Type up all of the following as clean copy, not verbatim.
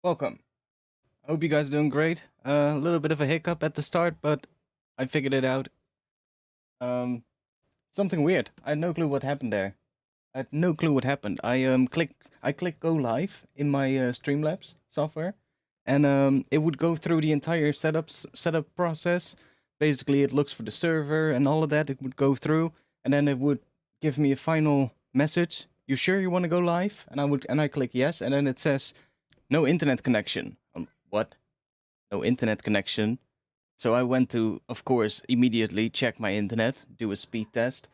Welcome. I hope you guys are doing great. A little bit of a hiccup at the start, but I figured it out. Something weird. I had no clue what happened there. I had no clue what happened. I clicked go live in my Streamlabs software, and it would go through the entire setup process. Basically, it looks for the server and all of that. It would go through, and then it would give me a final message. You sure you want to go live? And I click yes, and then it says no internet connection. What? No internet connection. So I went to, of course, immediately check my internet, do a speed test.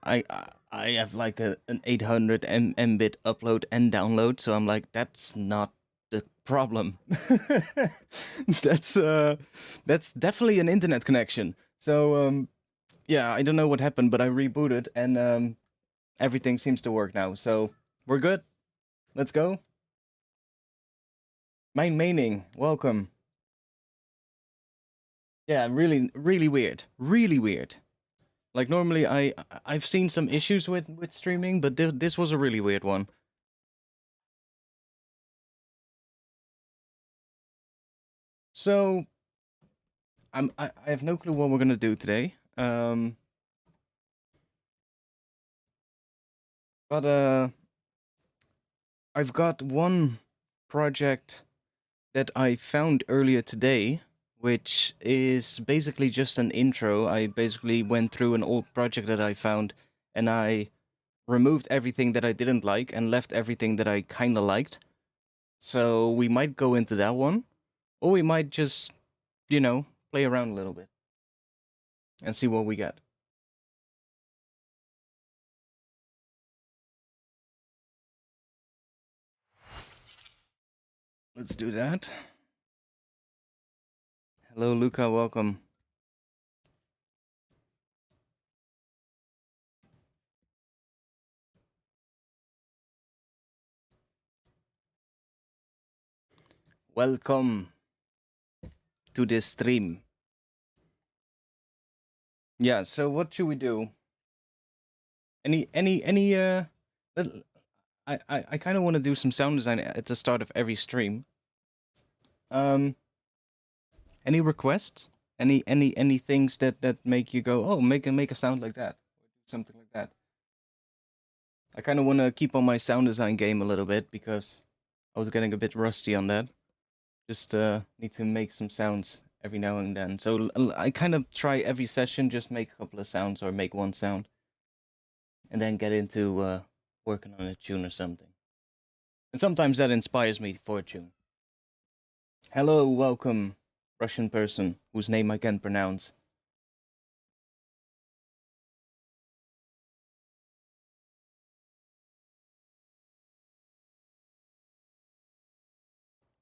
I have like an 800 Mbit upload and download, so I'm like, that's not the problem. That's definitely an internet connection. So yeah, I don't know what happened, but I rebooted and everything seems to work now. So we're good. Let's go. Maining, welcome. Yeah, really weird. Really weird. Like normally I've seen some issues with streaming, but this was a really weird one. So I have no clue what we're gonna do today. But I've got one project that I found earlier today, which is basically just an intro. I basically went through an old project that I found, and I removed everything that I didn't like and left everything that I kind of liked. So we might go into that one, or we might just, play around a little bit and see what we get. Let's do that. Hello, Luca, welcome. Welcome to this stream. Yeah, so what should we do? I kind of want to do some sound design at the start of every stream. Any requests? Any things that make you go, oh, make a sound like that, or do something like that? I kind of want to keep on my sound design game a little bit because I was getting a bit rusty on that. Just need to make some sounds every now and then. So I kind of try every session, just make a couple of sounds or make one sound, and then get into working on a tune or something. And sometimes that inspires me for a tune. Hello, welcome, Russian person whose name I can't pronounce.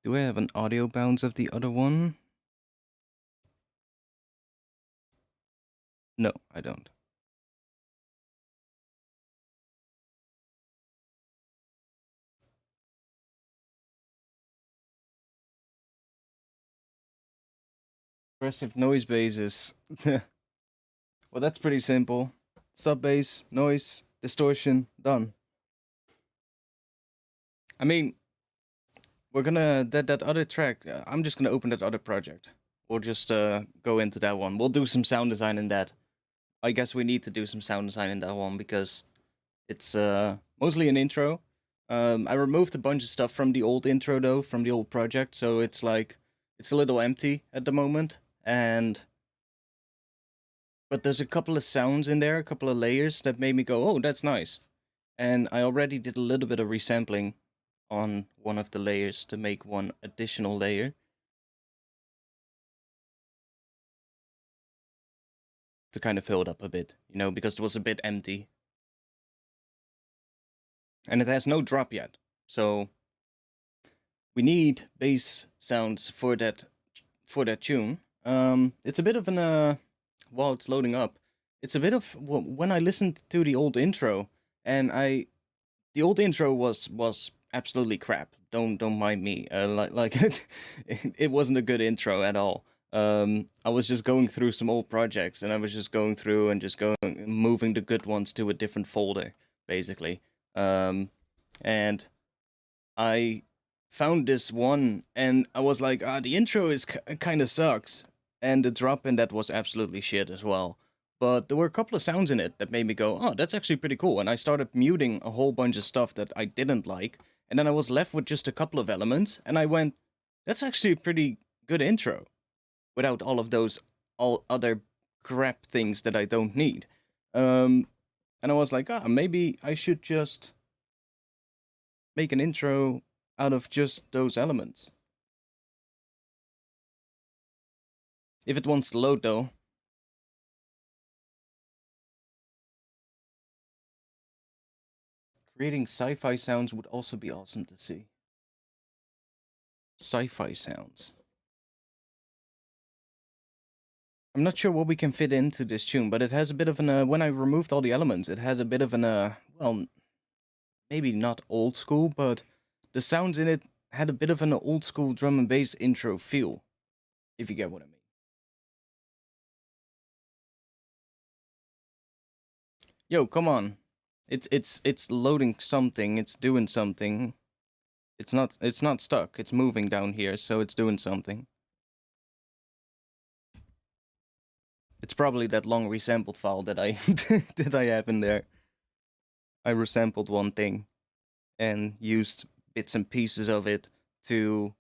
Do I have an audio bounds of the other one? No, I don't. Progressive noise bases. Well, that's pretty simple. Sub bass, noise, distortion, done. I mean, we're gonna that other track. I'm just gonna open that other project. We'll just go into that one. We'll do some sound design in that. I guess we need to do some sound design in that one because it's mostly an intro. I removed a bunch of stuff from the old intro though, from the old project, so it's like it's a little empty at the moment. But there's a couple of sounds in there, a couple of layers that made me go, oh, that's nice. And I already did a little bit of resampling on one of the layers to make one additional layer to kind of fill it up a bit, because it was a bit empty. And it has no drop yet. So we need bass sounds for that tune. It's a bit of an while it's loading up. It's a bit of when I listened to the old intro, and the old intro was absolutely crap. Don't mind me. Like it wasn't a good intro at all. I was just going through some old projects, and I was just going through and just moving the good ones to a different folder, basically. And I found this one, and I was like, the intro is kind of sucks, and the drop in that was absolutely shit as well. But there were a couple of sounds in it that made me go, oh, that's actually pretty cool. And I started muting a whole bunch of stuff that I didn't like, and then I was left with just a couple of elements, and I went, that's actually a pretty good intro, without all other crap things that I don't need. And I was like, maybe I should just make an intro out of just those elements. If it wants to load though. Creating sci-fi sounds would also be awesome to see. Sci-fi sounds. I'm not sure what we can fit into this tune, but it has a bit of an, when I removed all the elements, it had a bit of an, well, maybe not old school, but the sounds in it had a bit of an old school drum and bass intro feel, if you get what I mean. Yo, come on. It's loading something, it's doing something. It's not stuck, it's moving down here, so it's doing something. It's probably that long resampled file that I that I have in there. I resampled one thing and used bits and pieces of it to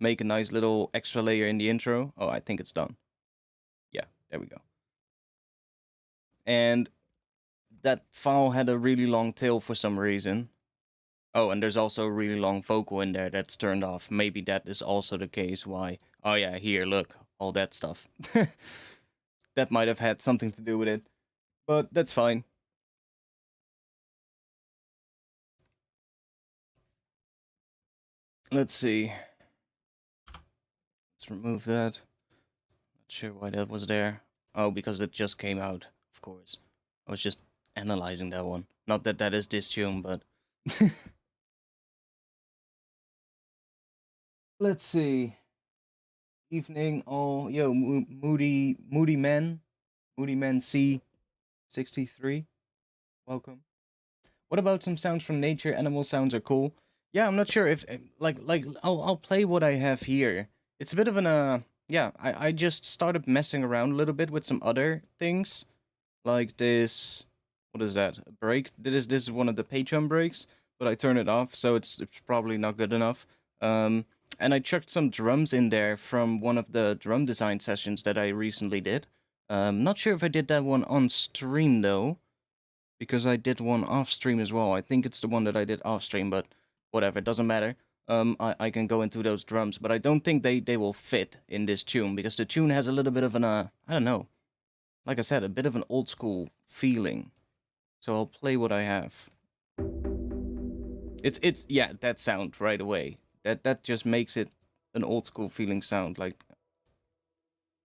make a nice little extra layer in the intro. Oh, I think it's done. Yeah, there we go. And that file had a really long tail for some reason. Oh, and there's also a really long vocal in there that's turned off. Maybe that is also the case why... Oh yeah, here, look, all that stuff. That might have had something to do with it. But that's fine. Let's see. Let's remove that. Not sure why that was there. Oh, because it just came out, of course. I was just analyzing that one. Not that that is this tune, but... Let's see. Evening, all... Yo, Moody Man. Moody Man C63. Welcome. What about some sounds from nature? Animal sounds are cool. Yeah, I'm not sure if... Like I'll play what I have here. It's a bit of an... yeah, I just started messing around a little bit with some other things. Like this... What is that? A break? This is one of the Patreon breaks, but I turned it off, so it's probably not good enough. And I chucked some drums in there from one of the drum design sessions that I recently did. Not sure if I did that one on stream, though, because I did one off stream as well. I think it's the one that I did off stream, but whatever, it doesn't matter. I can go into those drums, but I don't think they will fit in this tune, because the tune has a little bit of an, I don't know, like I said, a bit of an old school feeling. So I'll play what I have. It's yeah, that sound right away. That just makes it an old school feeling sound. Like,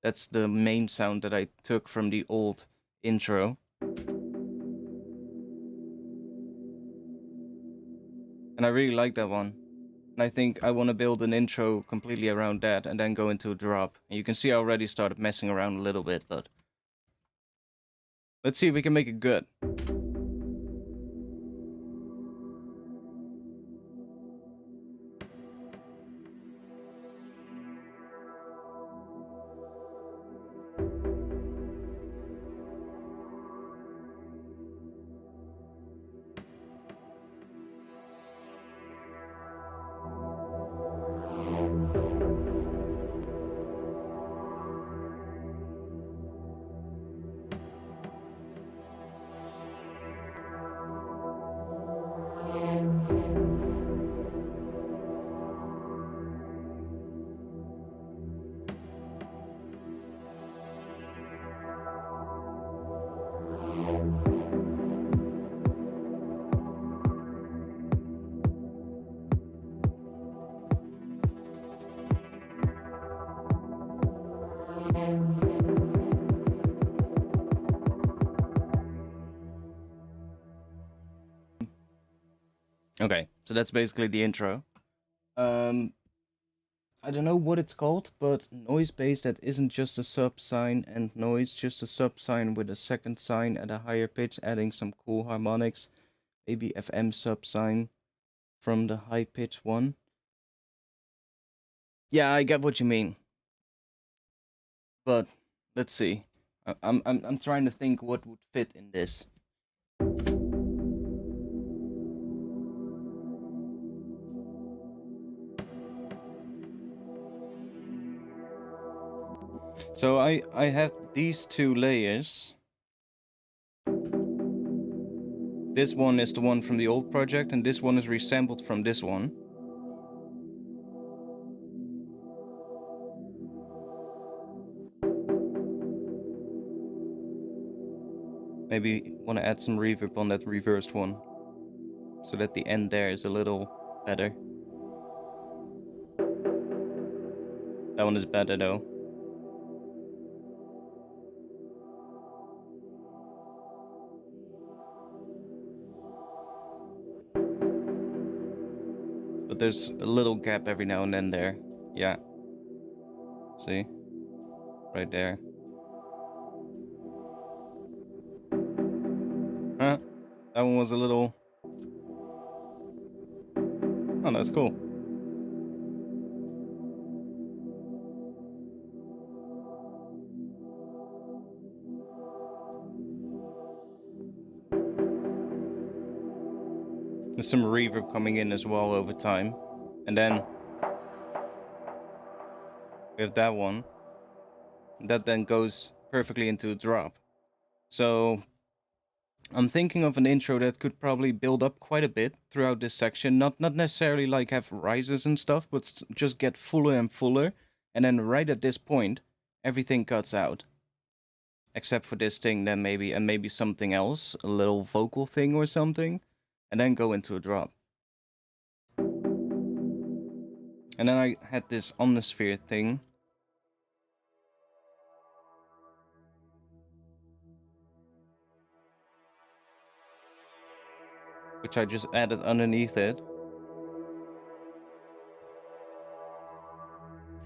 that's the main sound that I took from the old intro. And I really like that one. And I think I want to build an intro completely around that and then go into a drop. And you can see I already started messing around a little bit, but... Let's see if we can make it good. Okay, so that's basically the intro. I don't know what it's called, but noise bass that isn't just a sub sign, and noise just a sub sign with a second sign at a higher pitch, adding some cool harmonics, maybe FM sub sign. from the high pitch one. Yeah, I get what you mean. But let's see. I'm trying to think what would fit in this. So I have these two layers. This one is the one from the old project, and this one is resampled from this one. Maybe want to add some reverb on that reversed one, so that the end there is a little better. That one is better though. But there's a little gap every now and then there. Yeah. See? Right there. Huh? That one was a little... Oh, that's cool. There's some reverb coming in as well over time. And then we have that one. That then goes perfectly into a drop. So I'm thinking of an intro that could probably build up quite a bit throughout this section. Not necessarily like have rises and stuff, but just get fuller and fuller. And then right at this point, everything cuts out. Except for this thing, then maybe something else, a little vocal thing or something. And then go into a drop. And then I had this omnisphere thing. Which I just added underneath it.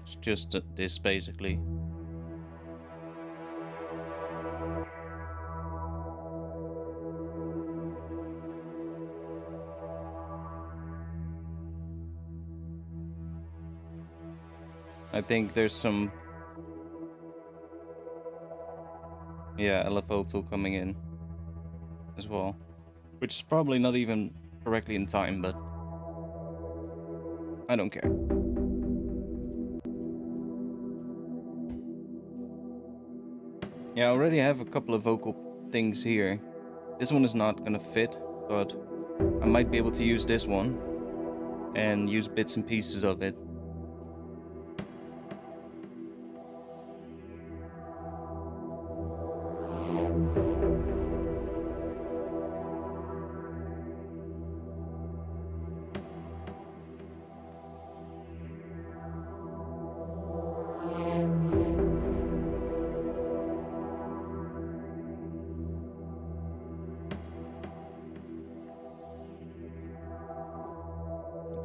It's just this basically. I think there's some... Yeah, LFO tool coming in as well. Which is probably not even correctly in time, but I don't care. Yeah, I already have a couple of vocal things here. This one is not gonna fit, but I might be able to use this one and use bits and pieces of it.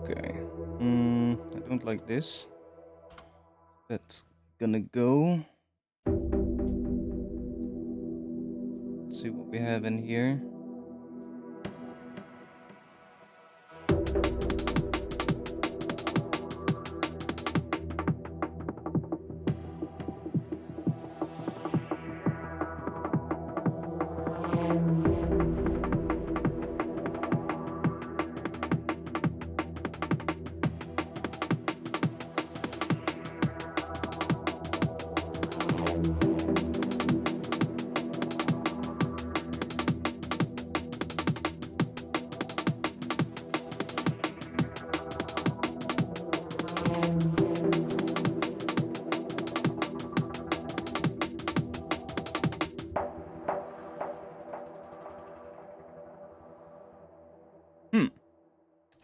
Okay. I don't like this. That's gonna go. Let's see what we have in here.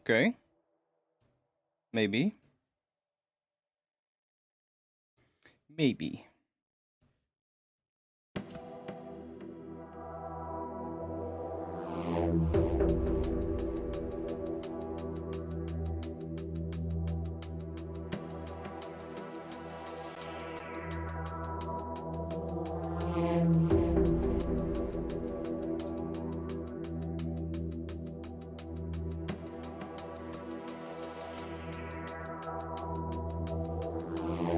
Okay. Maybe. Maybe.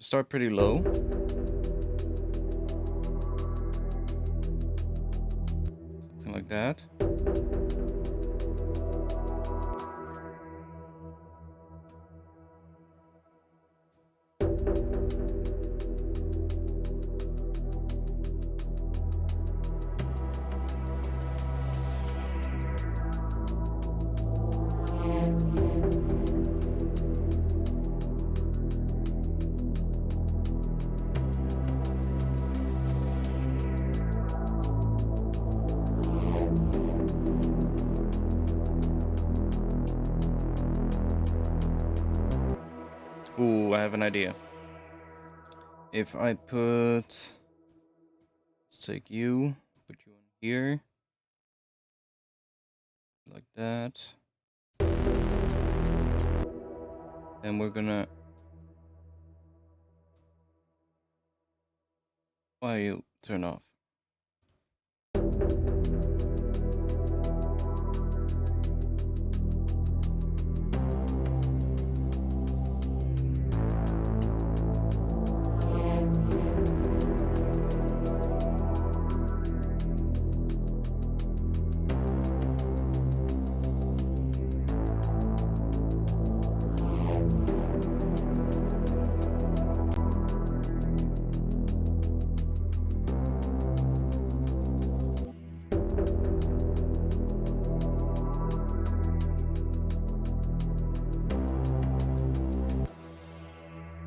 Start pretty low. Something like that. Ooh, I have an idea. If I put, let's take you, put you in here, like that. And we're gonna, why you turn off?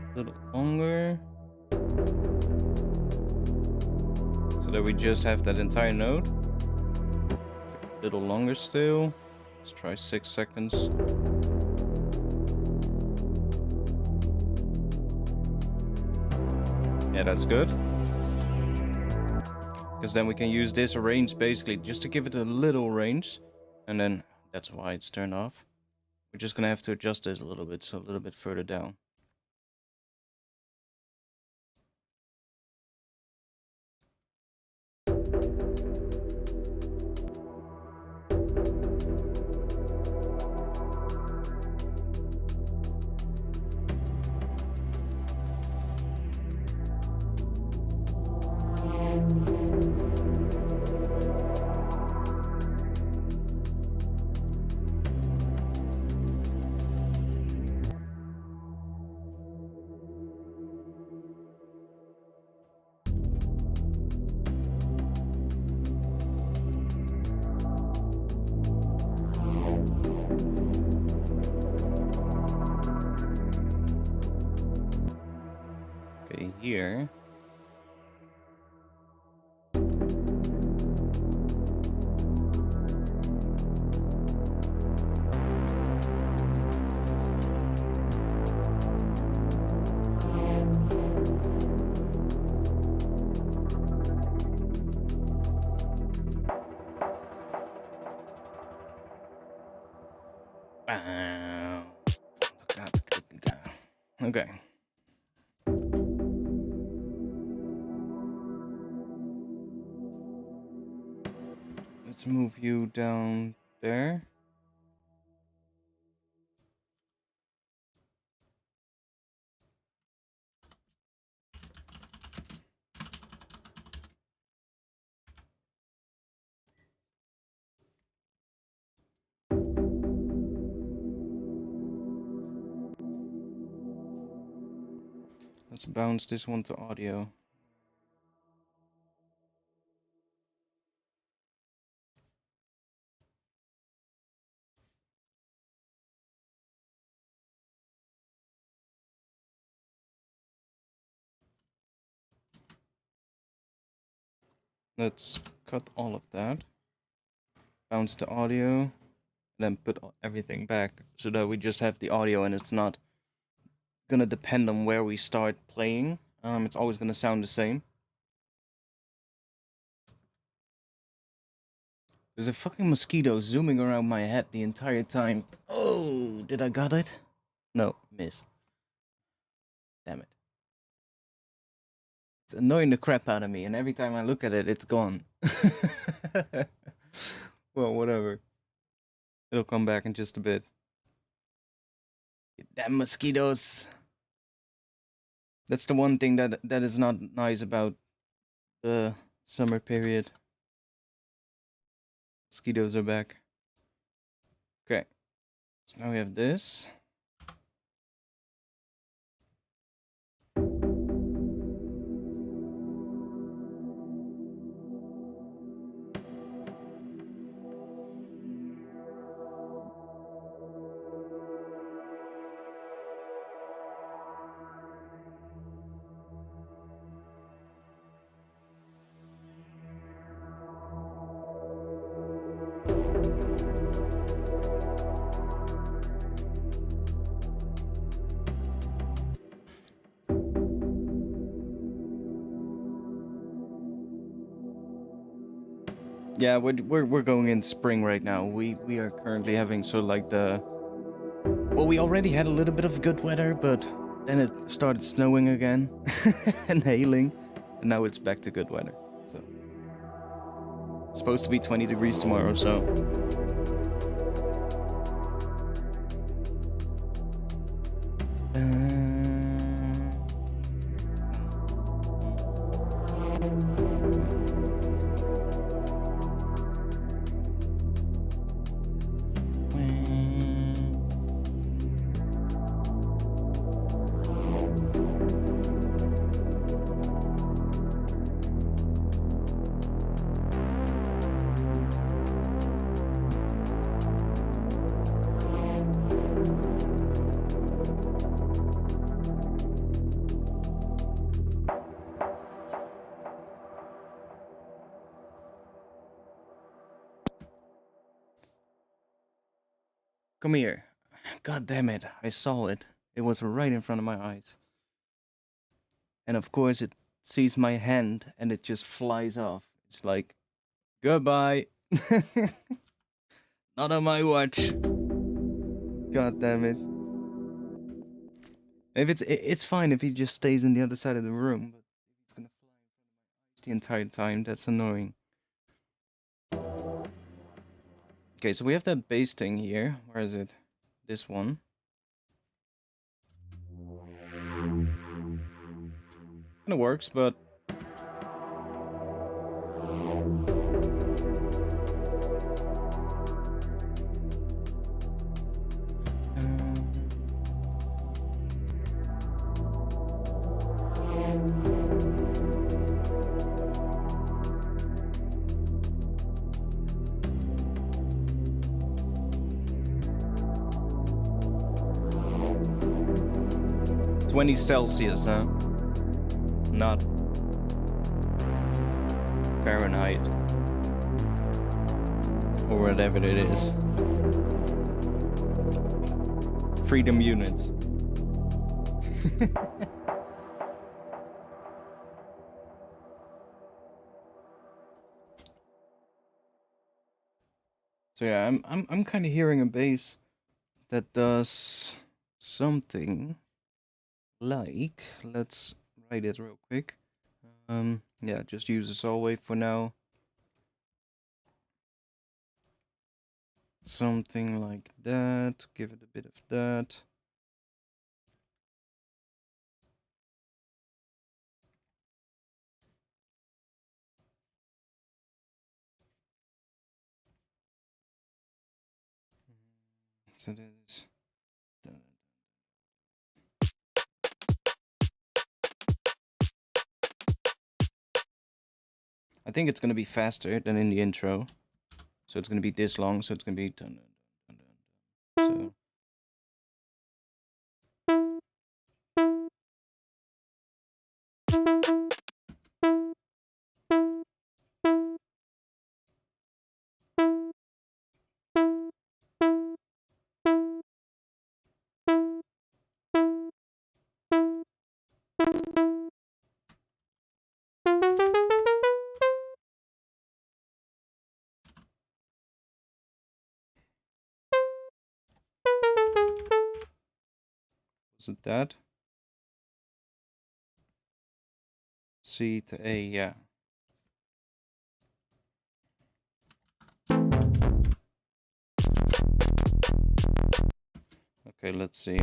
A little longer. So that we just have that entire note. A little longer still. Let's try 6 seconds. Yeah, that's good. Because then we can use this range basically just to give it a little range. And then that's why it's turned off. We're just gonna have to adjust this a little bit, so a little bit further down. Okay, here. Okay. Let's move you down there. Let's bounce this one to audio. Let's cut all of that. Bounce the audio. Then put everything back so that we just have the audio and it's not gonna depend on where we start playing. It's always gonna sound the same. There's a fucking mosquito zooming around my head the entire time. Oh, did I got it? No, miss. Damn it. It's annoying the crap out of me, and every time I look at it, it's gone. Well, whatever. It'll come back in just a bit. Damn mosquitoes. That's the one thing that is not nice about the summer period. Mosquitoes are back. Okay, so now we have this. Yeah, we're going in spring right now. We are currently having sort of like the, well, we already had a little bit of good weather, but then it started snowing again and hailing, and now it's back to good weather. So it's supposed to be 20 degrees tomorrow, so come here. God damn it, I saw it. It was right in front of my eyes. And of course it sees my hand and it just flies off. It's like, goodbye. Not on my watch. God damn it. If it's fine if he just stays in the other side of the room, but if he's gonna fly in front of my eyes the entire time, that's annoying. Okay, so we have that bass thing here. Where is it? This one. Kinda works, but "20 Celsius, huh? Not Fahrenheit or whatever it is. Freedom units." So yeah, I'm kind of hearing a bass that does something like, let's write it real quick. Yeah, just use a saw wave for now. Something like that. Give it a bit of that. So that is. I think it's gonna be faster than in the intro, so it's gonna be this long. So it's gonna be so. Was it that? C to A, yeah. Okay, let's see.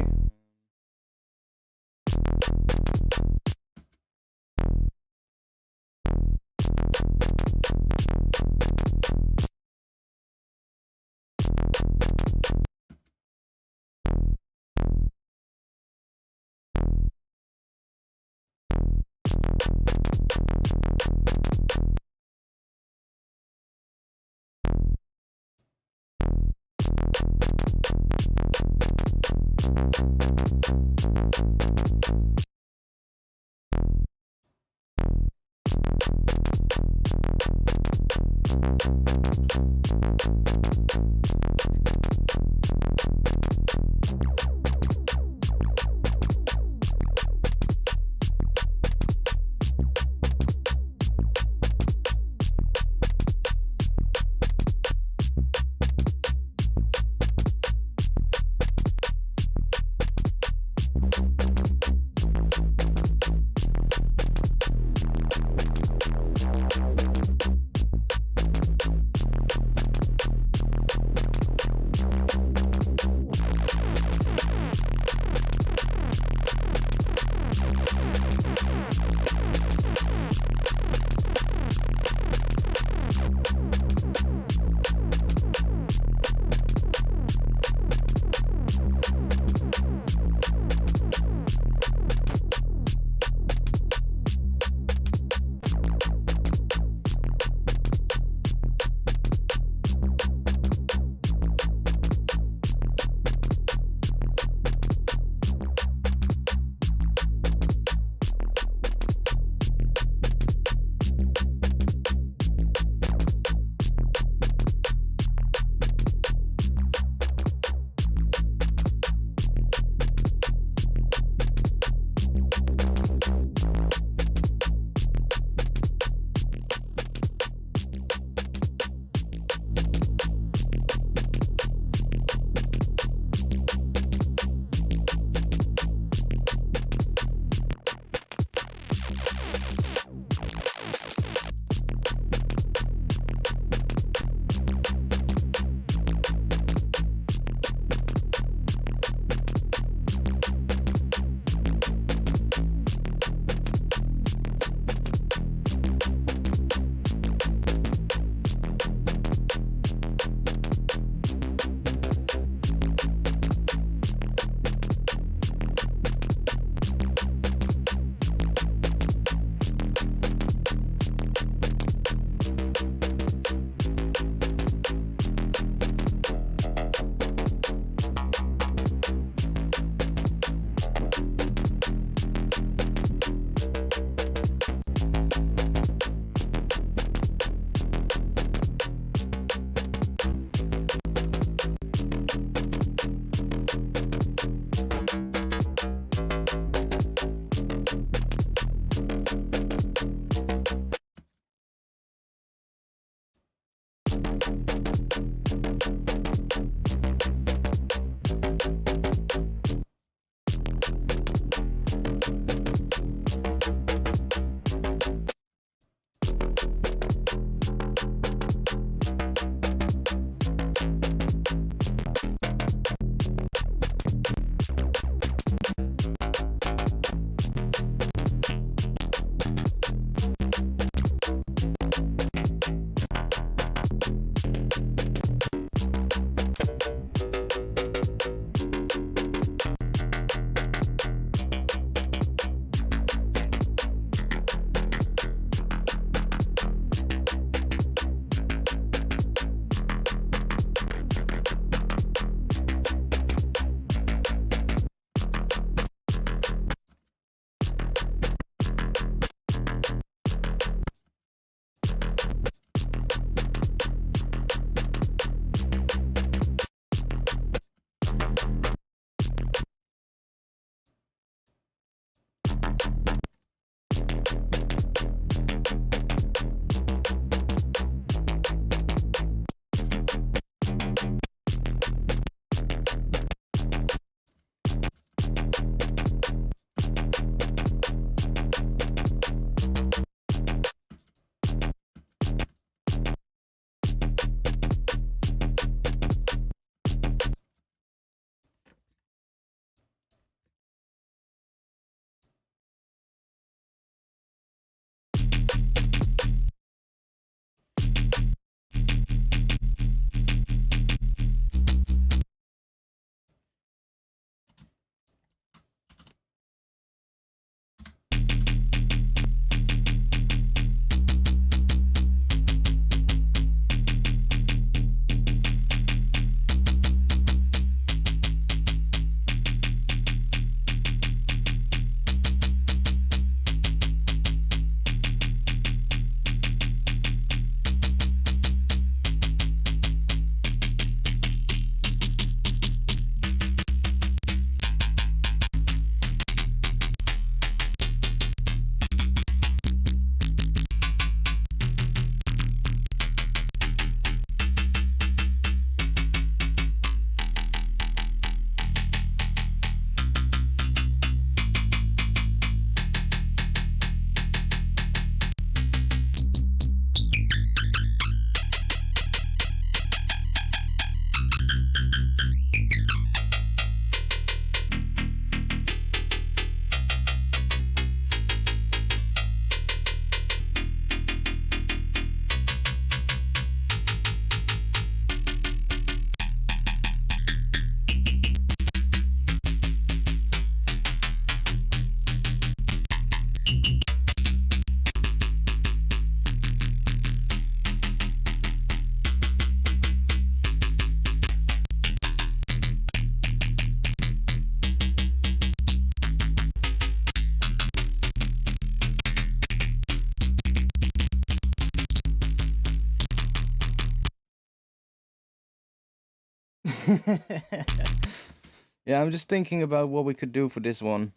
Yeah, I'm just thinking about what we could do for this one.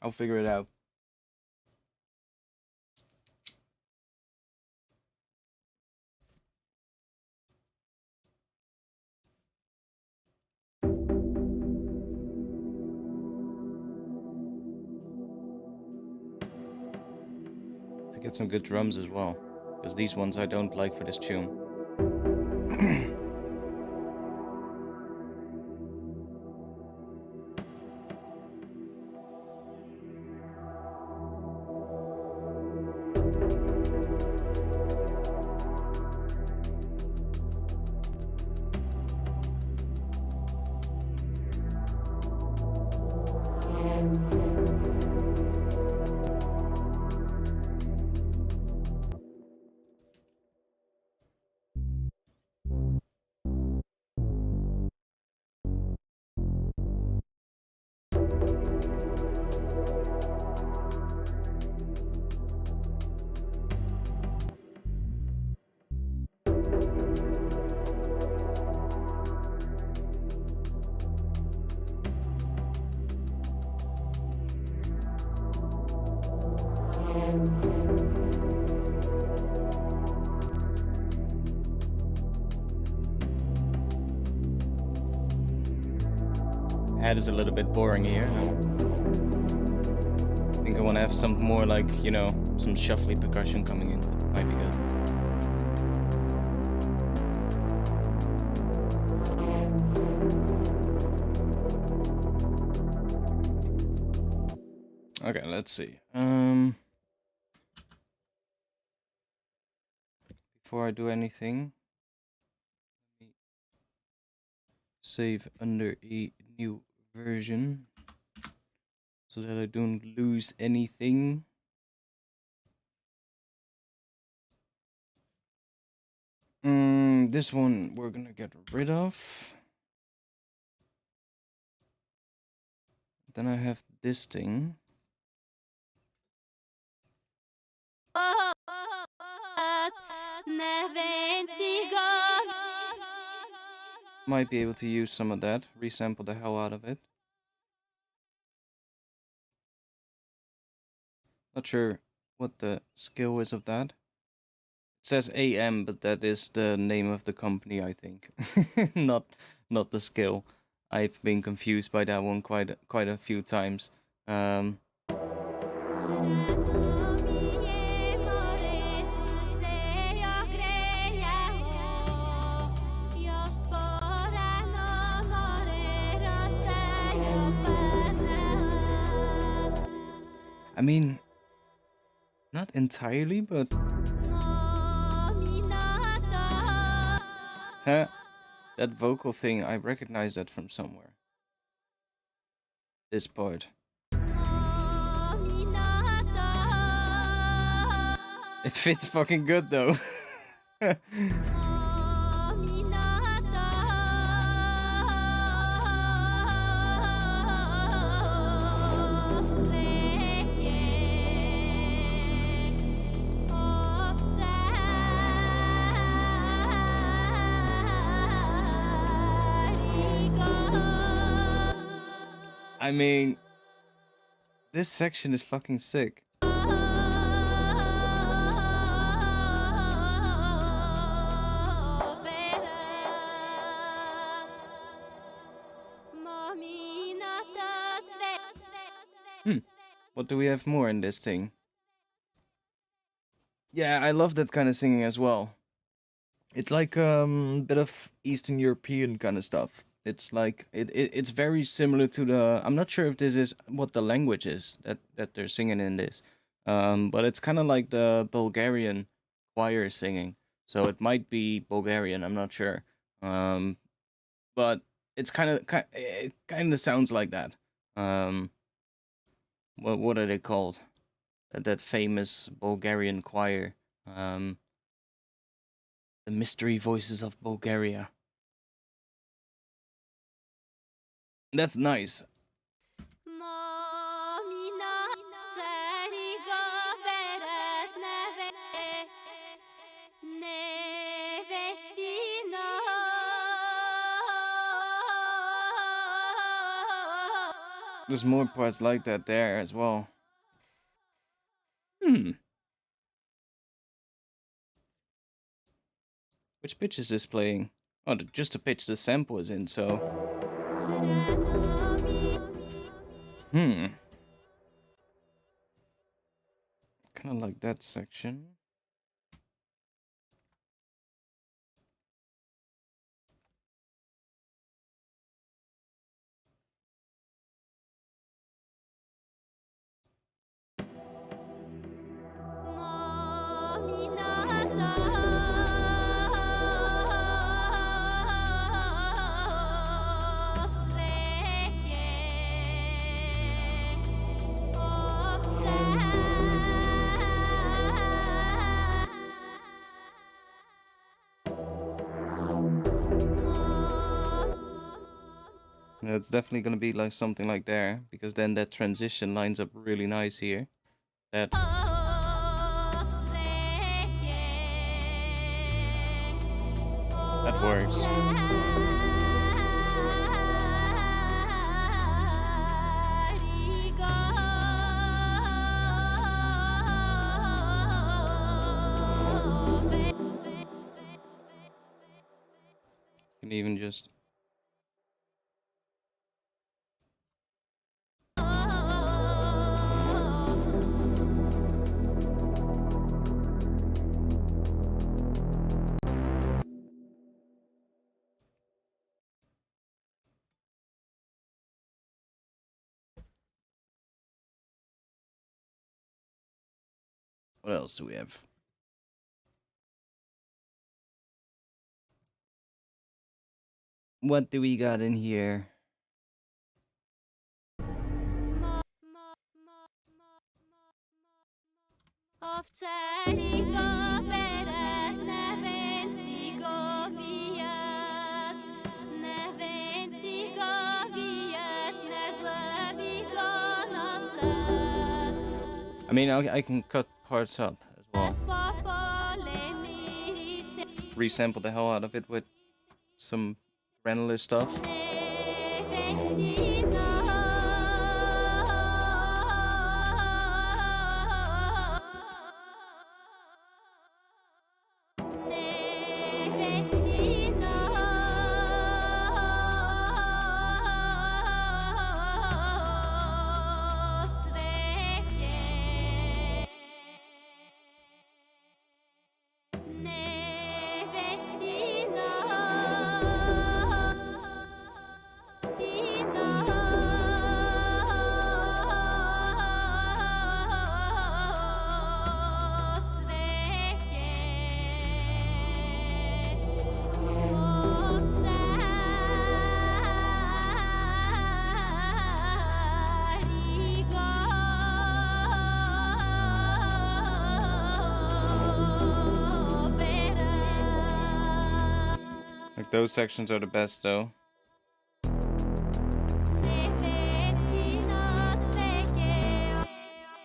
I'll figure it out. To get some good drums as well, because these ones I don't like for this tune. Head is a little bit boring here. I think I want to have some more like, you know, some shuffly percussion coming in. That might be good. Okay, let's see. Before I do anything, let me save under a new version so that I don't lose anything. This one we're gonna get rid of. Then I have this thing. Might be able to use some of that, resample the hell out of it. Not sure what the skill is of that. It says AM, but that is the name of the company, I think. not the skill. I've been confused by that one quite a few times. I mean, not entirely, but... Huh? That vocal thing, I recognize that from somewhere. This part. It fits fucking good though. I mean, this section is fucking sick. What do we have more in this thing? Yeah, I love that kind of singing as well. It's like a bit of Eastern European kind of stuff. It's like it's very similar to the... I'm not sure if this is what the language is that they're singing in this. But it's kind of like the Bulgarian choir singing. So it might be Bulgarian, I'm not sure. But it's it kind of sounds like that. What are they called? That famous Bulgarian choir. The Mystery Voices of Bulgaria. That's nice. There's more parts like that there as well. Hmm. Which pitch is this playing? Oh, just the pitch the sample is in, so... Hmm. Kind of like that section. Yeah, it's definitely gonna be like something like there, because then that transition lines up really nice here. That works. You can even just... What else do we have? What do we got in here? I mean, I can cut parts up as well. Resample the hell out of it with some granular stuff. Like, those sections are the best, though.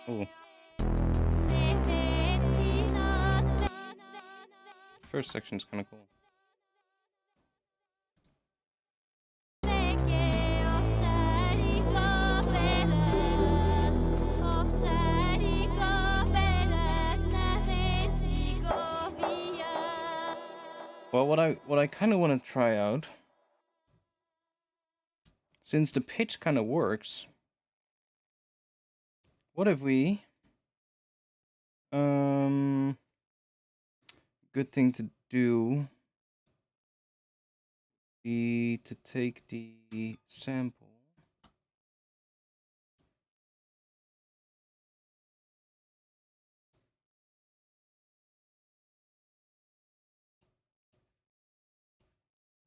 Ooh. First section's kind of cool. Well, what I kind of want to try out, since the pitch kind of works, what if we good thing to do be to take the sample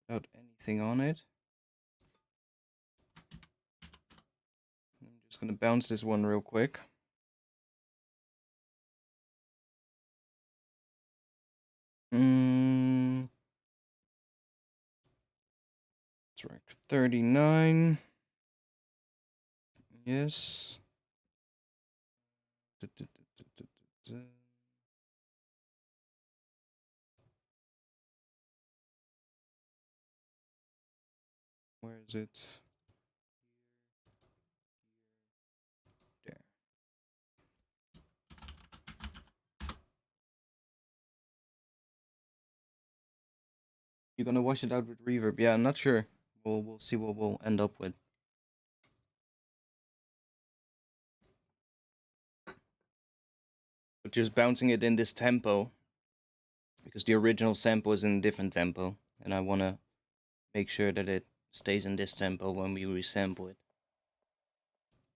without anything on it. I'm just gonna bounce this one real quick. Track 39. Yes. Where is it? You're gonna wash it out with reverb. Yeah, I'm not sure. We'll see what we'll end up with. But just bouncing it in this tempo, because the original sample is in a different tempo, and I wanna make sure that it stays in this tempo when we resample it.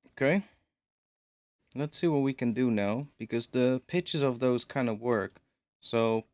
Okay. Let's see what we can do now, because the pitches of those kind of work. So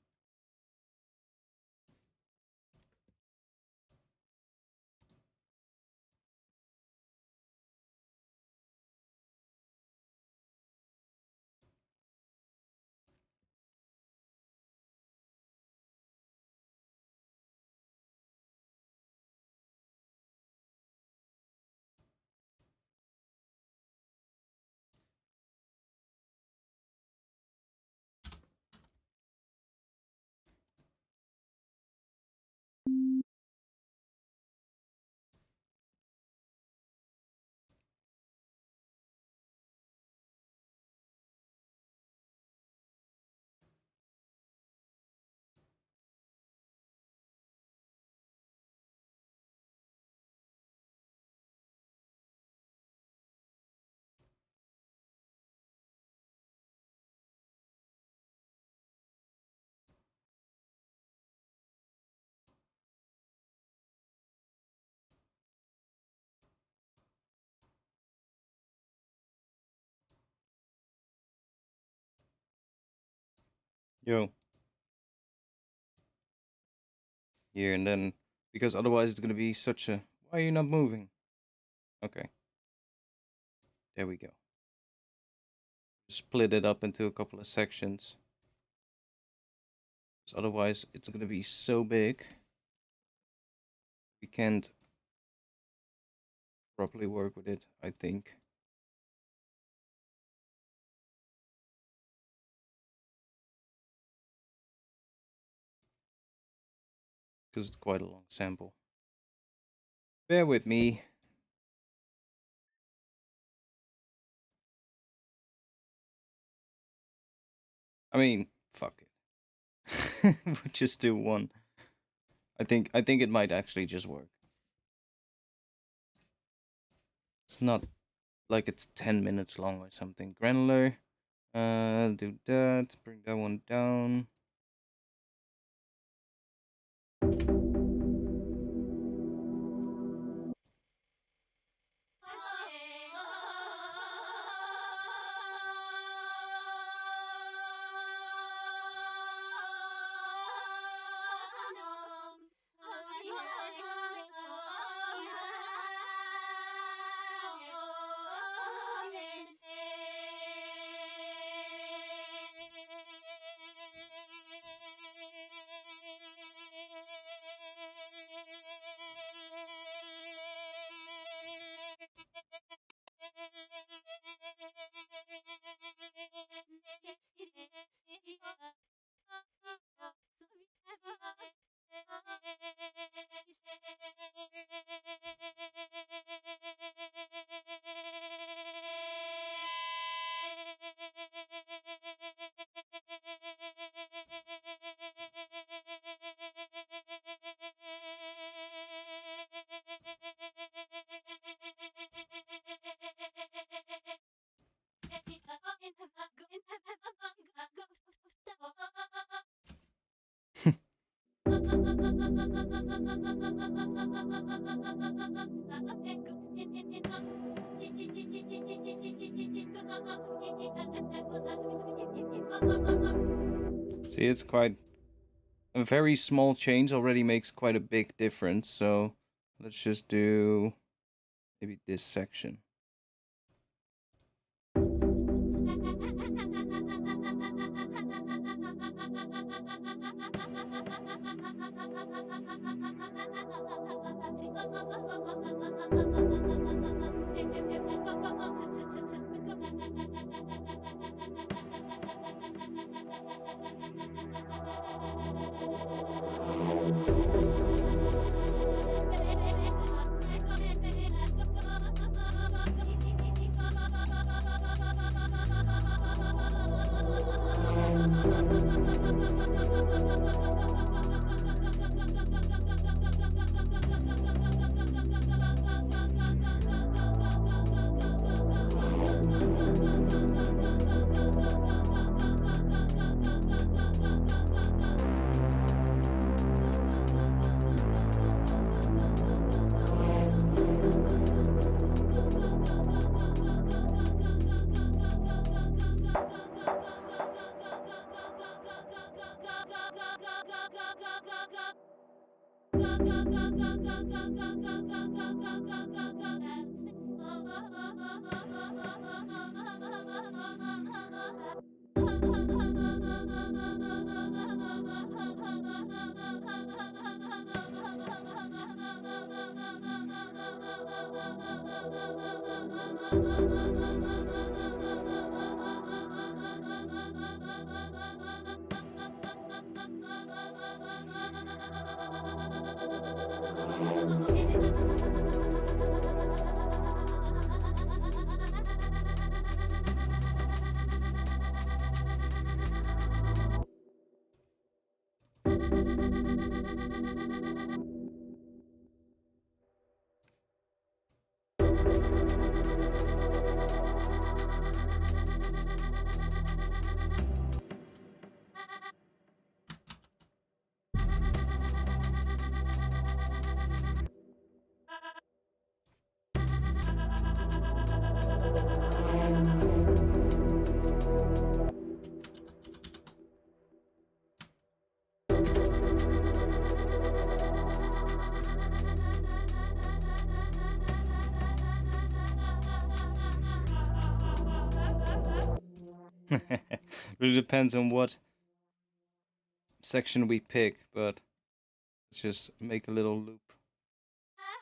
yo, here, and then, because otherwise it's gonna be such a, why are you not moving? Okay, there we go. Split it up into a couple of sections, because otherwise it's gonna be so big we can't properly work with it, I think. Because it's quite a long sample. Bear with me. I mean, fuck it. We'll just do one. I think it might actually just work. It's not like it's 10 minutes long or something. Granular. Do that. Bring that one down. See, it's quite a very small change already makes quite a big difference. So let's just do maybe this section. Really depends on what section we pick, but let's just make a little loop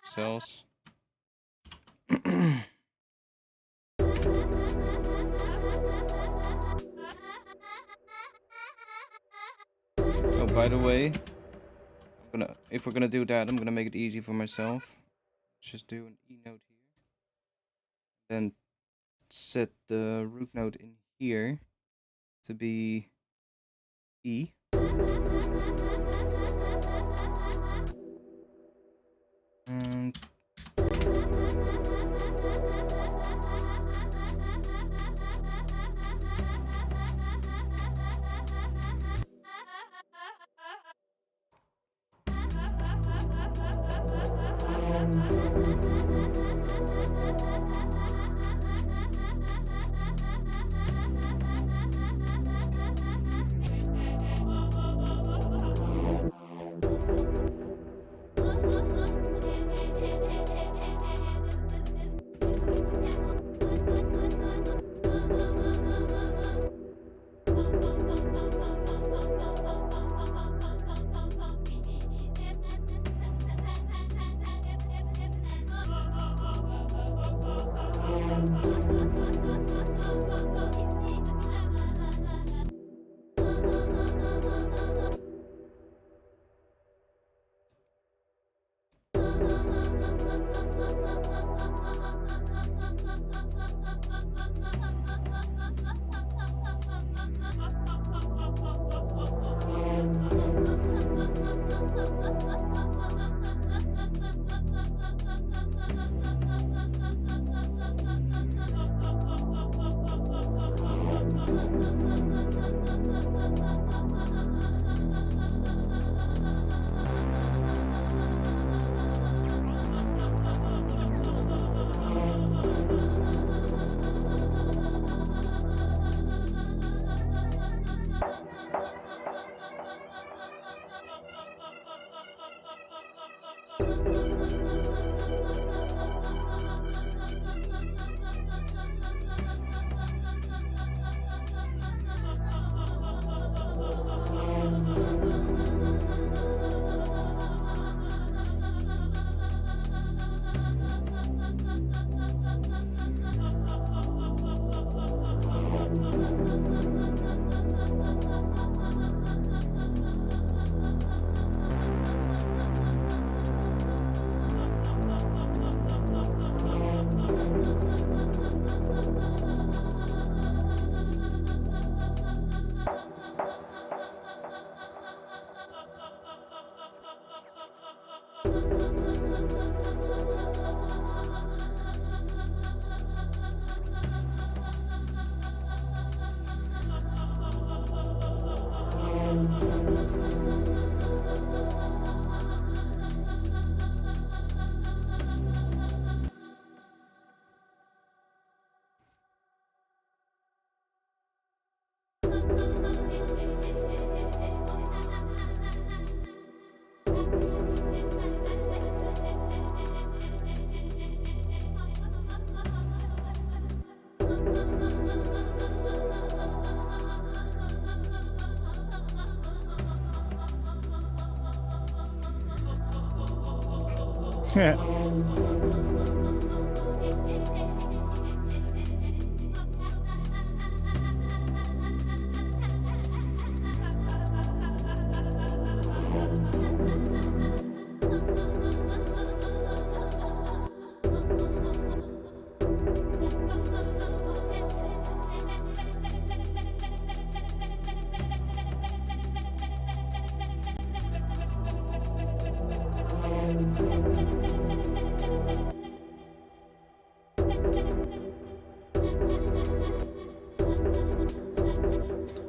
cells. Oh, by the way, if we're gonna do that, I'm gonna make it easy for myself. Just do an E note here, then set the root note in here to be E. And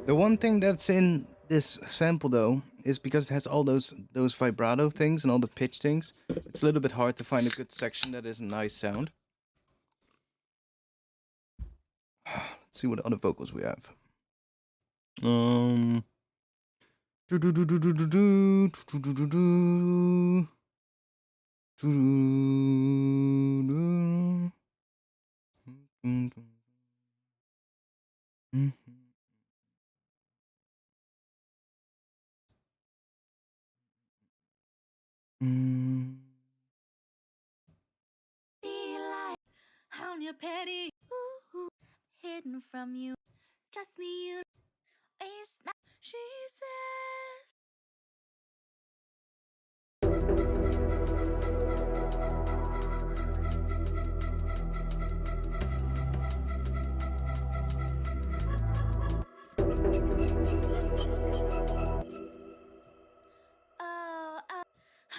The one thing that's in this sample though is because it has all those vibrato things and all the pitch things. It's a little bit hard to find a good section that is a nice sound. Let's see what other vocals we have. On your petty, ooh, hidden from you, just me, you. It's not, she says. Oh,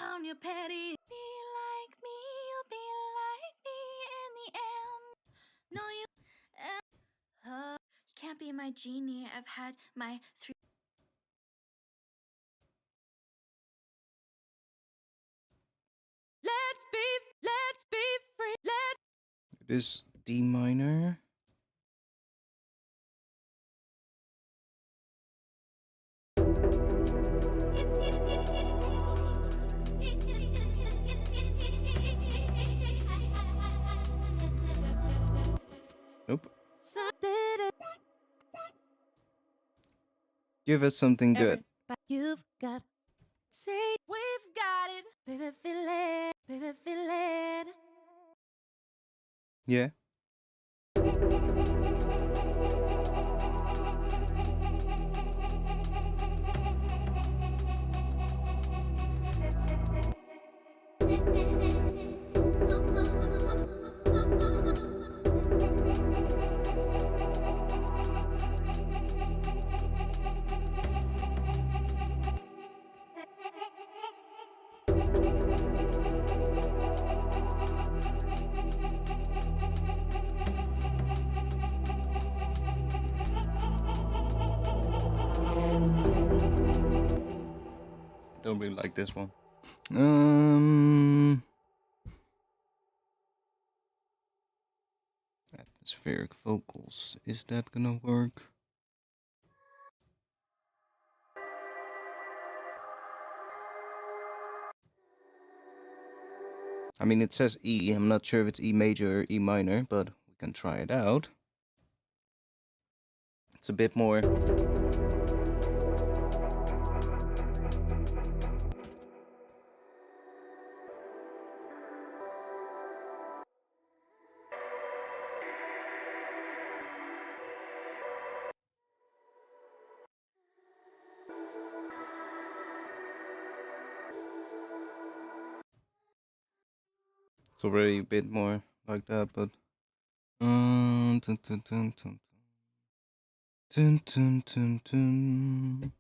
on your petty, be like me, you'll be like me in the end. No, you can't be my genie. I've had my 3. Let's be free. It is D minor. Nope. Give us something good. But you've got say we've got it, baby, feel it, baby, feel it. Yeah. Don't really like this one. Atmospheric vocals. Is that gonna work? I mean, it says E. I'm not sure if it's E major or E minor, but we can try it out. It's a bit more. It's already a bit more like that, but dun, dun, dun, dun, dun. Dun, dun, dun, dun.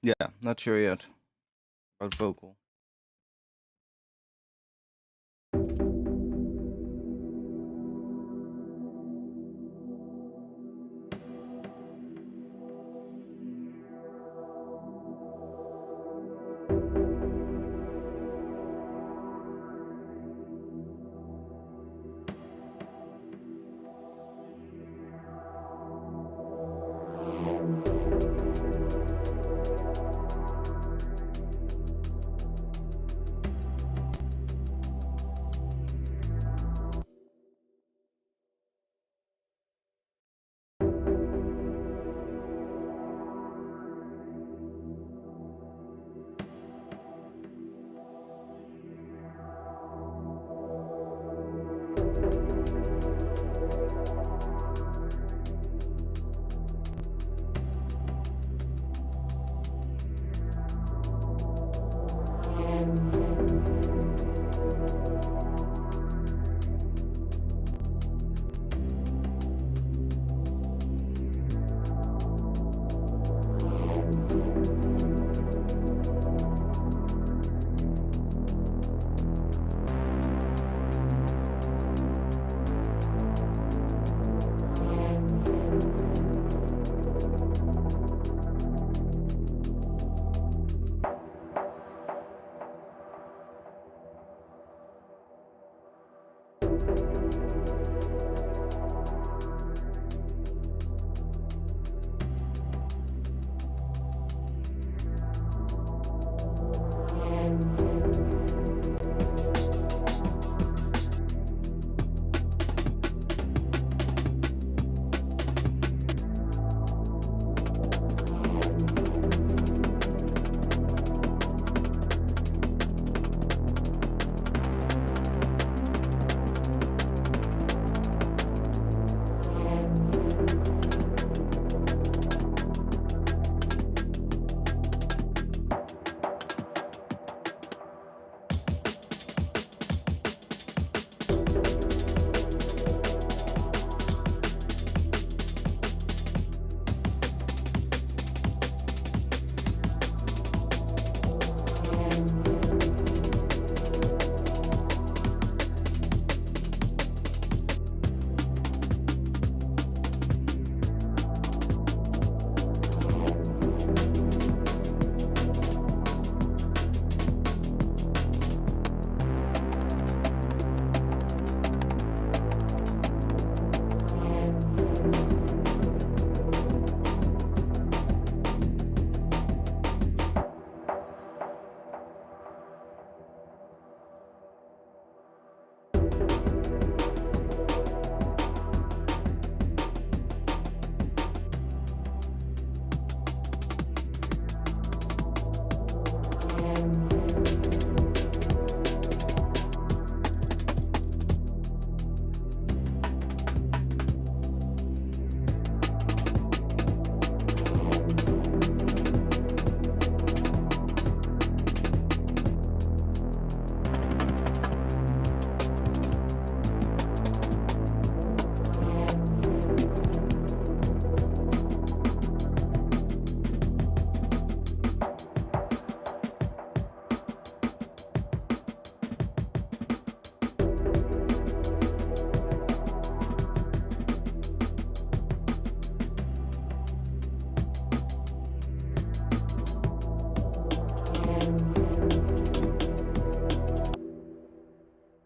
Yeah, not sure yet about vocal.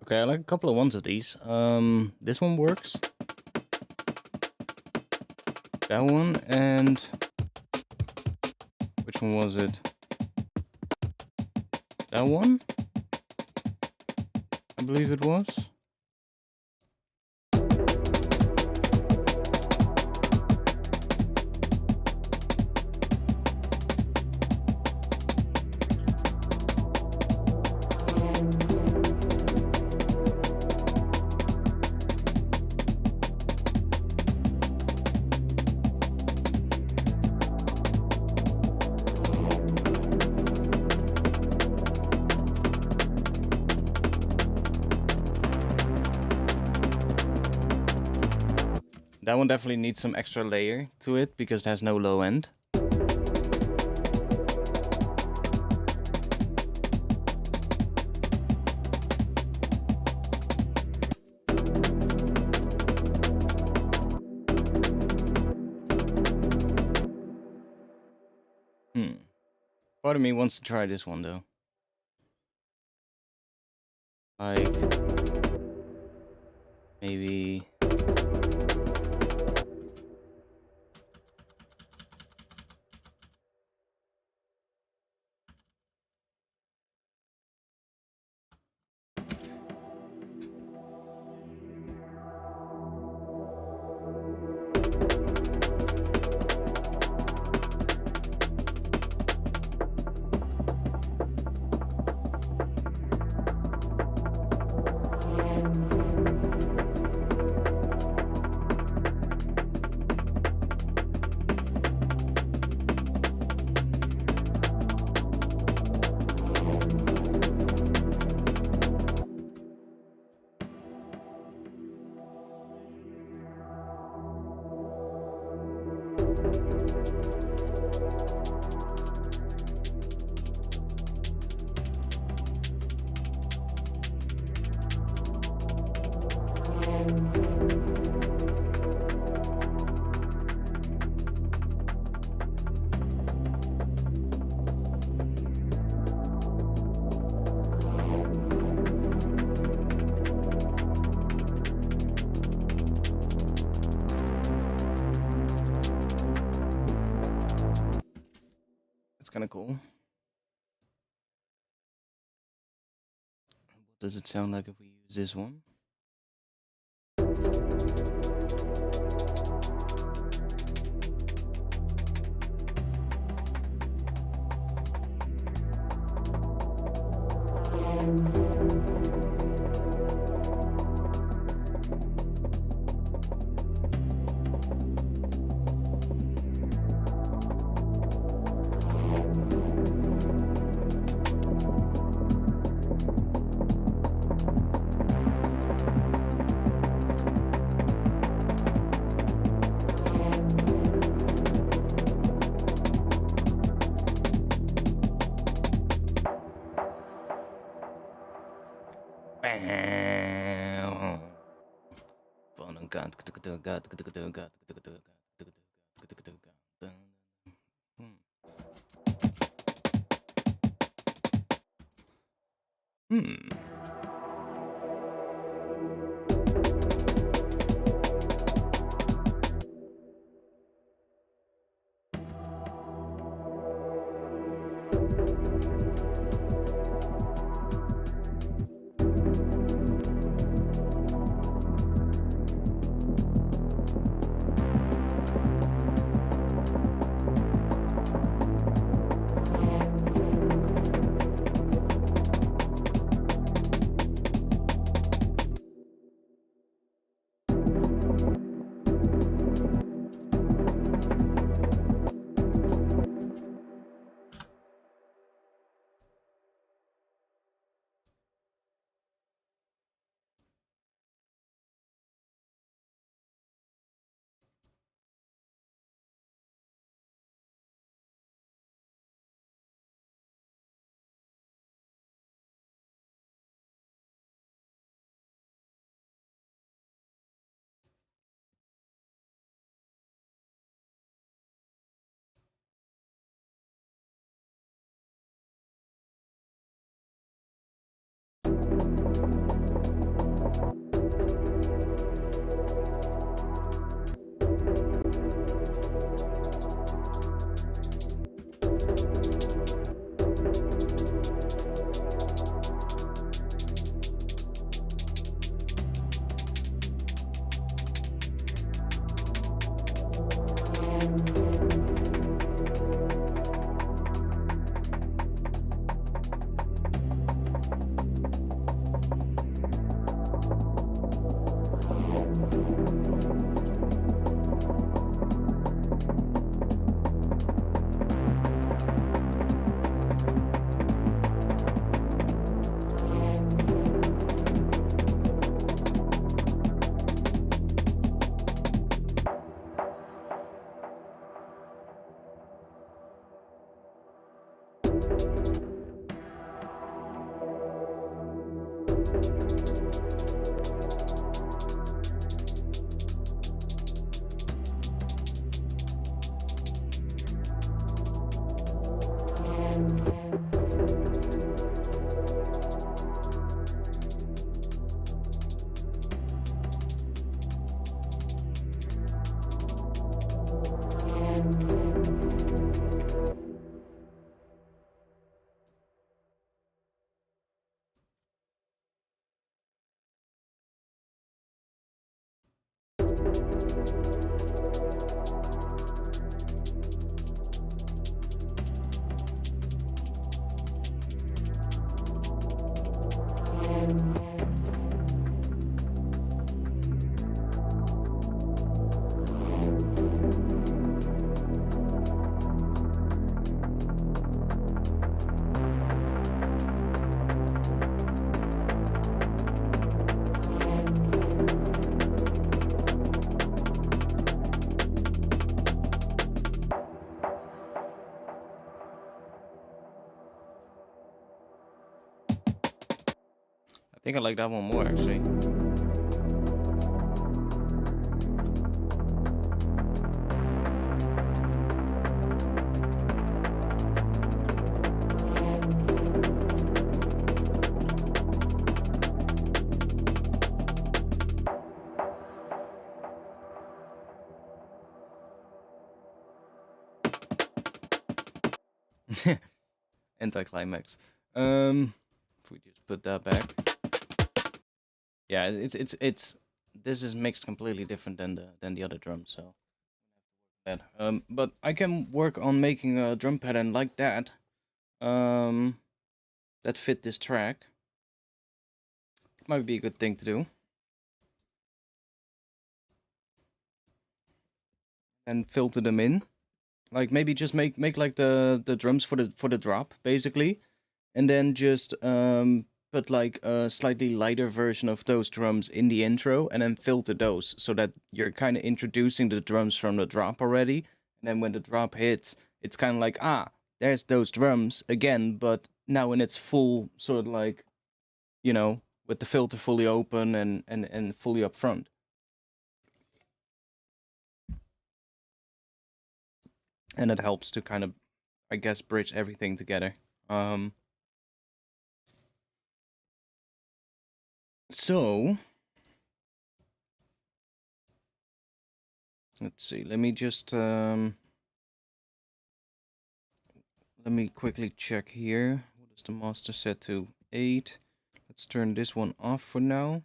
Okay, I like a couple of ones of these. This one works. That one, and which one was it? That one? I believe it was. That one definitely needs some extra layer to it because it has no low end. Part of me wants to try this one though. Like maybe Kind of cool. What does it sound like if we use this one? think I like that one more, actually. Anticlimax. If we just put that back. Yeah, it's this is mixed completely different than the other drums, so that. But I can work on making a drum pattern like that. That fit this track. Might be a good thing to do. And filter them in. Like maybe just make like the drums for the drop, basically. And then just put like a slightly lighter version of those drums in the intro and then filter those so that you're kind of introducing the drums from the drop already. And then when the drop hits, it's kind of like, ah, there's those drums again, but now in its full sort of like, you know, with the filter fully open and fully up front. And it helps to kind of, I guess, bridge everything together. So let's see. Let me just let me quickly check here. What is the master set to? 8. Let's turn this one off for now.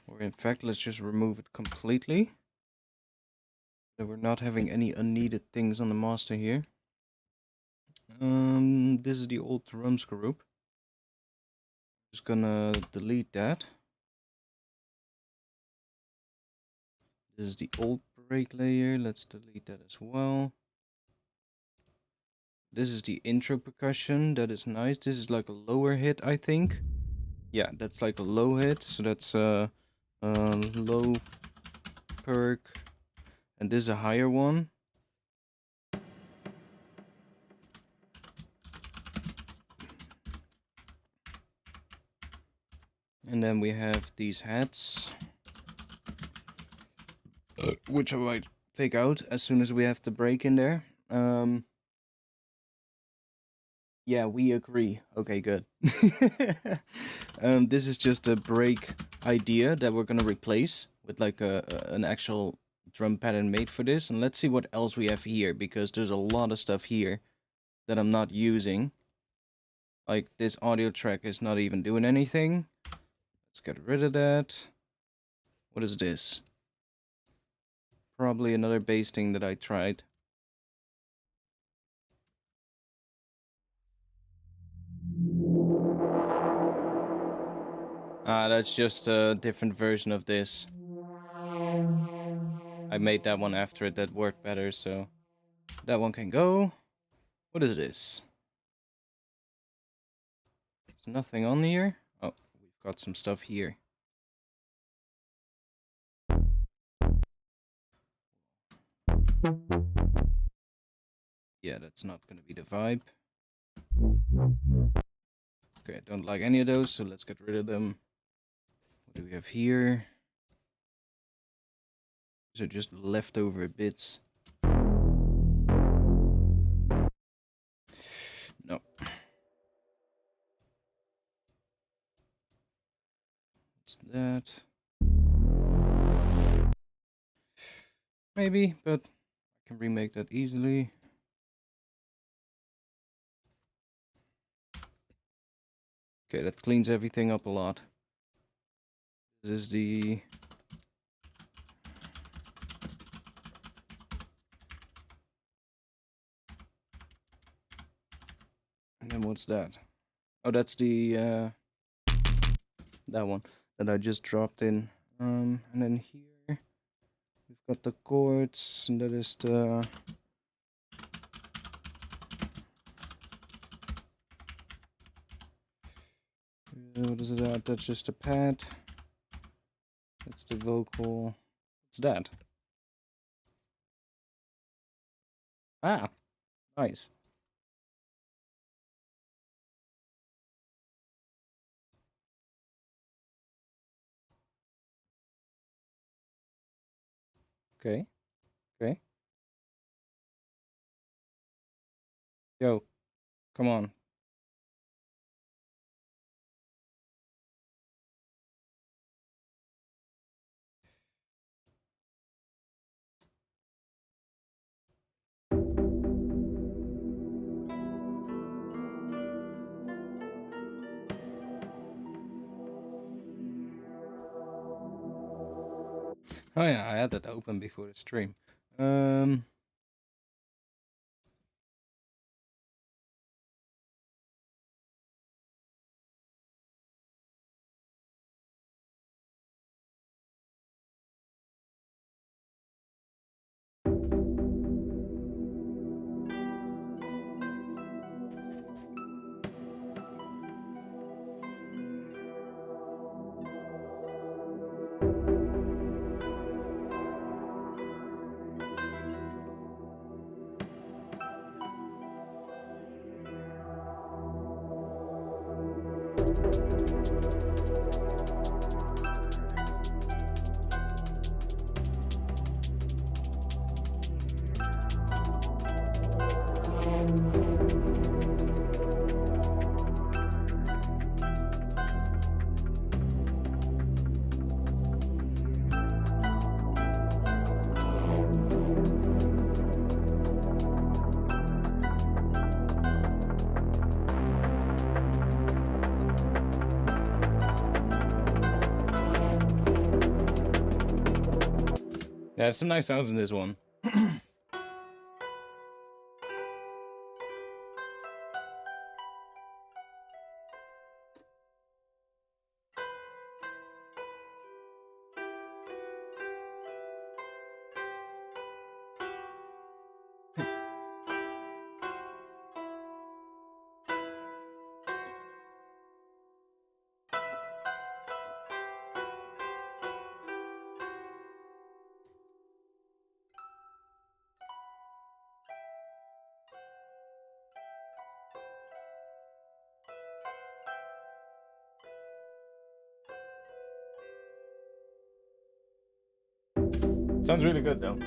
Or in fact, let's just remove it completely. So we're not having any unneeded things on the master here. This is the old drums group. Just gonna delete that. This is the old break layer. Let's delete that as well. This is the intro percussion. That is nice. This is like a lower hit, I think. Yeah, that's like a low hit. So that's low perk. And this is a higher one. And then we have these hats, which I might take out as soon as we have the break in there. Yeah, we agree. Okay, good. This is just a break idea that we're gonna replace with like an actual drum pattern made for this. And let's see what else we have here, because there's a lot of stuff here that I'm not using. Like this audio track is not even doing anything. Let's get rid of that. What is this? Probably another bass thing that I tried. Ah, that's just a different version of this. I made that one after it that worked better, so that one can go. What is this? There's nothing on here. Oh, we've got some stuff here. Yeah, that's not gonna be the vibe. Okay, I don't like any of those, so let's get rid of them. What do we have here? These are just leftover bits. No. What's that? Maybe, but I can remake that easily. Okay, that cleans everything up a lot. This is the... And then what's that? Oh, that's the... that one that I just dropped in. And then here we've got the chords, and that is the... what is that? That's just a pad. That's the vocal. What's that? Ah, nice. Okay. Okay. Yo, come on. Oh yeah, I had that open before the stream. Yeah, there's some nice sounds in this one. Sounds really good though.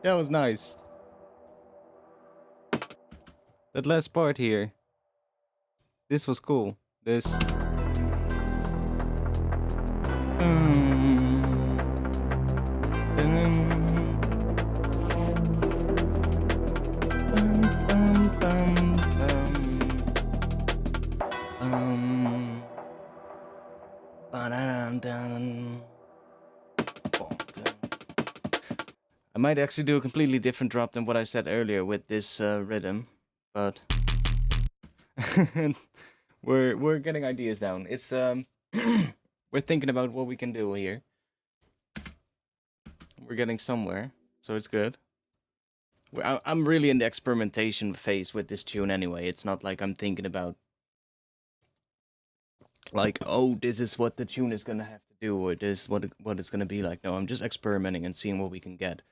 That was nice. That last part here. This was cool. This. Ba-da-dun-dun. I might actually do a completely different drop than what I said earlier with this rhythm, but we're getting ideas down. It's we're thinking about what we can do here. We're getting somewhere, so it's good. I'm really in the experimentation phase with this tune anyway. It's not like I'm thinking about like, oh, this is what the tune is gonna have to do, or this what it's gonna be like. No, I'm just experimenting and seeing what we can get.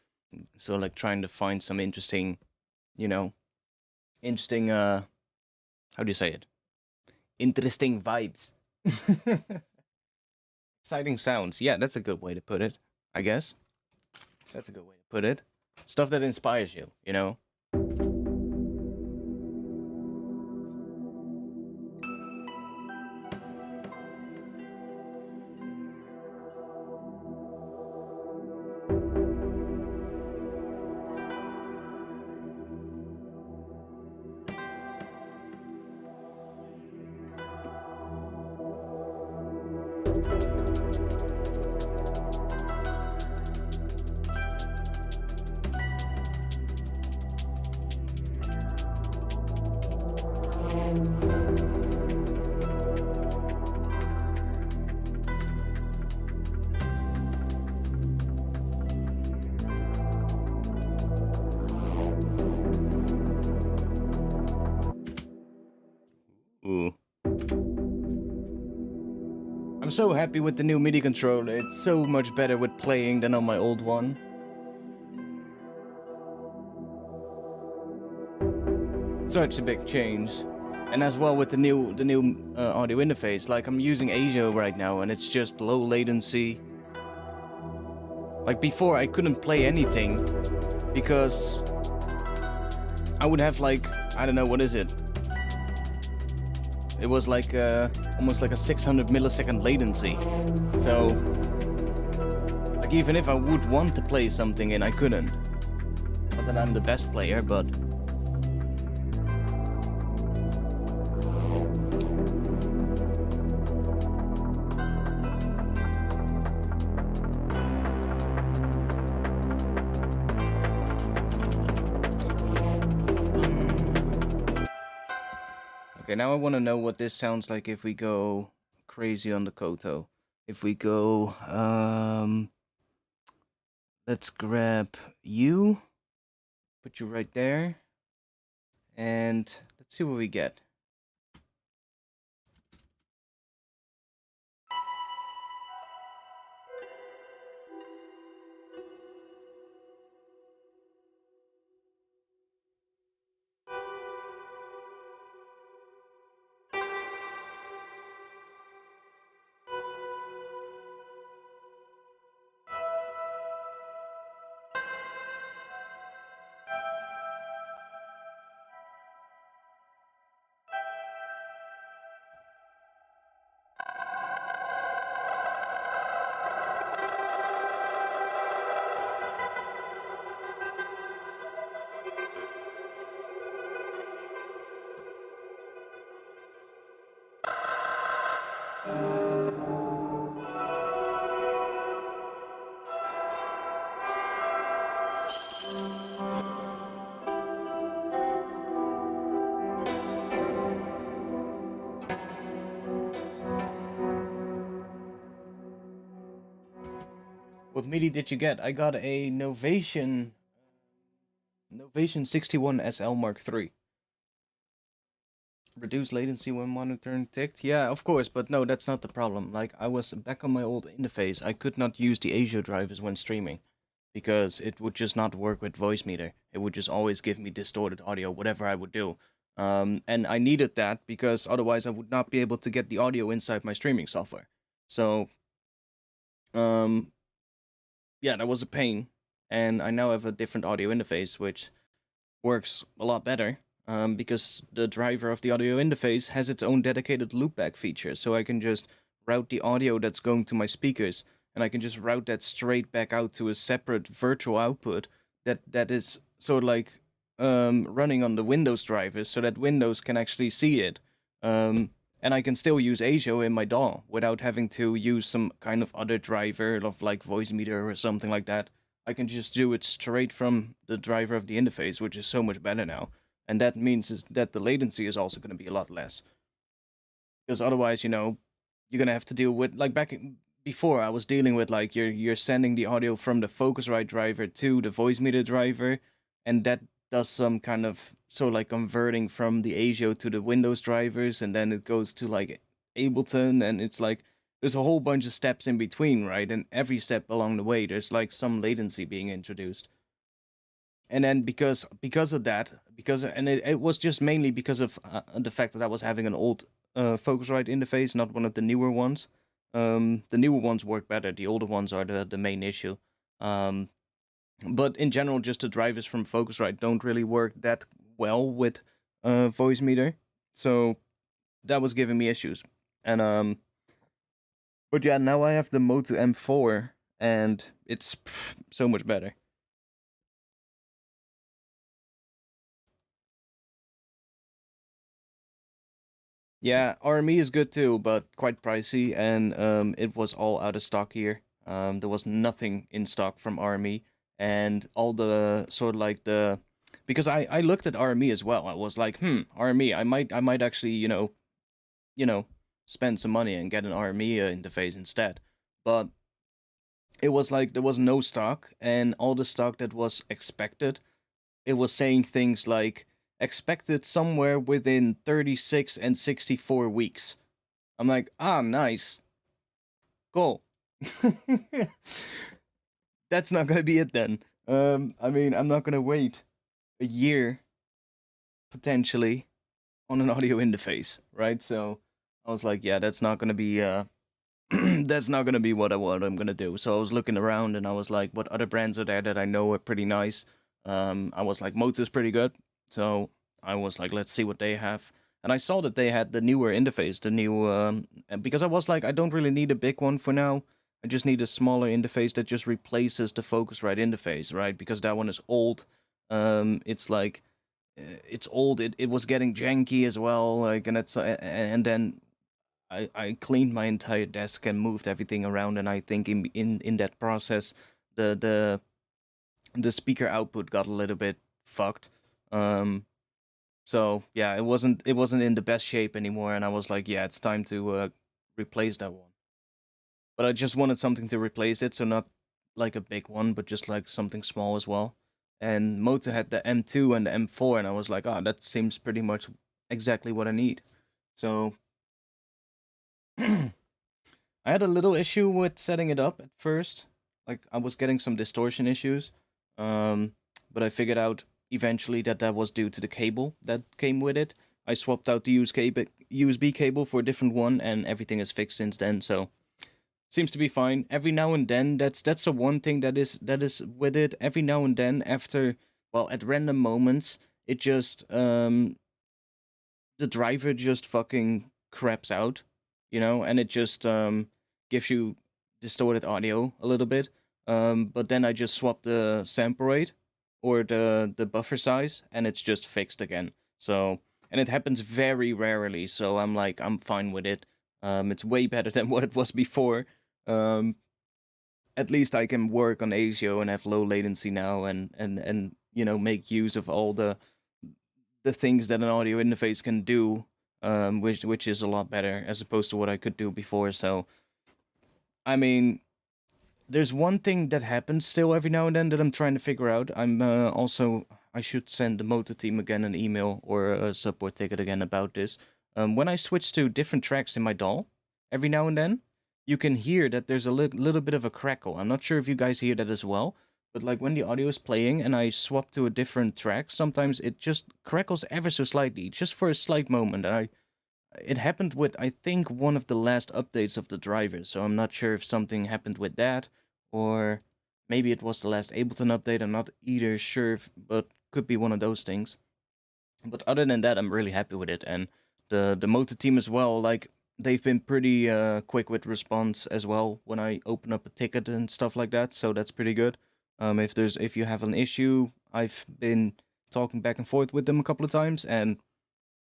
So like trying to find some interesting, interesting how do you say it? Interesting vibes. Exciting sounds. Yeah, that's a good way to put it, I guess. That's a good way to put it. Stuff that inspires you, you know? Ooh. I'm so happy with the new MIDI controller. It's so much better with playing than on my old one. Such a big change. And as well with the new audio interface, like I'm using ASIO right now and it's just low latency. Like before I couldn't play anything because I would have like, I don't know, what is it? It was like almost like a 600 millisecond latency. So like even if I would want to play something and I couldn't. Not that I'm the best player, but okay, now I want to know what this sounds like if we go crazy on the Koto. If we go, let's grab you, put you right there, and let's see what we get. What MIDI did you get? I got a Novation 61 SL Mark III. Reduce latency when monitoring ticked? Yeah, of course, but no, that's not the problem. Like, I was back on my old interface, I could not use the ASIO drivers when streaming. Because it would just not work with Voicemeeter. It would just always give me distorted audio, whatever I would do. And I needed that because otherwise I would not be able to get the audio inside my streaming software. So, yeah, that was a pain. And I now have a different audio interface, which works a lot better. Because the driver of the audio interface has its own dedicated loopback feature. So I can just route the audio that's going to my speakers, and I can just route that straight back out to a separate virtual output that is sort of like running on the Windows drivers, so that Windows can actually see it. and I can still use ASIO in my DAW without having to use some kind of other driver of like voice meter or something like that. I can just do it straight from the driver of the interface, which is so much better now. And that means that the latency is also going to be a lot less. Because otherwise, you know, you're going to have to deal with, like before, I was dealing with like you're sending the audio from the Focusrite driver to the voice meter driver, and that does some kind of like converting from the ASIO to the Windows drivers, and then it goes to like Ableton, and it's like there's a whole bunch of steps in between, right? And every step along the way, there's like some latency being introduced. And then because of that, it was just mainly because of the fact that I was having an old Focusrite interface, not one of the newer ones. The newer ones work better. The older ones are the main issue. But in general, just the drivers from Focusrite don't really work that well with voice meter, so that was giving me issues. And but yeah, now I have the Moto M4, and it's so much better. Yeah, RME is good too, but quite pricey, and it was all out of stock here. There was nothing in stock from RME, and all the sort of like the, because I looked at RME as well. I was like, RME, I might actually you know spend some money and get an RME interface instead. But it was like there was no stock, and all the stock that was expected, it was saying things like expected somewhere within 36 and 64 weeks. I'm like, nice. Cool. That's not gonna be it then. I mean, I'm not gonna wait a year, potentially, on an audio interface, right? So I was like, yeah, that's not gonna be that's not gonna be what I'm gonna do. So I was looking around, and I was like, what other brands are there that I know are pretty nice? I was like, Moto's pretty good, so I was like, let's see what they have. And I saw that they had the newer interface, the new because I was like, I don't really need a big one for now. I just need a smaller interface that just replaces the Focusrite interface, right? Because that one is old. It's like it's old. It was getting janky as well, like, and then I cleaned my entire desk and moved everything around, and I think in that process, the the speaker output got a little bit fucked. So yeah, it wasn't in the best shape anymore, and I was like, yeah, it's time to replace that one. But I just wanted something to replace it, so not like a big one, but just like something small as well. And Moto had the M2 and the M4, and I was like, that seems pretty much exactly what I need. So I had a little issue with setting it up at first. Like, I was getting some distortion issues. But I figured out eventually that that was due to the cable that came with it. I swapped out the USB cable for a different one, and everything is fixed since then. So seems to be fine. Every now and then, that's the one thing that is with it. Every now and then, at random moments, it just the driver just fucking craps out, and it just gives you distorted audio a little bit. But then I just swap the sample rate or the buffer size, and it's just fixed again. So, and it happens very rarely, so I'm like, I'm fine with it. It's way better than what it was before. At least I can work on ASIO and have low latency now, and make use of all the things that an audio interface can do, which is a lot better as opposed to what I could do before. So, I mean, there's one thing that happens still every now and then that I'm trying to figure out. I should send the Moto team again an email or a support ticket again about this. When I switch to different tracks in my DAW, every now and then, you can hear that there's a little bit of a crackle. I'm not sure if you guys hear that as well, but like when the audio is playing and I swap to a different track, sometimes it just crackles ever so slightly, just for a slight moment. And it happened with, I think, one of the last updates of the driver, so I'm not sure if something happened with that, or maybe it was the last Ableton update. I'm not either sure, but could be one of those things. But other than that, I'm really happy with it, and the Moto team as well. Like, they've been pretty quick with response as well when I open up a ticket and stuff like that. So that's pretty good. If you have an issue, I've been talking back and forth with them a couple of times, and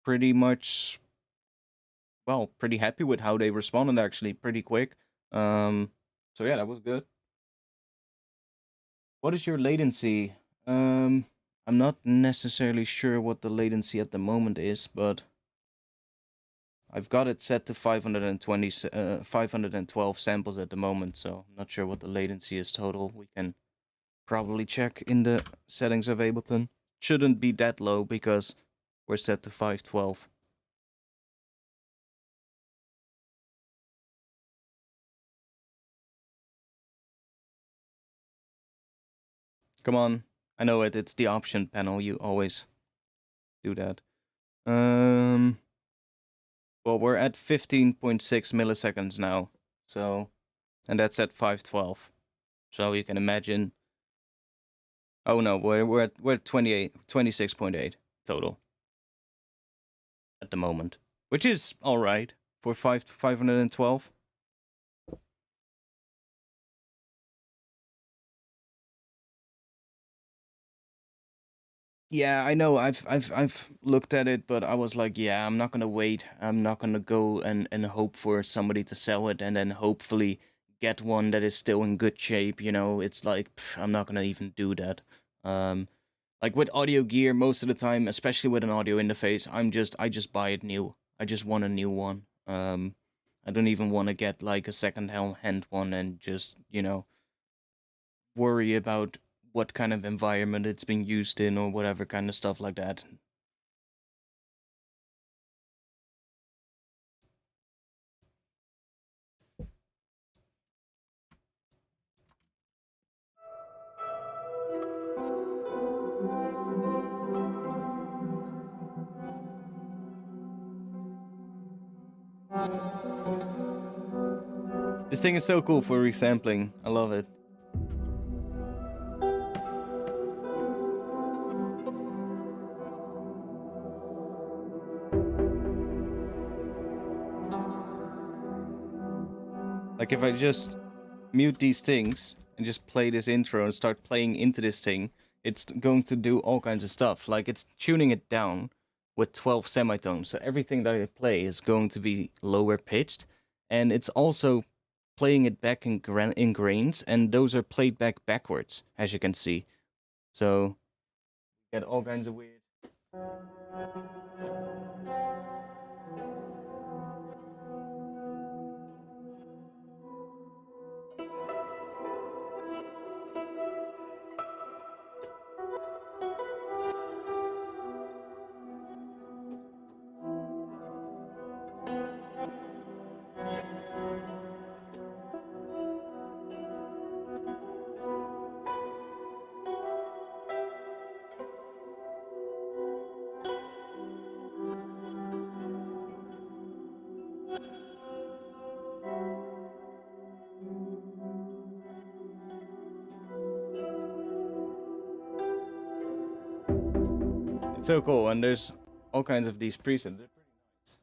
pretty much well, pretty happy with how they responded, actually, pretty quick. So yeah, that was good. What is your latency? I'm not necessarily sure what the latency at the moment is, but I've got it set to 512 samples at the moment, so I'm not sure what the latency is total. We can probably check in the settings of Ableton. Shouldn't be that low because we're set to 512. Come on. I know it. It's the option panel. You always do that. Well, we're at 15.6 milliseconds now. So, and that's at 512. So you can imagine. Oh no, we're at 26.8 total at the moment, which is all right for 512. Yeah, I know. I've looked at it, but I was like, yeah, I'm not gonna wait. I'm not gonna go and hope for somebody to sell it and then hopefully get one that is still in good shape. You know, it's like I'm not gonna even do that. Like with audio gear, most of the time, especially with an audio interface, I just buy it new. I just want a new one. I don't even want to get like a second-hand one and just worry about what kind of environment it's being used in or whatever kind of stuff like that. This thing is so cool for resampling. I love it. Like if I just mute these things and just play this intro and start playing into this thing, it's going to do all kinds of stuff. Like it's tuning it down with 12 semitones. So everything that I play is going to be lower pitched. And it's also playing it back in grains, and those are played back backwards, as you can see. So you get all kinds of weird. It's so cool, and there's all kinds of these presets. They're pretty nice.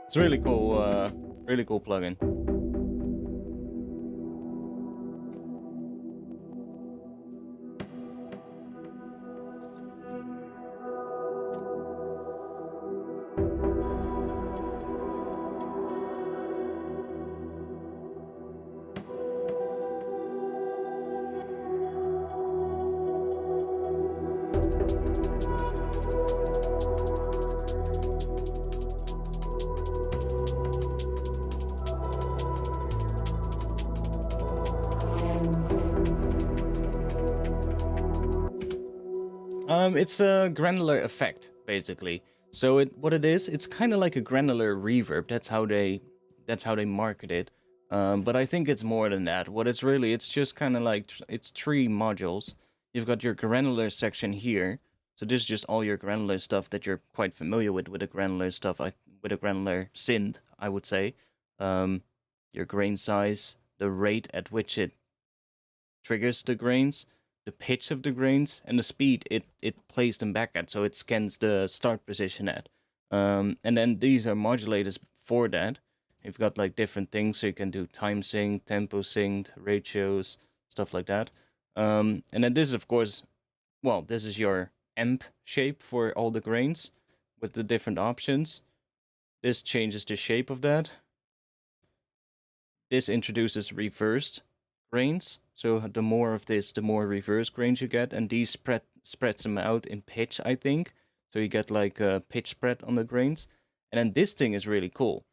It's really cool plugin. It's a granular effect, basically. So what it is, it's kind of like a granular reverb. That's how they market it. But I think it's more than that. What it's really, it's just kind of like it's 3 modules. You've got your granular section here. So this is just all your granular stuff that you're quite familiar with a granular stuff, with a granular synth, I would say. Your grain size, the rate at which it triggers the grains, the pitch of the grains, and the speed it plays them back at, so it scans the start position at. And then these are modulators for that. You've got like different things, so you can do time sync, tempo sync, ratios, stuff like that. And then this is, of course, well, this is your amp shape for all the grains with the different options. This changes the shape of that. This introduces reversed grains. So the more of this, the more reverse grains you get, and these spreads them out in pitch, I think. So you get like a pitch spread on the grains. And then this thing is really cool,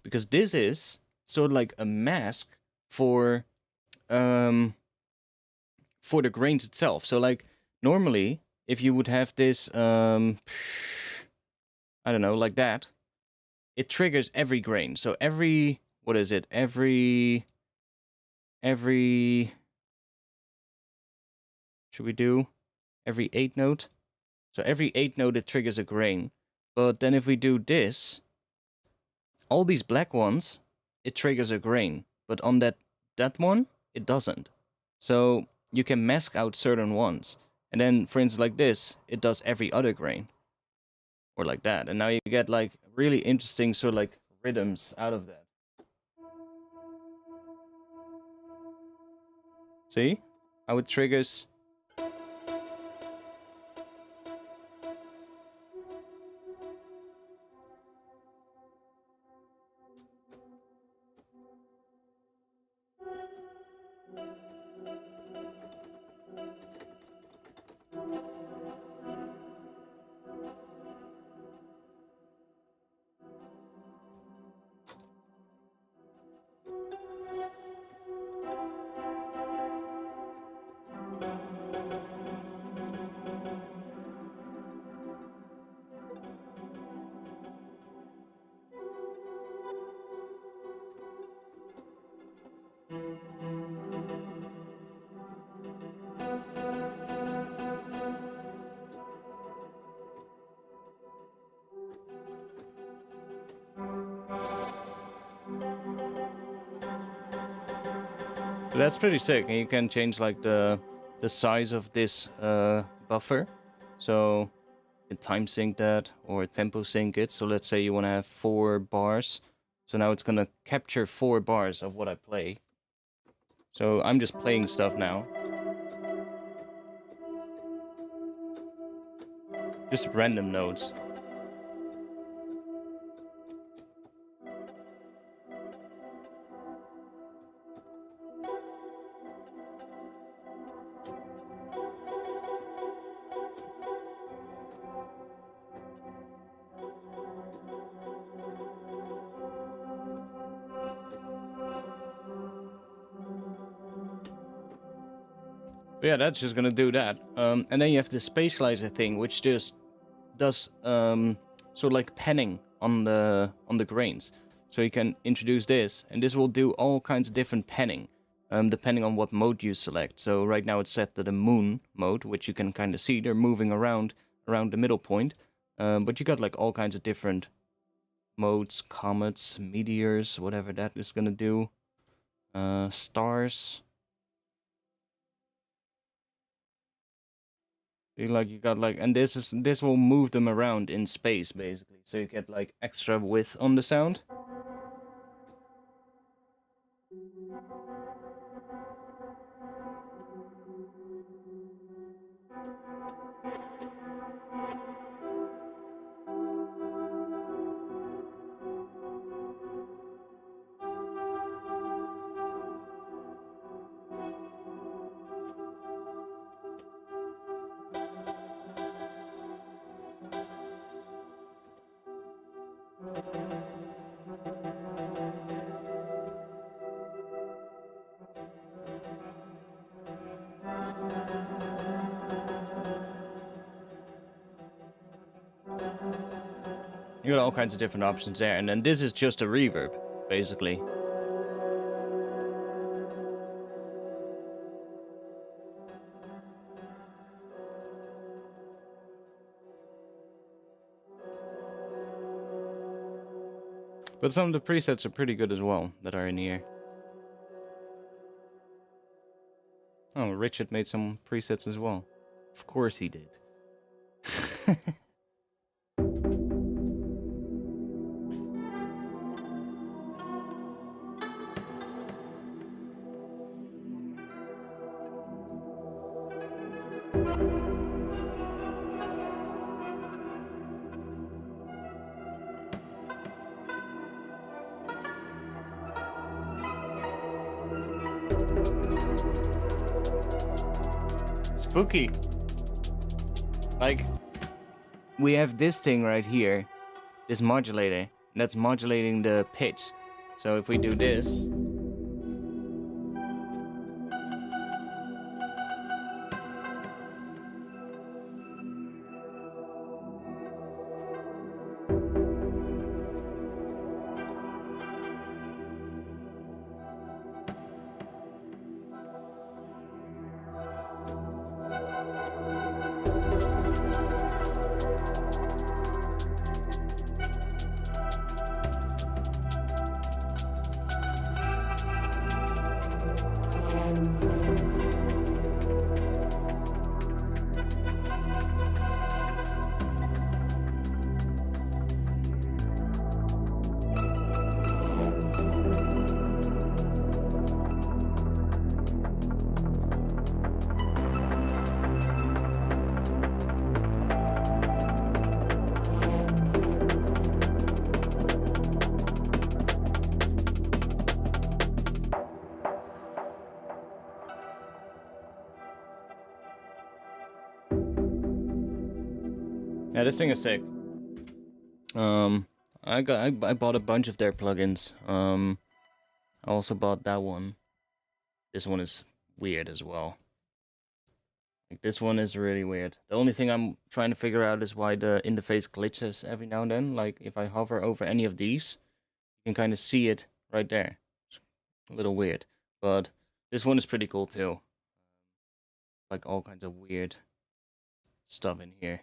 because this is sort of like a mask for the grains itself. So like normally, if you would have this, I don't know, like that, it triggers every grain. So every, what is it? Every should we do every 8 note? So every 8 note it triggers a grain. But then if we do this, all these black ones, it triggers a grain. But on that one, it doesn't. So you can mask out certain ones. And then, for instance, like this, it does every other grain. Or like that. And now you get like really interesting sort of like rhythms out of that. See how it triggers? So that's pretty sick, and you can change like the size of this buffer. So you can time sync that or tempo sync it. So let's say you want to have 4 bars. So now it's gonna capture 4 bars of what I play. So I'm just playing stuff now. Just random notes. Yeah, that's just gonna do that. And then you have the spatializer thing, which just does sort of like panning on the grains. So you can introduce this, and this will do all kinds of different panning, depending on what mode you select. So right now it's set to the moon mode, which you can kind of see. They're moving around the middle point, but you got like all kinds of different modes, comets, meteors, whatever that is gonna do, stars. You got like, and this will move them around in space basically, so you get like extra width on the sound. You got all kinds of different options there, and then this is just a reverb, basically. But some of the presets are pretty good as well that are in here. Oh, Richard made some presets as well. Of course he did. Spooky. Like, we have this thing right here, this modulator, that's modulating the pitch. So if we do this, yeah, this thing is sick. I bought a bunch of their plugins. I also bought that one. This one is weird as well. Like, this one is really weird. The only thing I'm trying to figure out is why the interface glitches every now and then. Like, if I hover over any of these, you can kind of see it right there. It's a little weird. But this one is pretty cool too. Like, all kinds of weird stuff in here.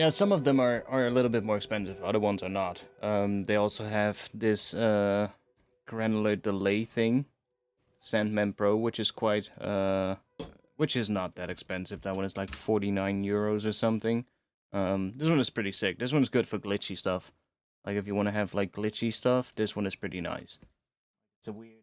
Yeah, some of them are a little bit more expensive. Other ones are not. They also have this granular delay thing, Sandman Pro, which is which is not that expensive. That one is like 49 euros or something. This one is pretty sick. This one's good for glitchy stuff. Like if you want to have like glitchy stuff, this one is pretty nice. It's a weird.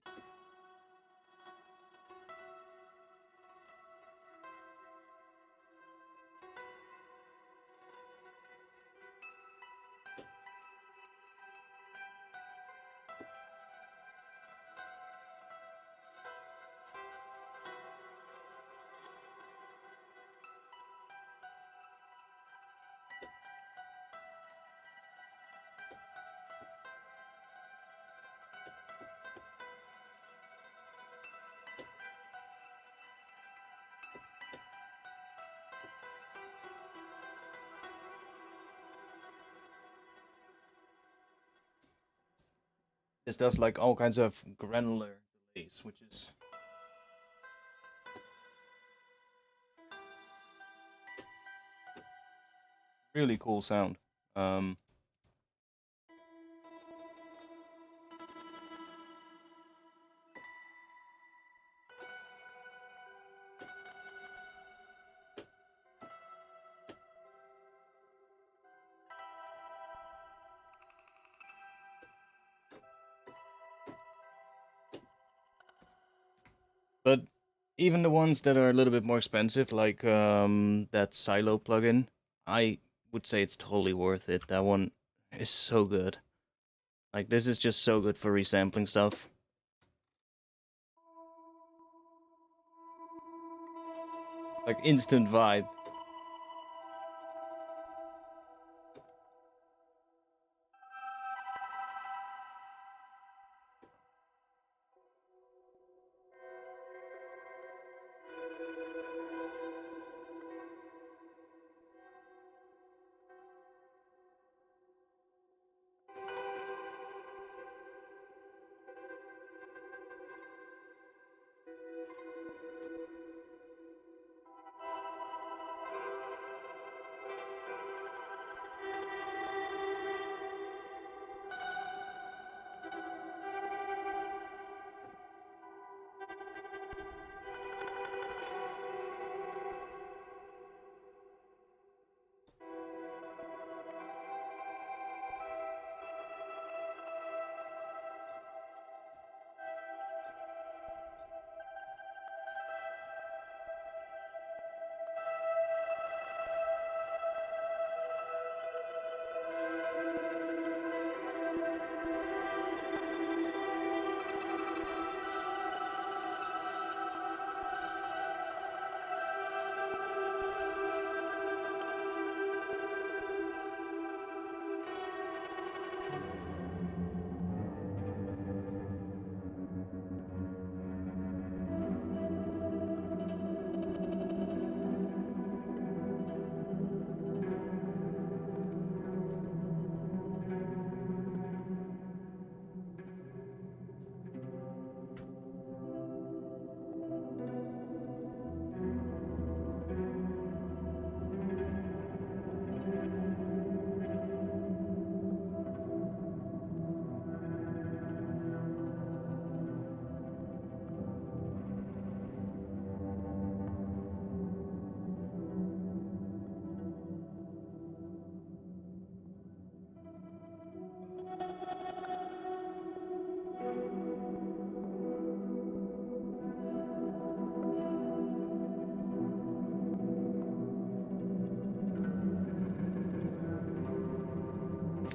This does like all kinds of granular delays, which is really cool sound. But even the ones that are a little bit more expensive, like that Silo plugin, I would say it's totally worth it. That one is so good. Like this is just so good for resampling stuff. Like instant vibe.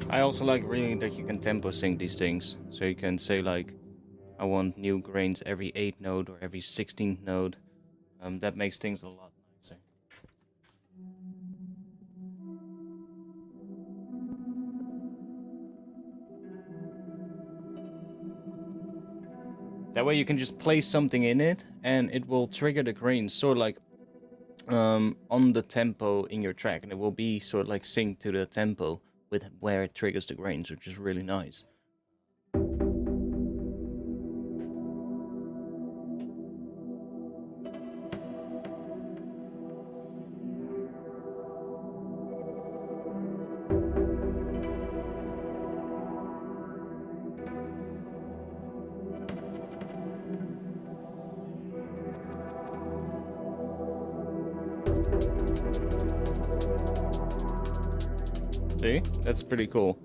I also like really that you can tempo sync these things. So you can say like, I want new grains every 8th note or every 16th note. That makes things a lot nicer. That way you can just place something in it and it will trigger the grains sort of like on the tempo in your track, and it will be sort of like synced to the tempo with where it triggers the grains, which is really nice. See? That's pretty cool.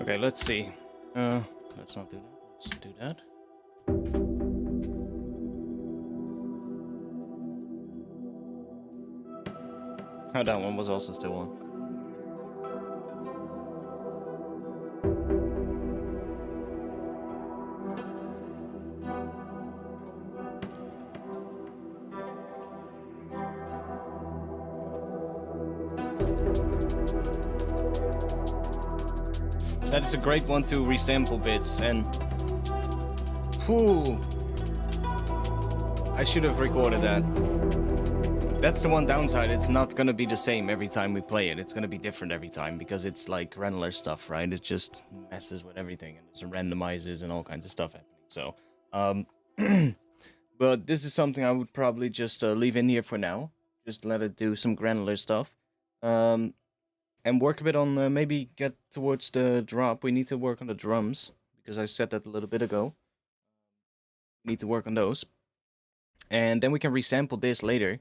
Okay, let's see. Let's not do that. Let's do that. Oh, that one was also still on. That is a great one to resample bits, and whew, I should have recorded that. That's the one downside, it's not gonna be the same every time we play it. It's gonna be different every time, because it's like Granular stuff, right? It just messes with everything, and there's randomizes and all kinds of stuff happening, so... but this is something I would probably just leave in here for now. Just let it do some Granular stuff. And work a bit on, maybe get towards the drop. We need to work on the drums, because I said that a little bit ago. We need to work on those. And then we can resample this later.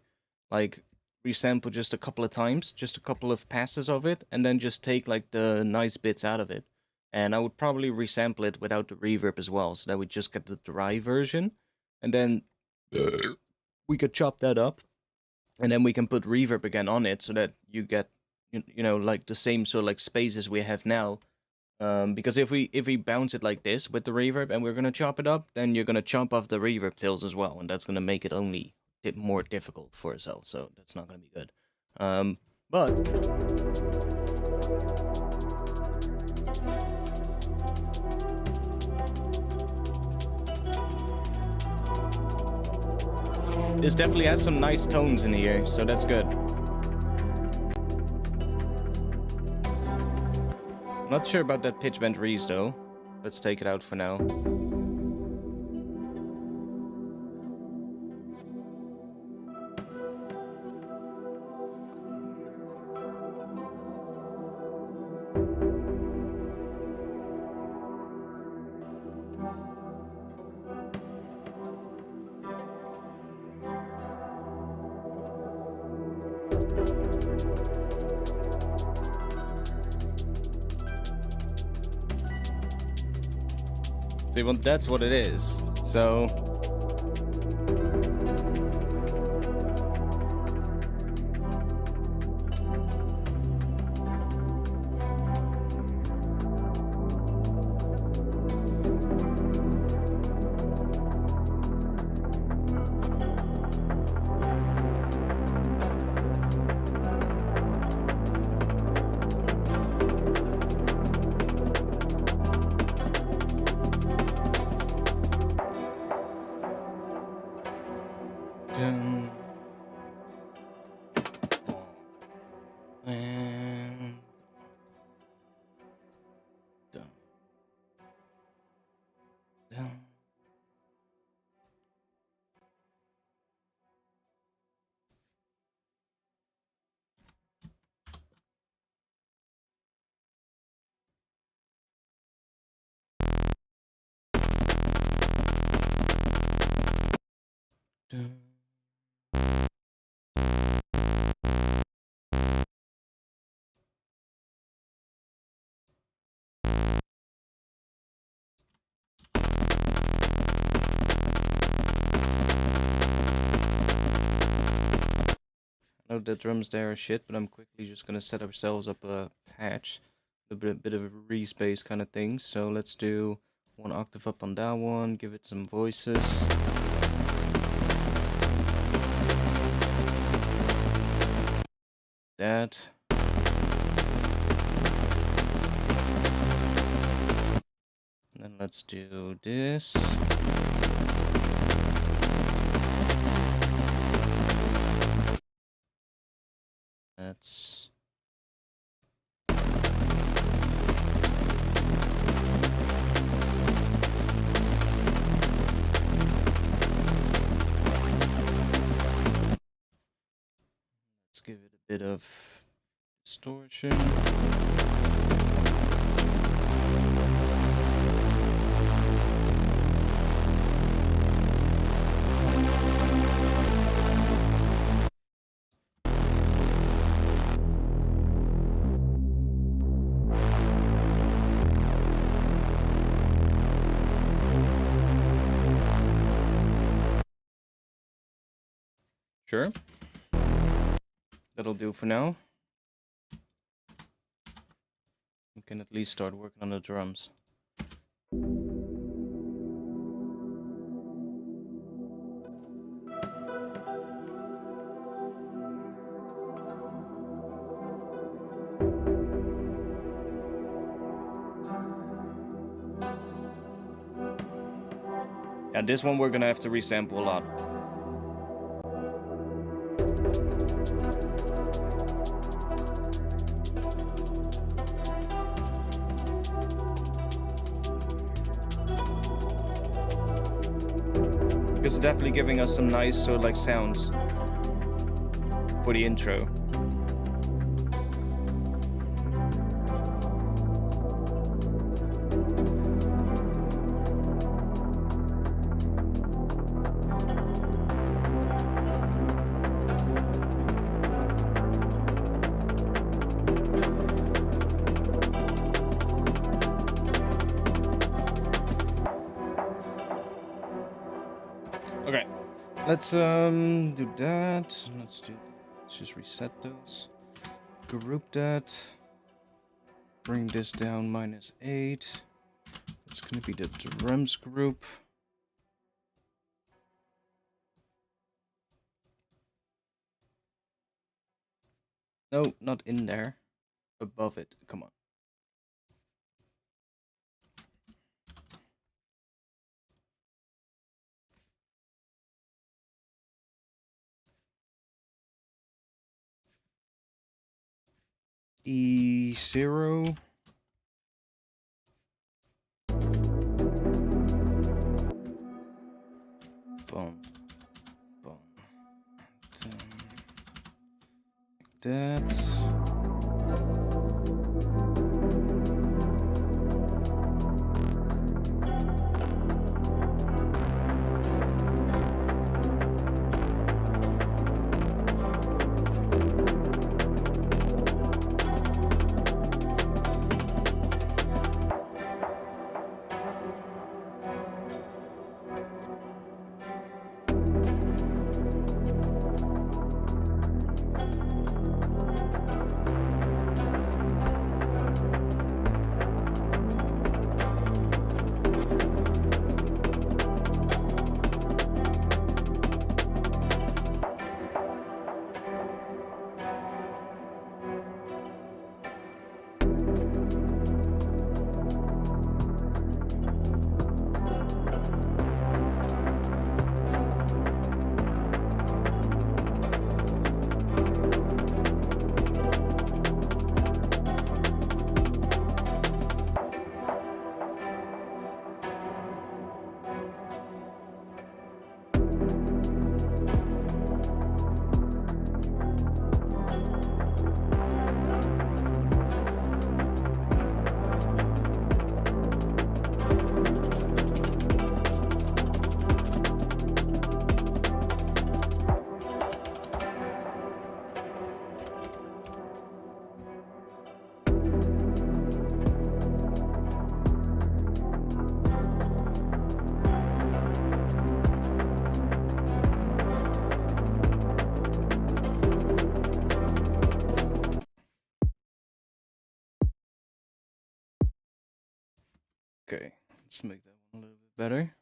Like, resample just a couple of times, just a couple of passes of it, and then just take, like, the nice bits out of it. And I would probably resample it without the reverb as well, so that we just get the dry version. And then we could chop that up, and then we can put reverb again on it, so that you get... you know, like the same sort of like spaces we have now. Because if we bounce it like this with the reverb and we're gonna chop it up, then you're gonna chop off the reverb tails as well, and that's gonna make it only more difficult for ourselves. So that's not gonna be good. But this definitely has some nice tones in here, so that's good. Not sure about that pitch bend reece though. Let's take it out for now. See, well, that's what it is. So... the drums there are shit, but I'm quickly just gonna set ourselves up a patch, a bit of a re-space kind of thing. So let's do 1 octave up on that one, give it some voices. That. And then let's do this. Let's give it a bit of distortion. Sure. That'll do for now. We can at least start working on the drums. Yeah, this one we're gonna have to resample a lot. It's definitely giving us some nice sort of like sounds for the intro. Okay, let's do that. Let's just reset those. Group that. Bring this down -8. It's gonna be the drums group. No, not in there. Above it. Come on. E0. Boom. Boom. Like that. Okay, let's make that one a little bit better.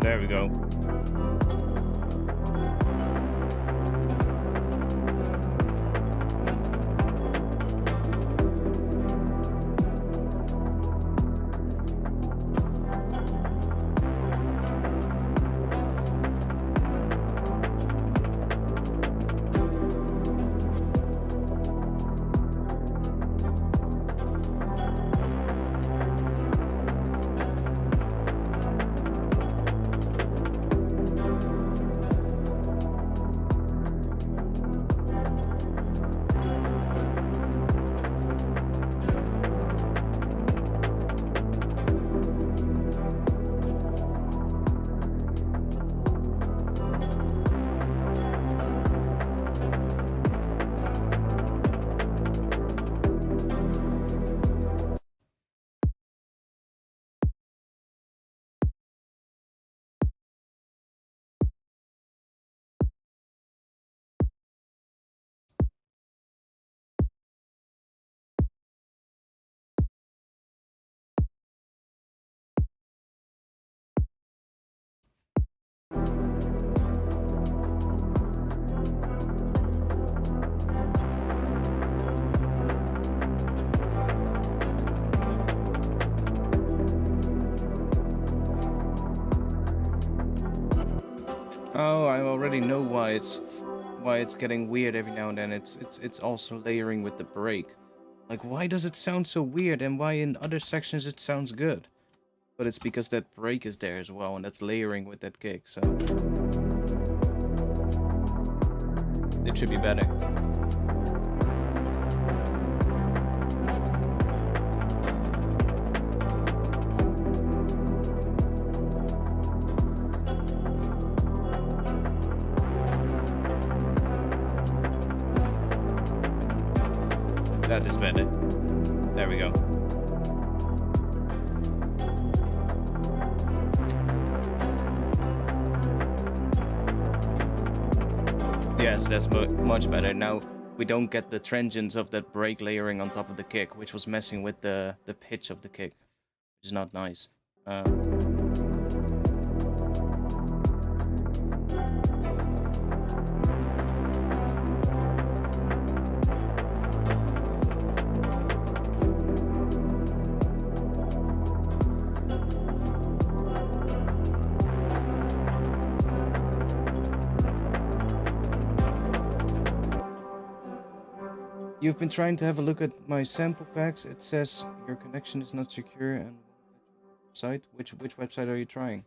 There we go. Oh, I already know why it's getting weird every now and then. It's also layering with the break. Like, why does it sound so weird, and why in other sections it sounds good? But it's because that break is there as well, and that's layering with that kick, so it should be better. That is better. There we go. Yes, that's much better. Now we don't get the transients of that break layering on top of the kick, which was messing with the pitch of the kick, which is not nice. You've been trying to have a look at my sample packs. It says your connection is not secure and website. Which website are you trying?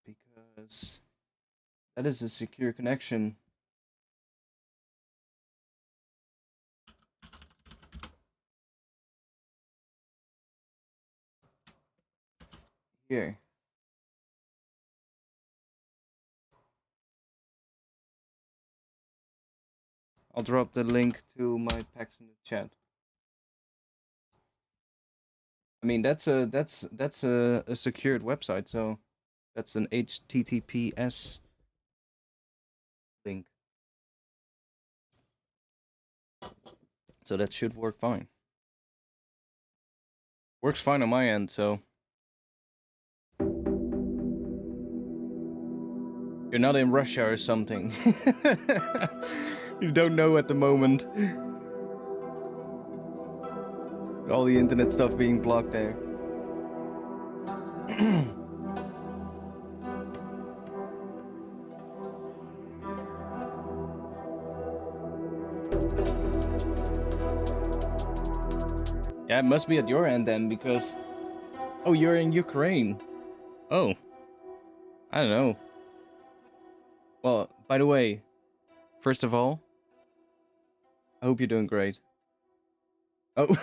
Because that is a secure connection. Here. I'll drop the link to my packs in the chat. I mean, that's a secured website, so that's an HTTPS link. So that should work fine. Works fine on my end, so you're not in Russia or something. You don't know at the moment. All the internet stuff being blocked there. Yeah, it must be at your end then, because... Oh, you're in Ukraine. Oh. I don't know. Well, by the way, first of all, I hope you're doing great. Oh,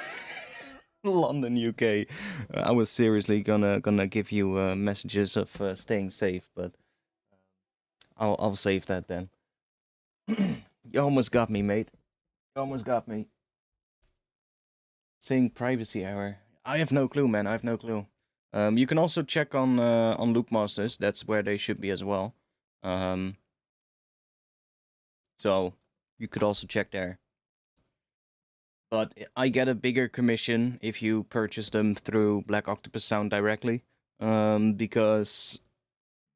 London, UK. I was seriously gonna give you messages of staying safe, but I'll save that then. You almost got me, mate. You almost got me. Saying privacy error. I have no clue, man. I have no clue. You can also check on Loopmasters. That's where they should be as well. So you could also check there. But I get a bigger commission if you purchase them through Black Octopus Sound directly, because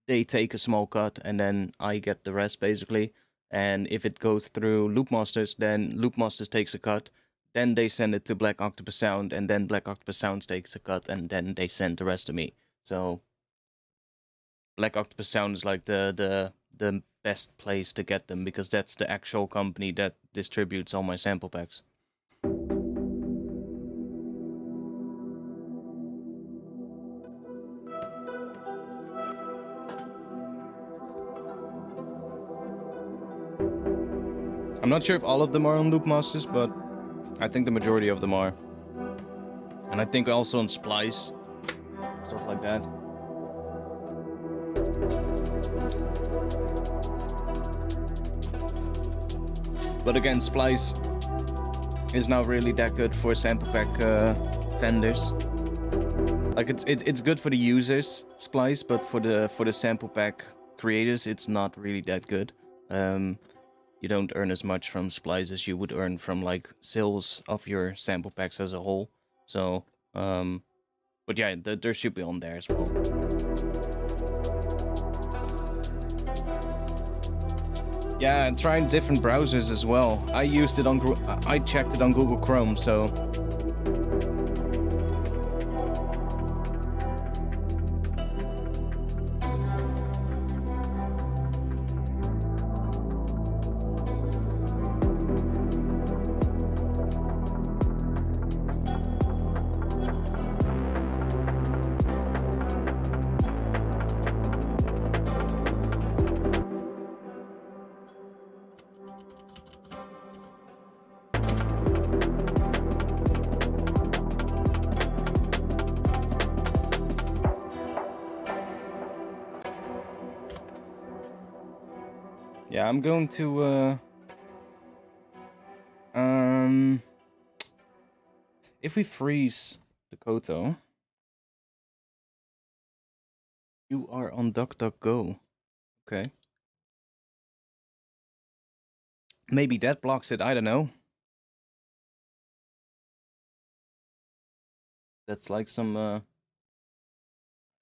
they take a small cut and then I get the rest basically. And if it goes through Loopmasters, then Loopmasters takes a cut. Then they send it to Black Octopus Sound, and then Black Octopus Sound takes a cut, and then they send the rest to me. So Black Octopus Sound is like the best place to get them, because that's the actual company that distributes all my sample packs. I'm not sure if all of them are on Loopmasters, but I think the majority of them are. And I think also on Splice, stuff like that. But again, Splice is not really that good for sample pack vendors. Like it's good for the users, Splice, but for the sample pack creators, it's not really that good. You don't earn as much from Splice as you would earn from like sales of your sample packs as a whole. So, but yeah, there should be on there as well. Yeah, and trying different browsers as well. I used it on I checked it on Google Chrome, so. Yeah, I'm going to, if we freeze the Koto, you are on DuckDuckGo. Okay. Maybe that blocks it, I don't know. That's like some, I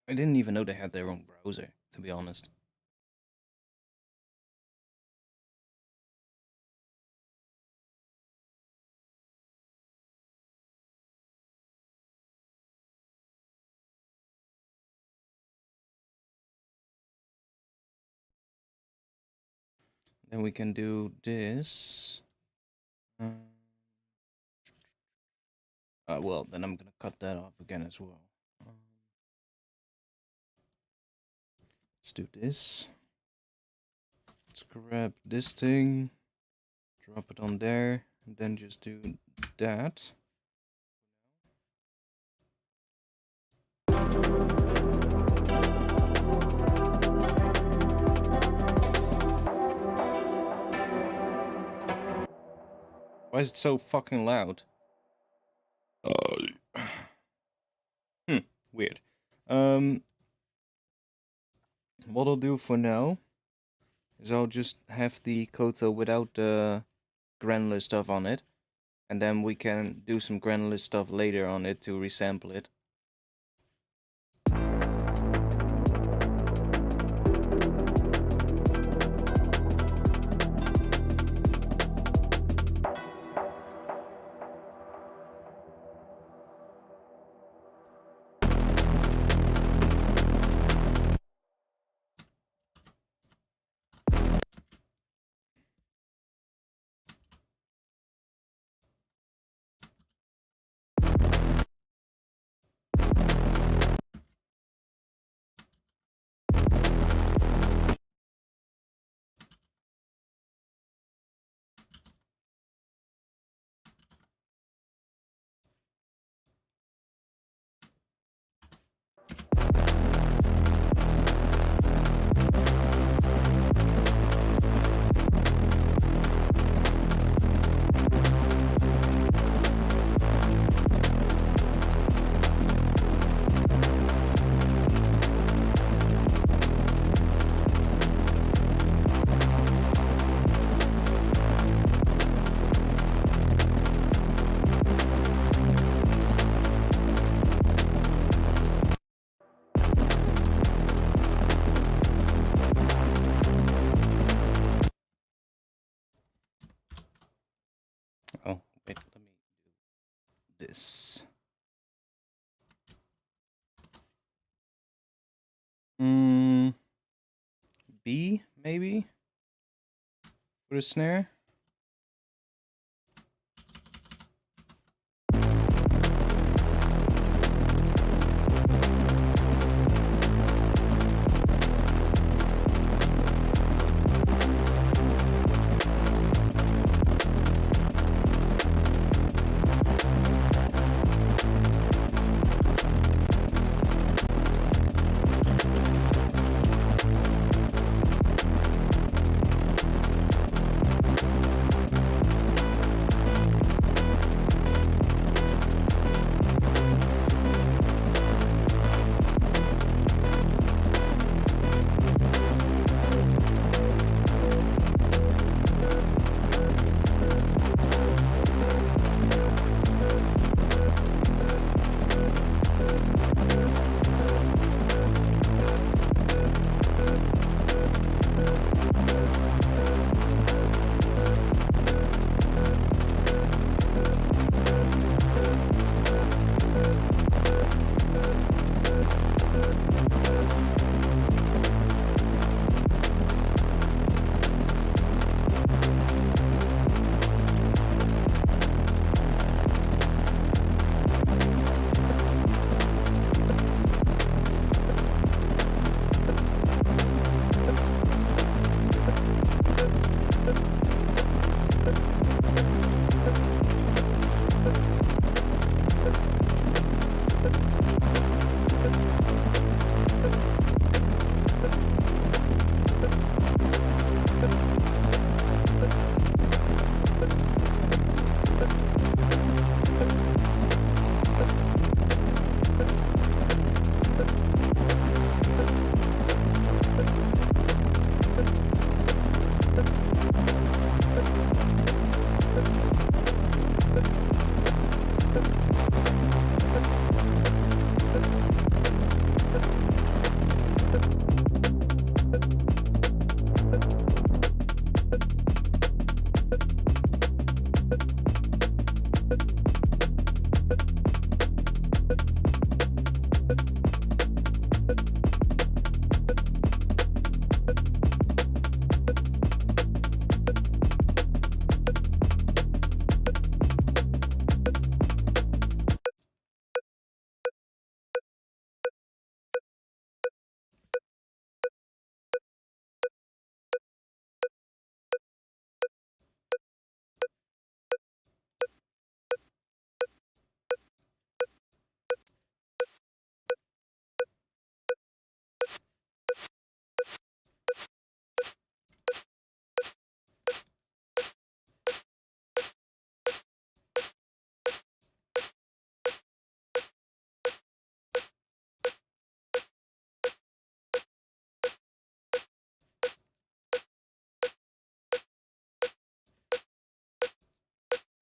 didn't even know they had their own browser, to be honest. Then we can do this. Well, then I'm gonna cut that off again as well. Let's do this. Let's grab this thing, drop it on there, and then just do that. Why is it so fucking loud? Weird. What I'll do for now is I'll just have the Koto without the granular stuff on it, and then we can do some granular stuff later on it to resample it. Oh, wait, let me do this. B, maybe? For the snare?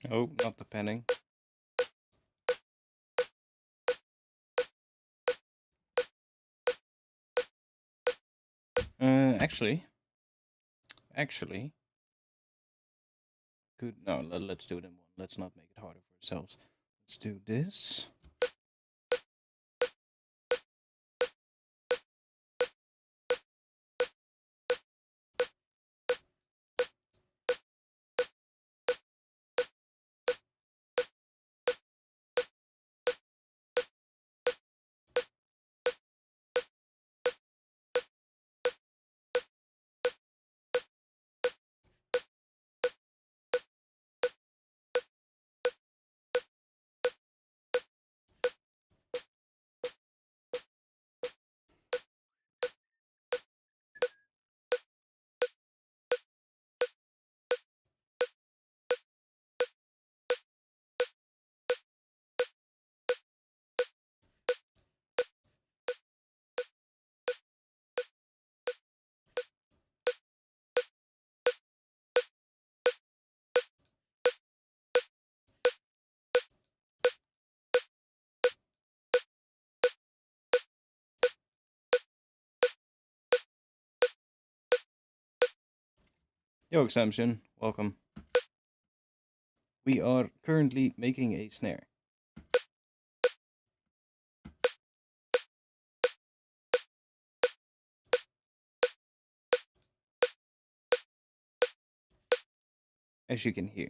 Oh, not the panning. Actually, good. No, let's do it in one. Let's not make it harder for ourselves. Let's do this. Yo, Exemption, welcome. We are currently making a snare. As you can hear.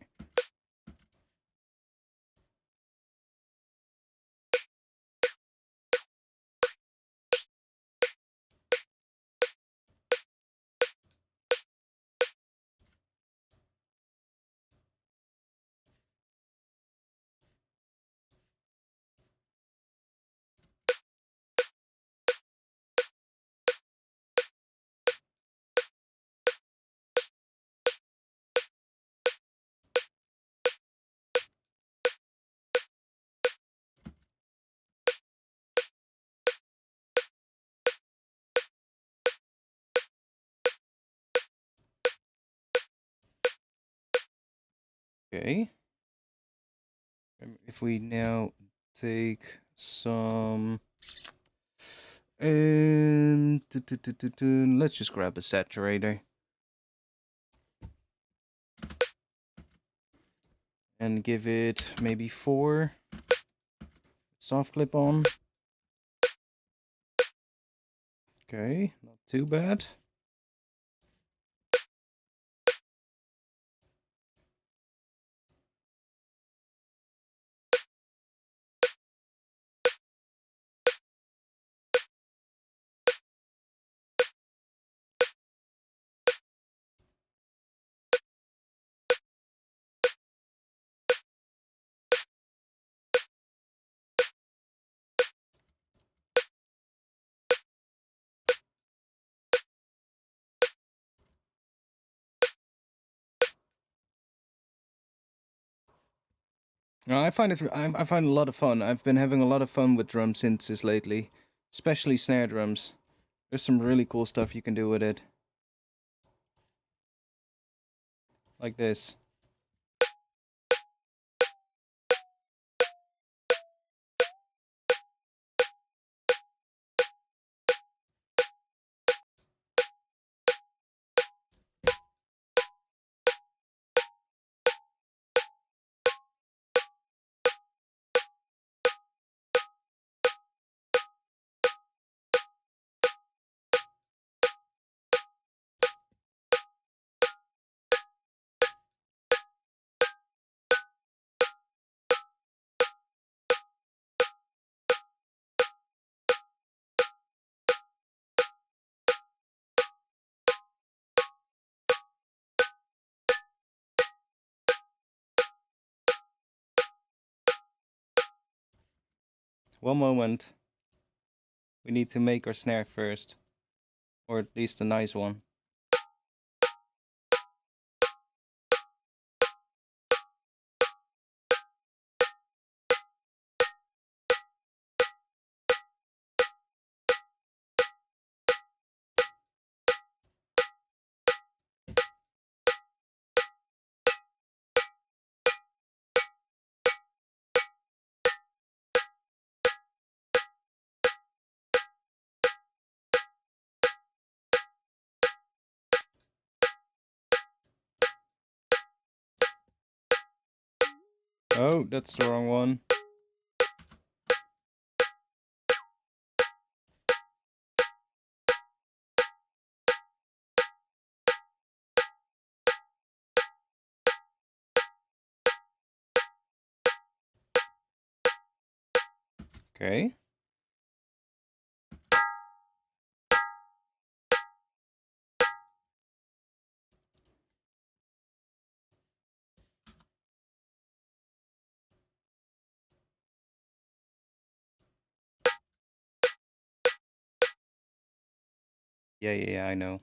Okay. If we now take some... let's just grab a saturator. And give it maybe 4. Soft clip on. Okay, not too bad. No, I find I find a lot of fun. I've been having a lot of fun with drum synths lately, especially snare drums. There's some really cool stuff you can do with it. Like this. One moment. We need to make our snare first. Or at least a nice one. Oh, that's the wrong one. Okay. Yeah, I know.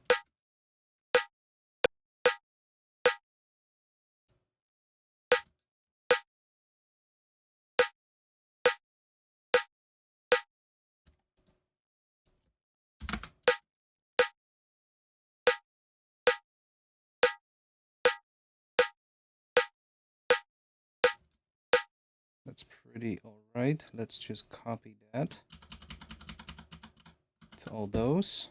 That's pretty alright. Let's just copy that to all those.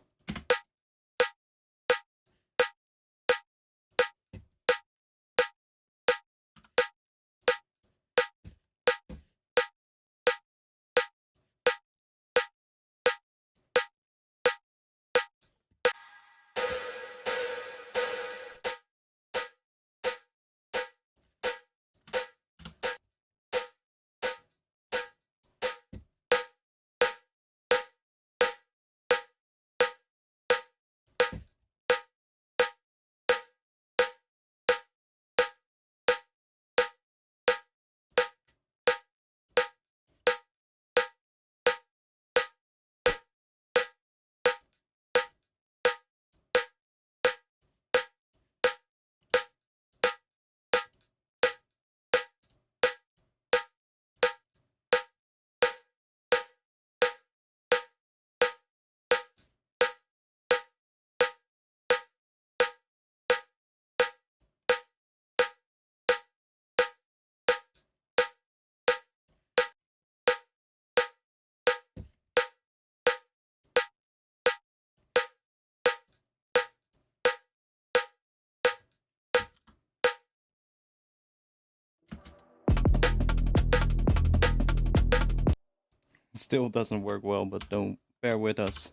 It still doesn't work well, but don't bear with us.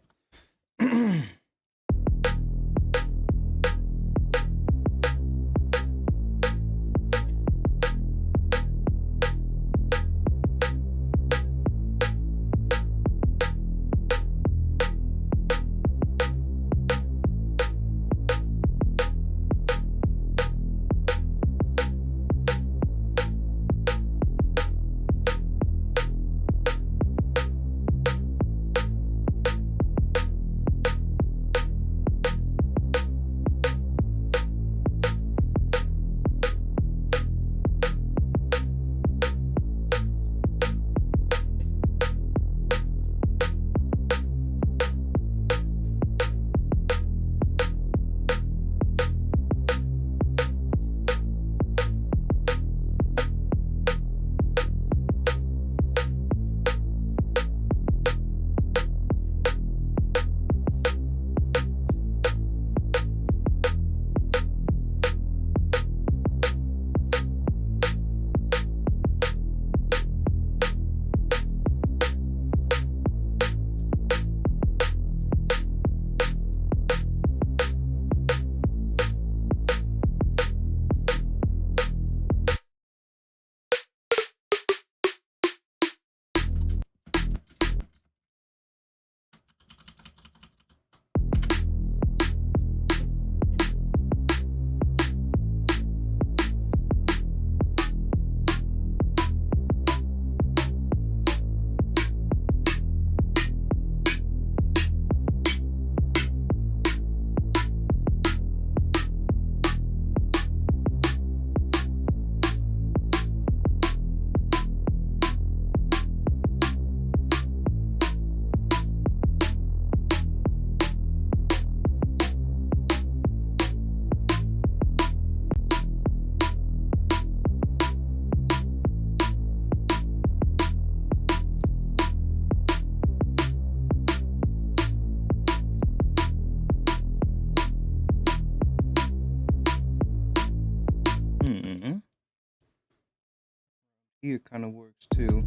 here kind of works too.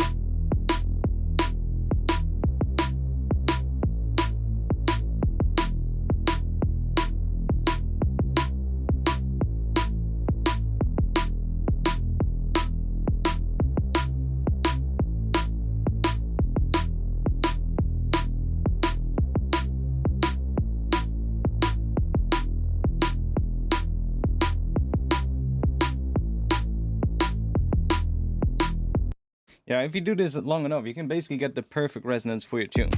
Yeah, if you do this long enough, you can basically get the perfect resonance for your tune.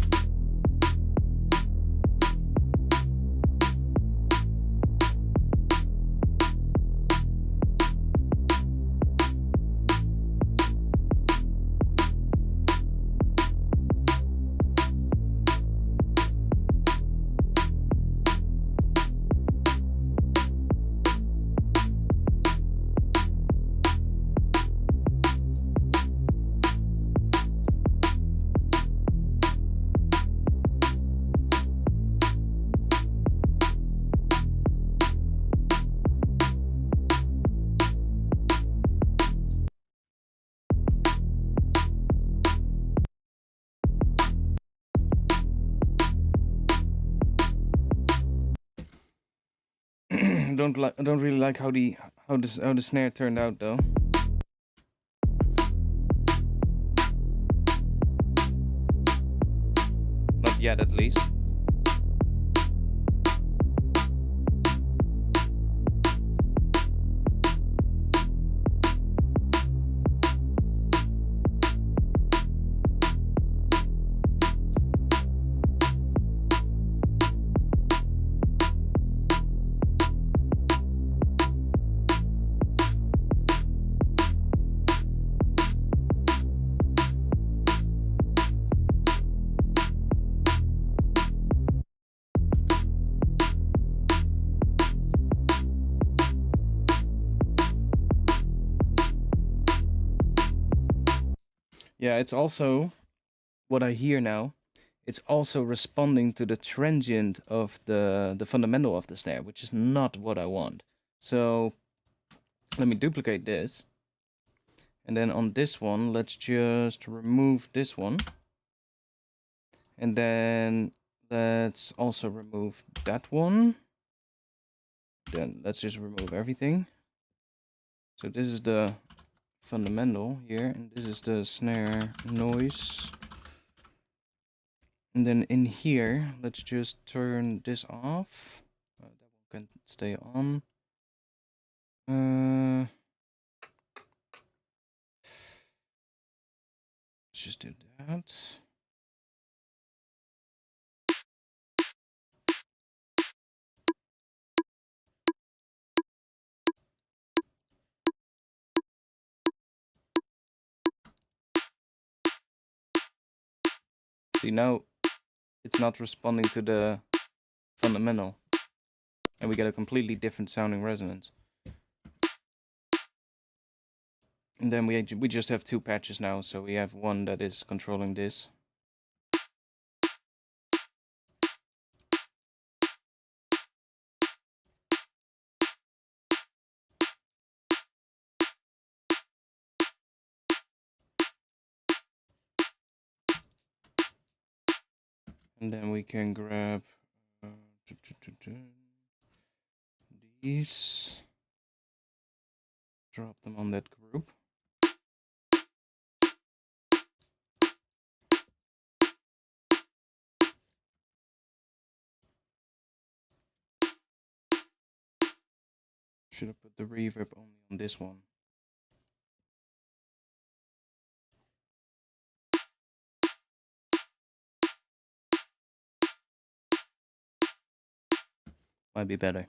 Don't really like how the snare turned out though. Not yet, at least. Yeah, it's also what I hear now. It's also responding to the transient of the fundamental of the snare, which is not what I want. So let me duplicate this. And then on this one, let's just remove this one. And then let's also remove that one. Then let's just remove everything. So this is the fundamental here, and this is the snare noise. And then in here, let's just turn this off. That one can stay on. Let's just do that. See, now it's not responding to the fundamental. And we get a completely different sounding resonance. And then we just have two patches now, so we have one that is controlling this. And then we can grab these, drop them on that group. Should have put the reverb only on this one. Might be better.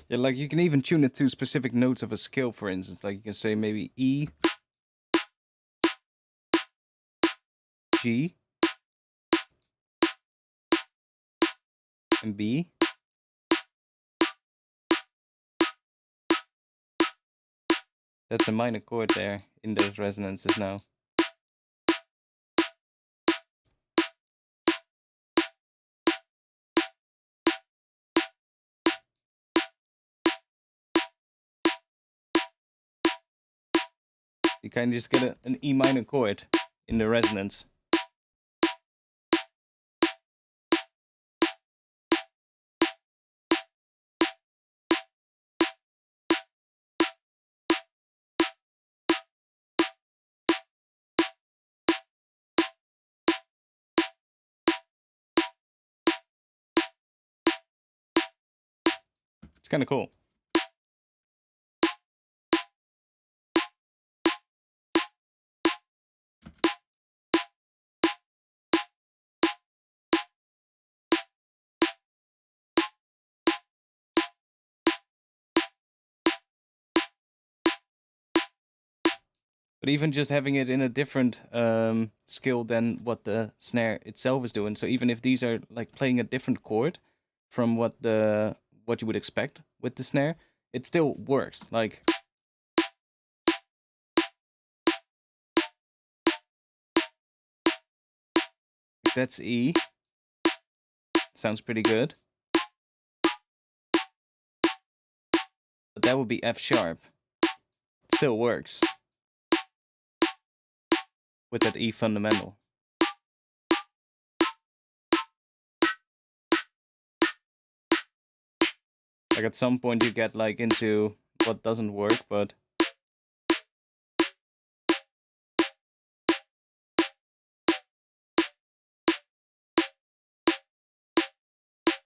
Yeah, like you can even tune it to specific notes of a scale, for instance. Like you can say maybe E, G, and B. That's a minor chord there in those resonances now. You kind of just get an E minor chord in the resonance. It's kind of cool. But even just having it in a different scale than what the snare itself is doing. So even if these are like playing a different chord from what you would expect with the snare, it still works. Like that's E. Sounds pretty good. But that would be F sharp. Still works with that E fundamental. Like at some point you get like into what doesn't work, but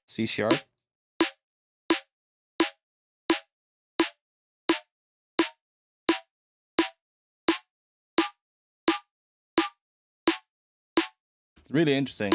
C sharp. It's really interesting.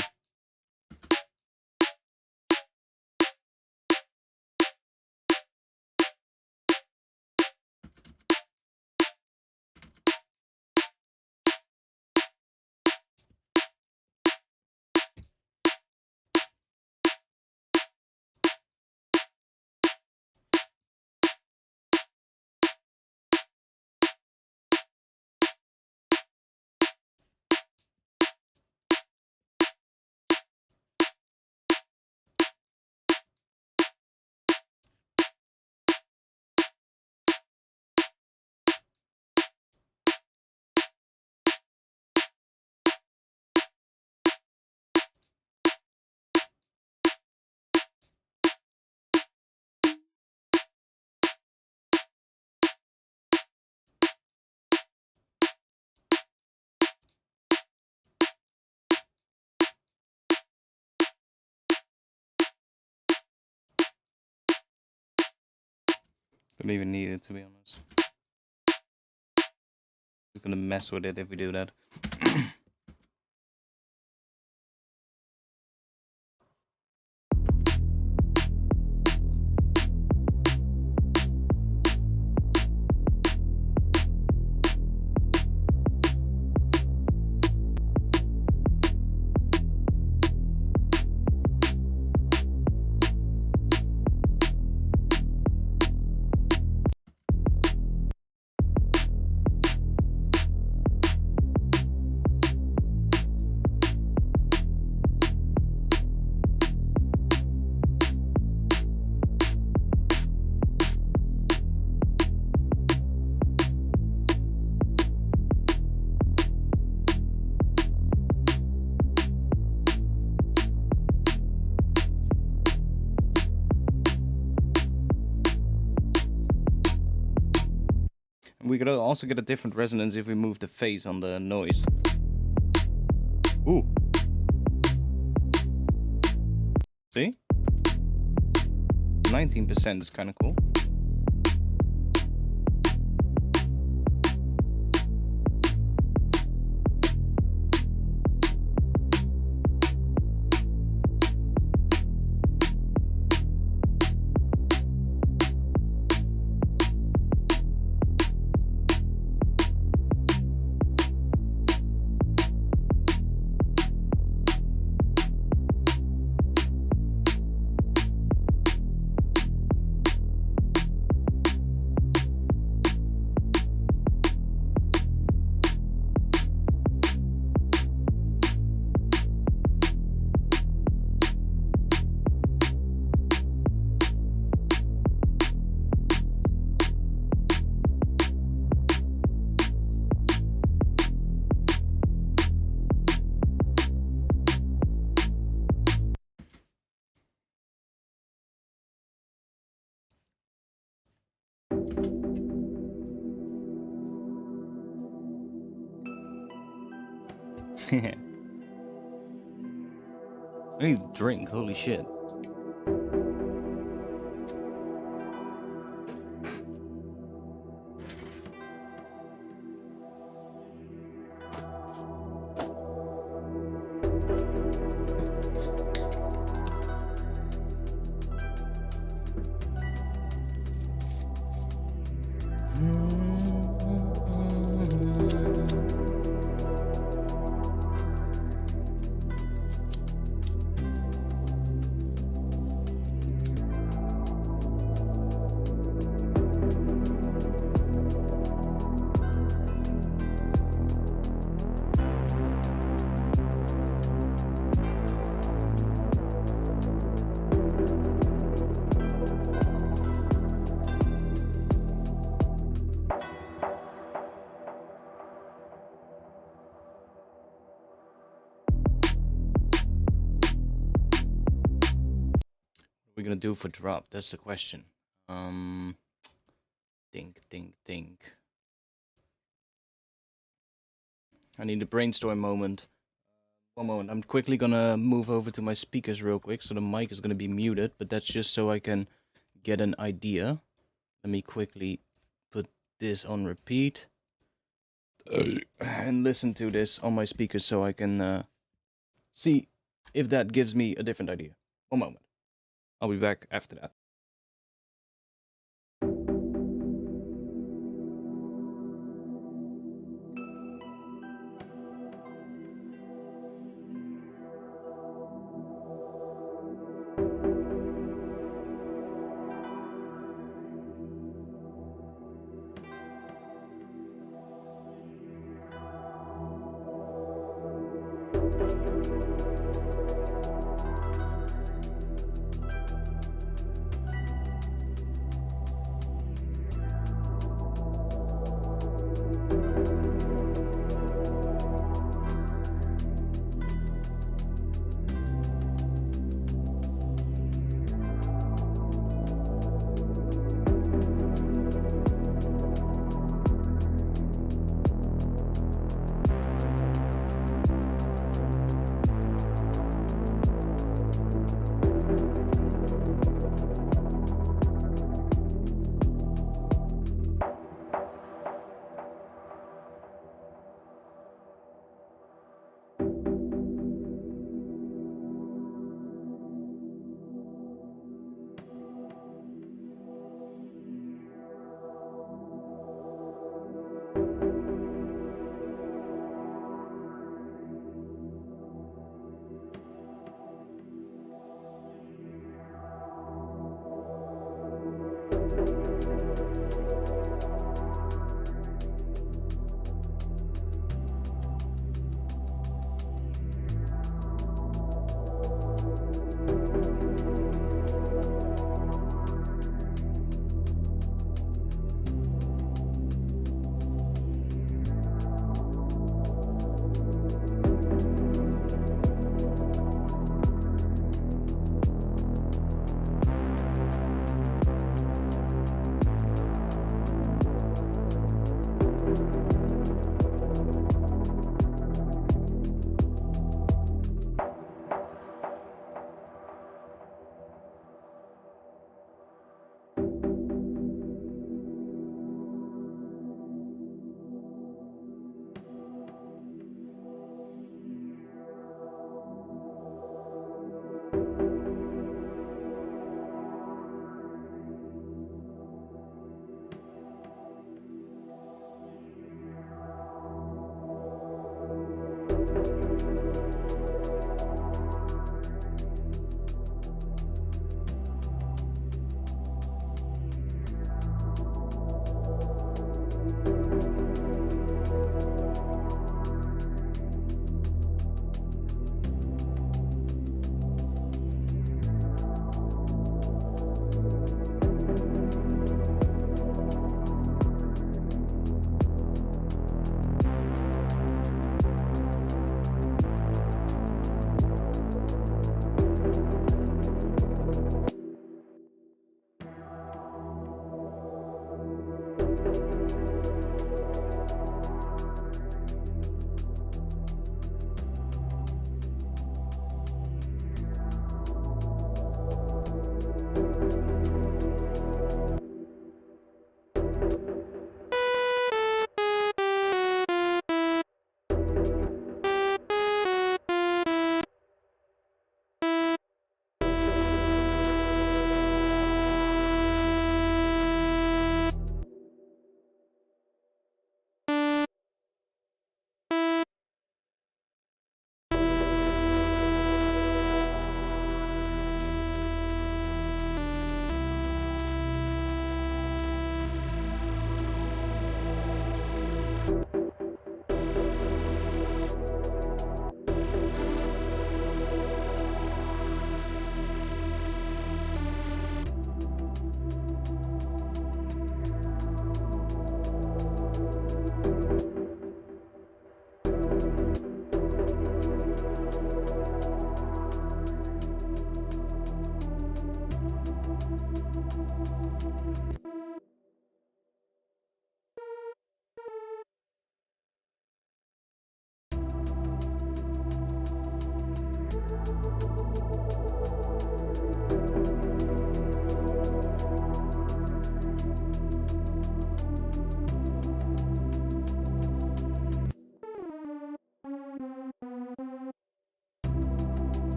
Don't even need it, to be honest. Just gonna mess with it if we do that. We could also get a different resonance if we move the phase on the noise. Ooh. See? 19% is kind of cool. I need a drink, holy shit. We're gonna do for drop? That's the question. Think. I need a brainstorm moment. One moment. I'm quickly gonna move over to my speakers real quick, so the mic is gonna be muted, but that's just so I can get an idea. Let me quickly put this on repeat and listen to this on my speakers so I can see if that gives me a different idea. One moment. I'll be back after that.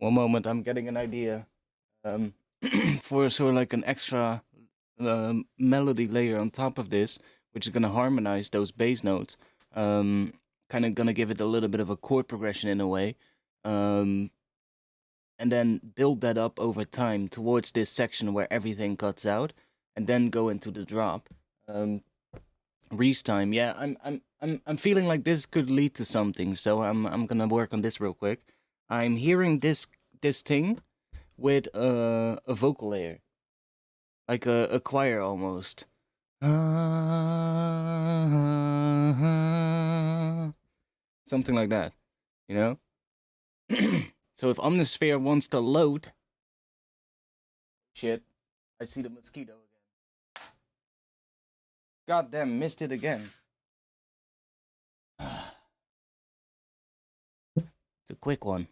One moment, I'm getting an idea. For sort of like an extra melody layer on top of this, which is gonna harmonize those bass notes. Kind of gonna give it a little bit of a chord progression in a way. And then build that up over time towards this section where everything cuts out, and then go into the drop. Reese time, yeah, I'm feeling like this could lead to something, so I'm gonna work on this real quick. I'm hearing this thing with a vocal layer, like a choir almost. Something like that, you know? So if Omnisphere wants to load... Shit, I see the mosquito again. Goddamn, missed it again. It's a quick one.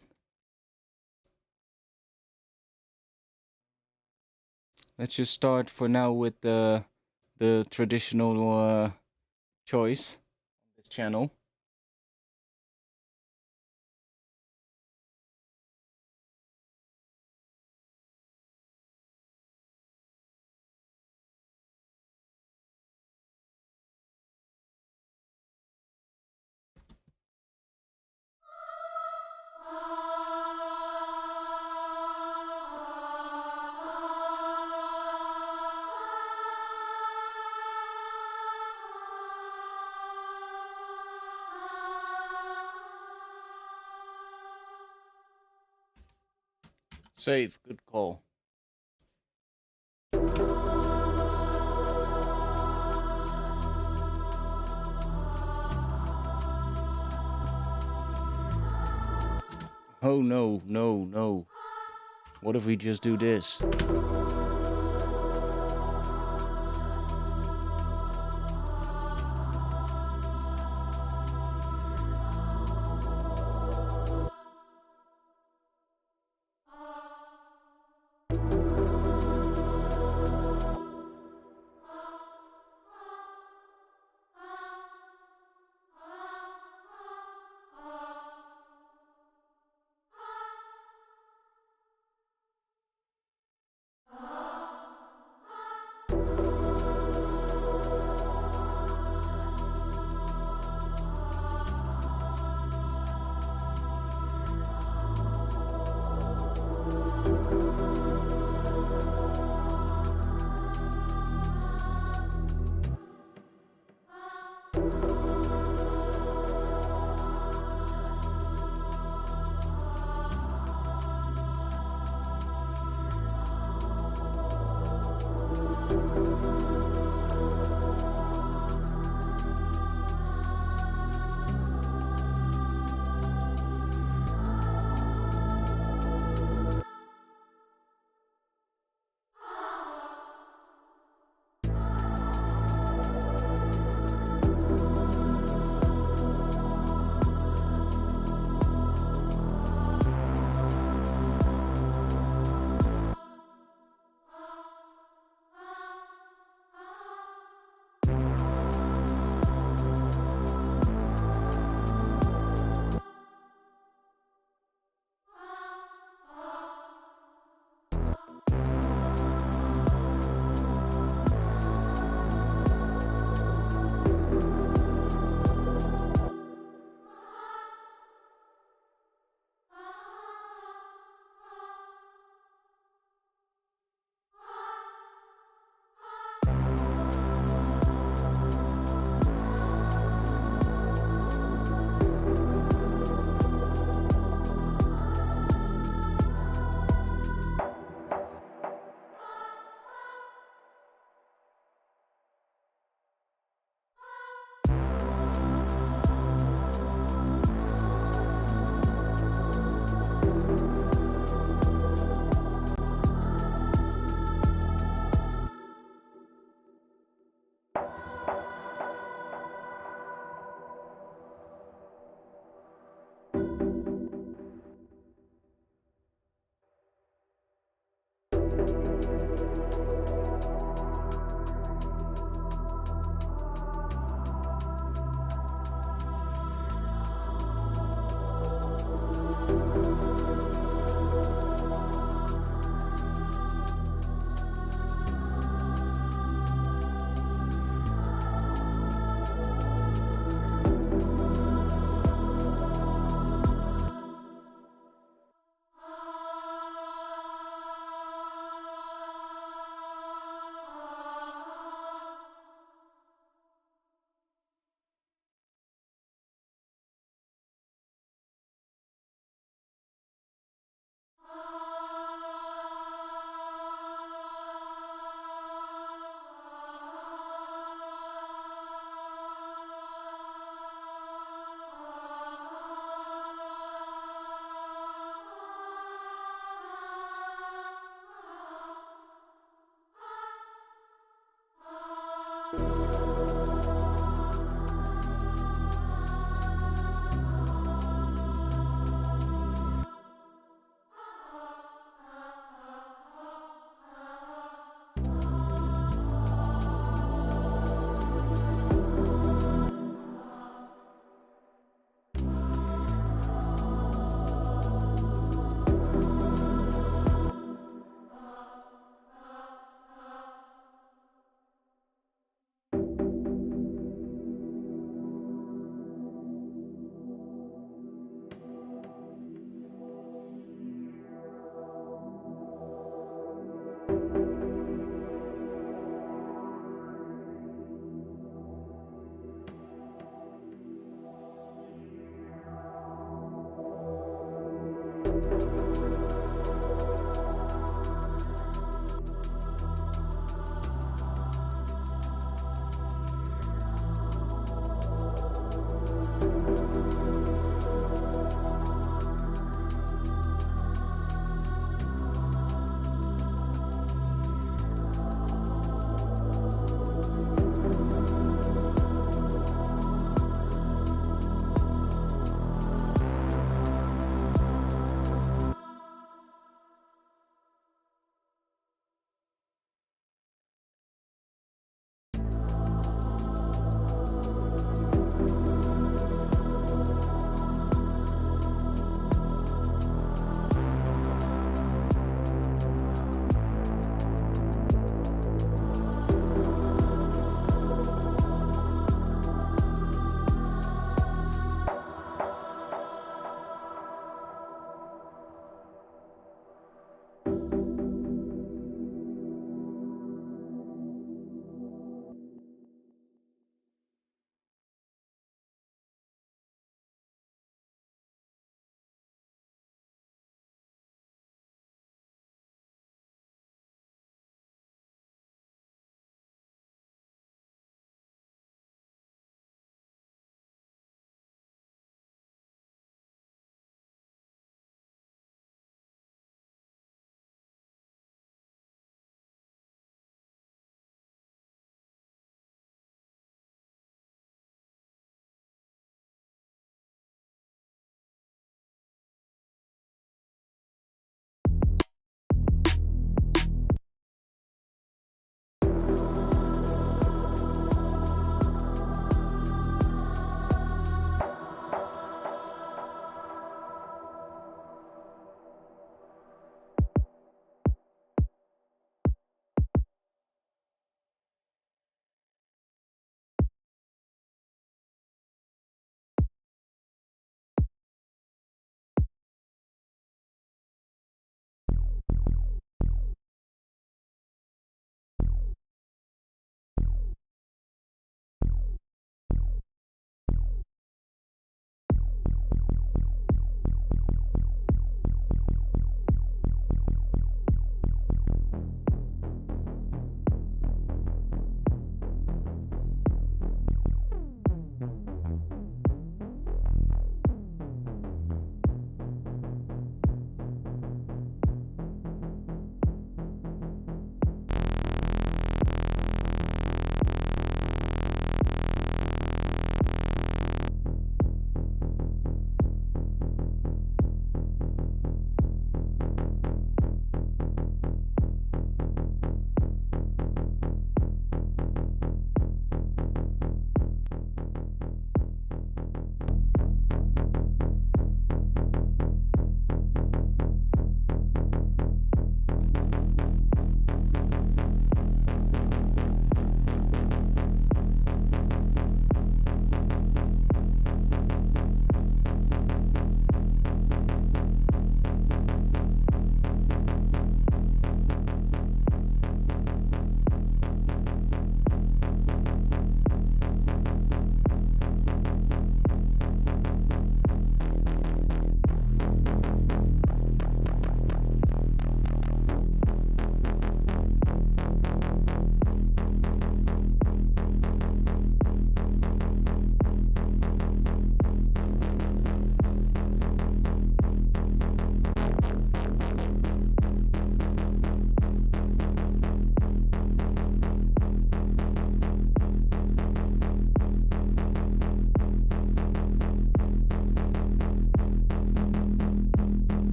Let's just start for now with the traditional choice on this channel. Save, good call. Oh no, no, no. What if we just do this?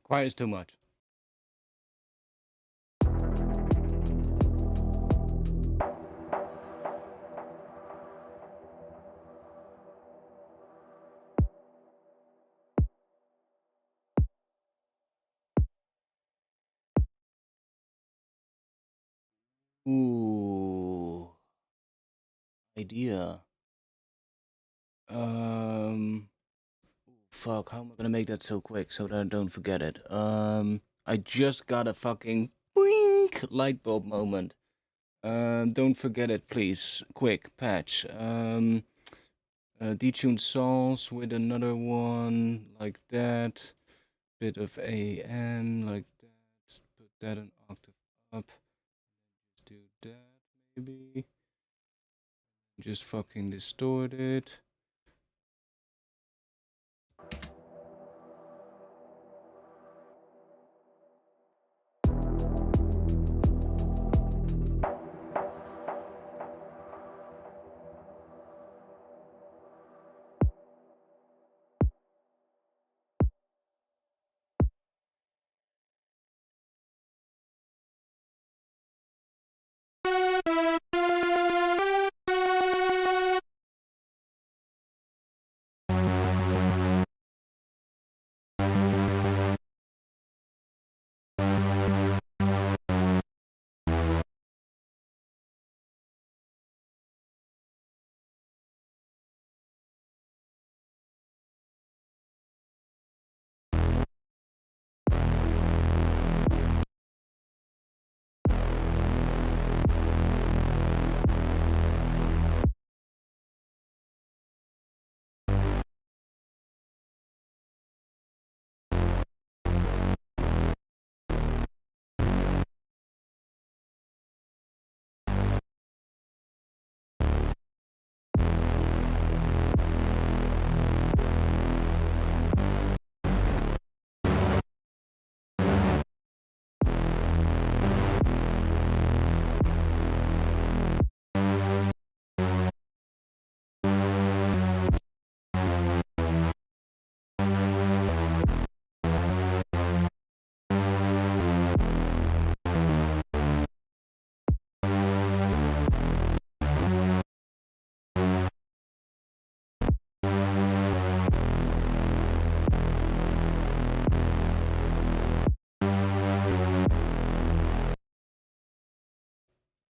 Requires too much. Ooh. Idea. Fuck, how am I gonna make that so quick so that I don't forget it? I just got a fucking boink light bulb moment. Don't forget it, please. Quick, patch. Detuned sauce with another one, like that. Bit of AM, like that. Put that an octave up. Do that, maybe. Just fucking distort it.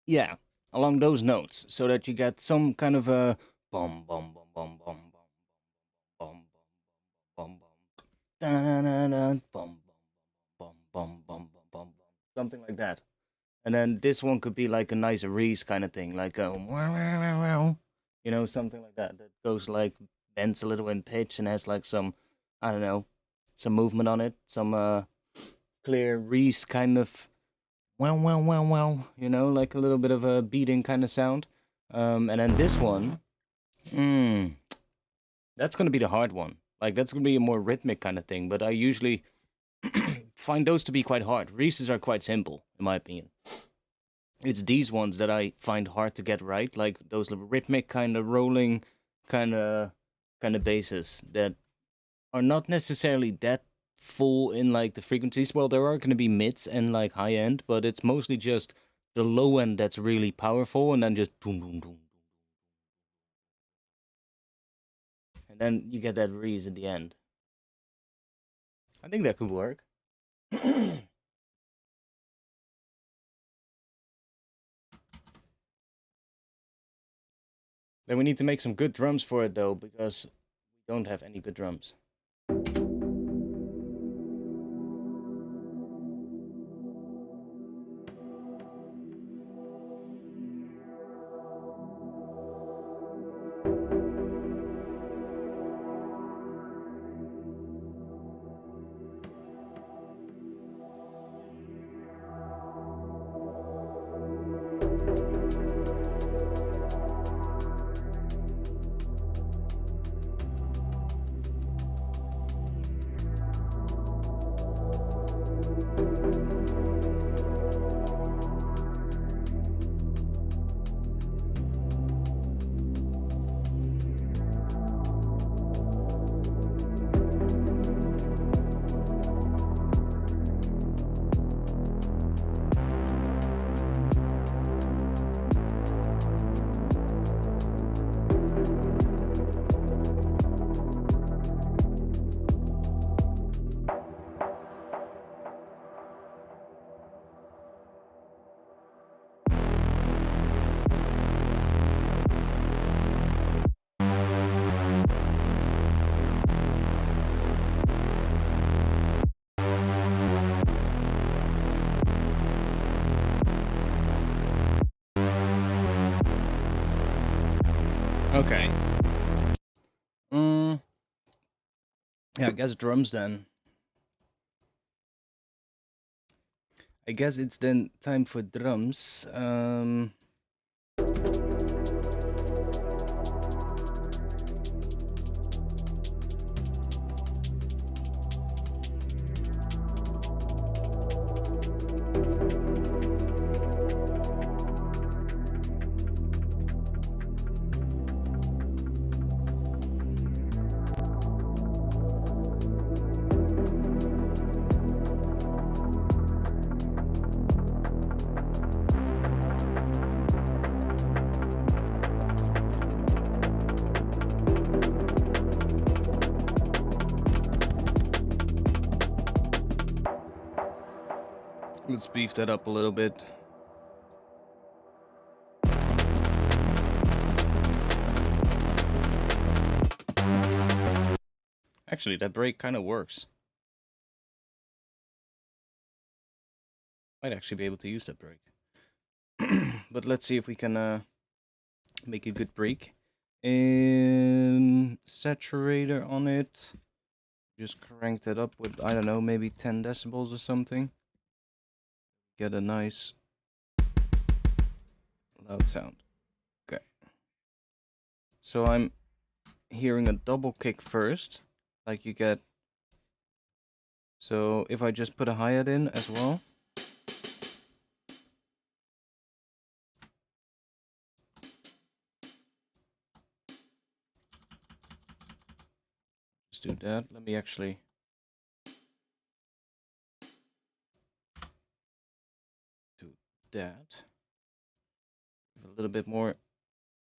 Yeah, along those notes, so that you get some kind of a bum bum bum bum bum bum bum bum bum bum bum bum bum bum bum bum, something like that. And then this one could be like a nice reece kind of thing, like a something like that that goes like bends a little in pitch and has like some, I don't know, some movement on it, some clear reece kind of like a little bit of a beating kind of sound. And then this one, that's going to be the hard one. Like, that's going to be a more rhythmic kind of thing, but I usually find those to be quite hard. Reeces are quite simple, in my opinion. It's these ones that I find hard to get right, like those rhythmic kind of rolling kind of basses that are not necessarily that full in like the frequencies. Well, there are going to be mids and like high end, but it's mostly just the low end that's really powerful, and then just boom, boom, boom, and then you get that reese at the end. I think that could work. Then we need to make some good drums for it though, because we don't have any good drums. Okay. Yeah, I guess drums then. I guess it's then time for drums. Let's beef that up a little bit. Actually, that break kind of works. Might actually be able to use that break. But let's see if we can make a good break. And saturator on it. Just crank that up with, I don't know, maybe 10 decibels or something. Get a nice loud sound. Okay. So I'm hearing a double kick first, like you get. So if I just put a hi-hat in as well. Let's do that. Let me actually do that. Give a little bit more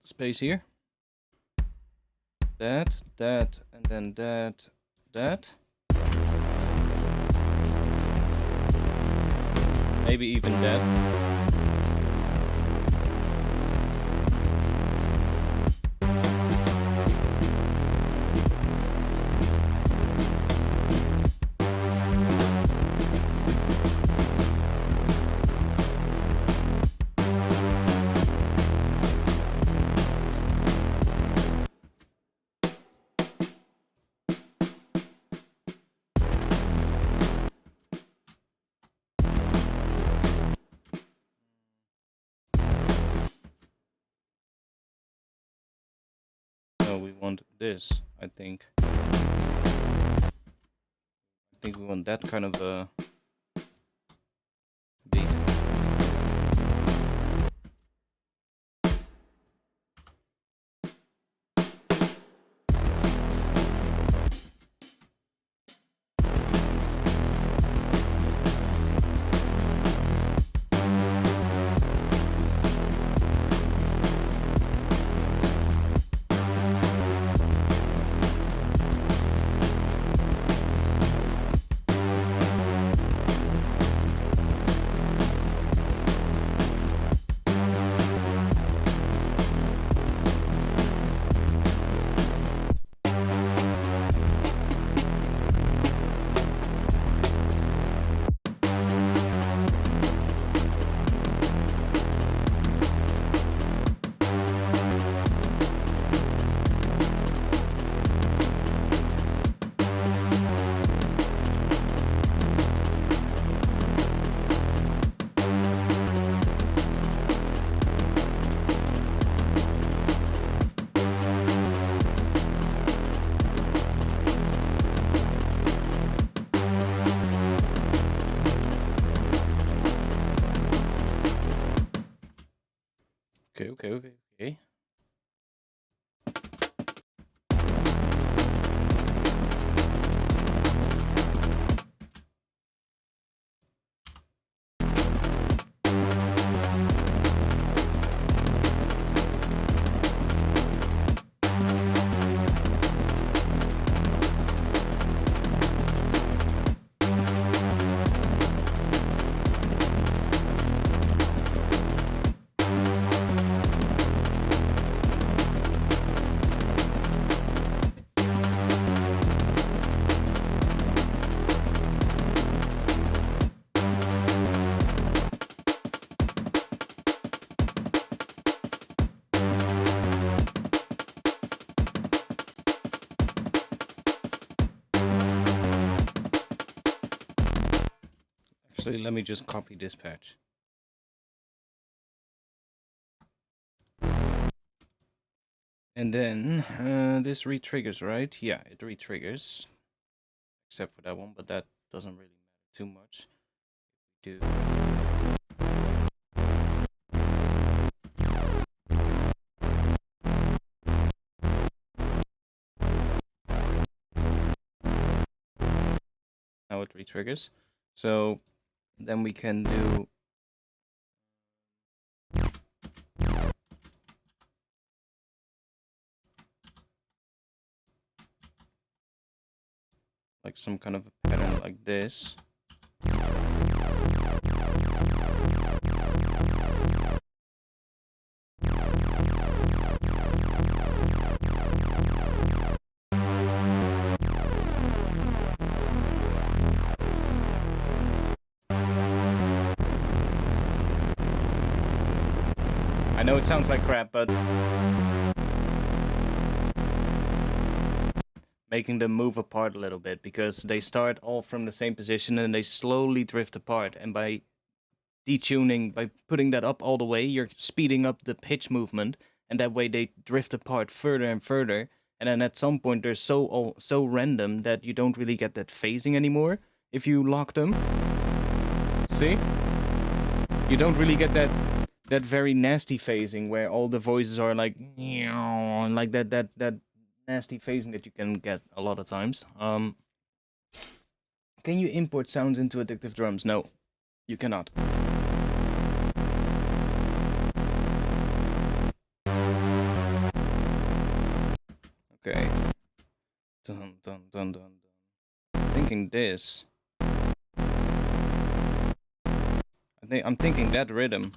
space here. That, and then that. Maybe even that. We want this, I think. I think we want that kind of a beat. Okay. Actually, let me just copy this patch. And then this re-triggers, right? Yeah, it re-triggers. Except for that one, but that doesn't really matter too much. Do now it re-triggers. So then we can do like some kind of a pattern like this. I know it sounds like crap, but making them move apart a little bit, because they start all from the same position and they slowly drift apart, and by detuning, by putting that up all the way, you're speeding up the pitch movement, and that way they drift apart further and further, and then at some point they're so random that you don't really get that phasing anymore if you lock them. See? You don't really get that very nasty phasing where all the voices are like that nasty phasing that you can get a lot of times. Can you import sounds into Addictive Drums? No, you cannot. Okay. Dun dun dun dun dun. I'm thinking this. I'm thinking that rhythm.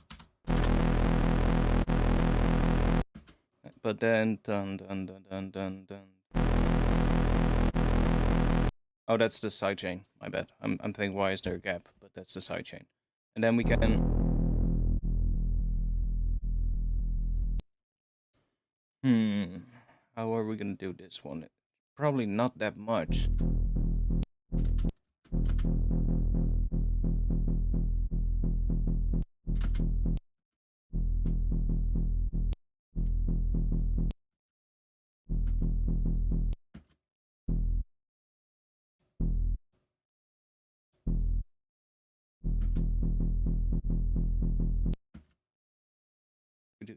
But then dun dun dun dun dun dun. Oh, that's the sidechain. My bad. I'm thinking, why is there a gap? But that's the sidechain. And then we can. How are we gonna do this one? Probably not that much.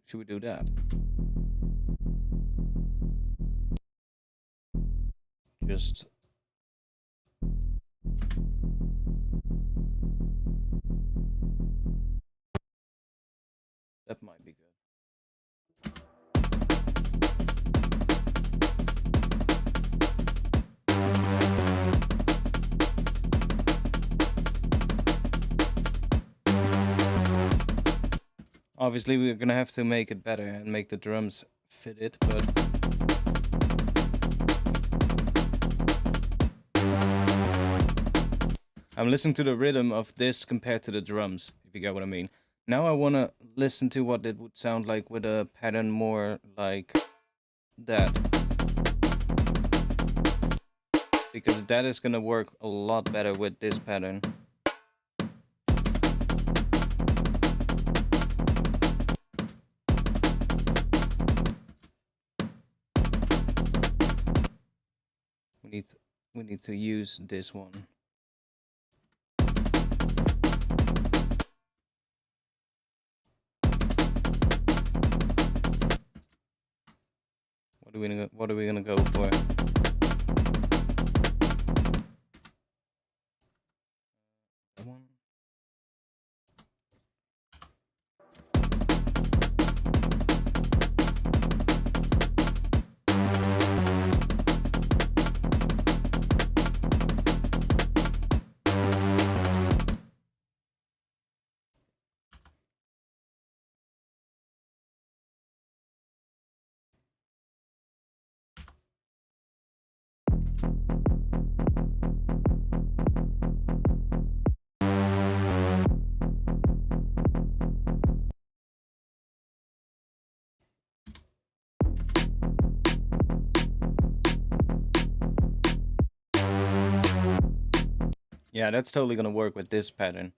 Should we do that? Just that might be good. Obviously, we're gonna have to make it better and make the drums fit it, but I'm listening to the rhythm of this compared to the drums, if you get what I mean. Now I wanna listen to what it would sound like with a pattern more like that. Because that is gonna work a lot better with this pattern. We need to use this one. What are we gonna go for? That one. Yeah, that's totally gonna work with this pattern.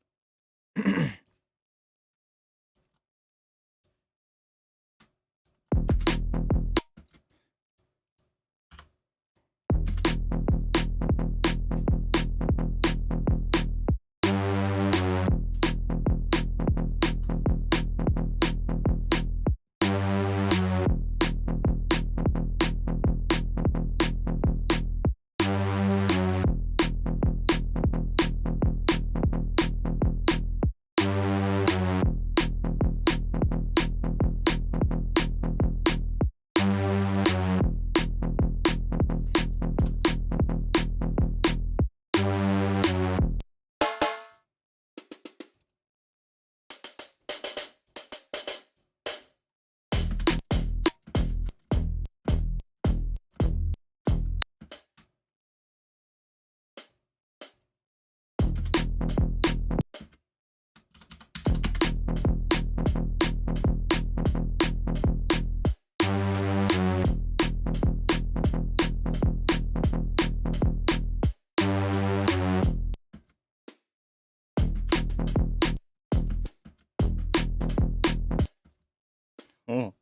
Oh.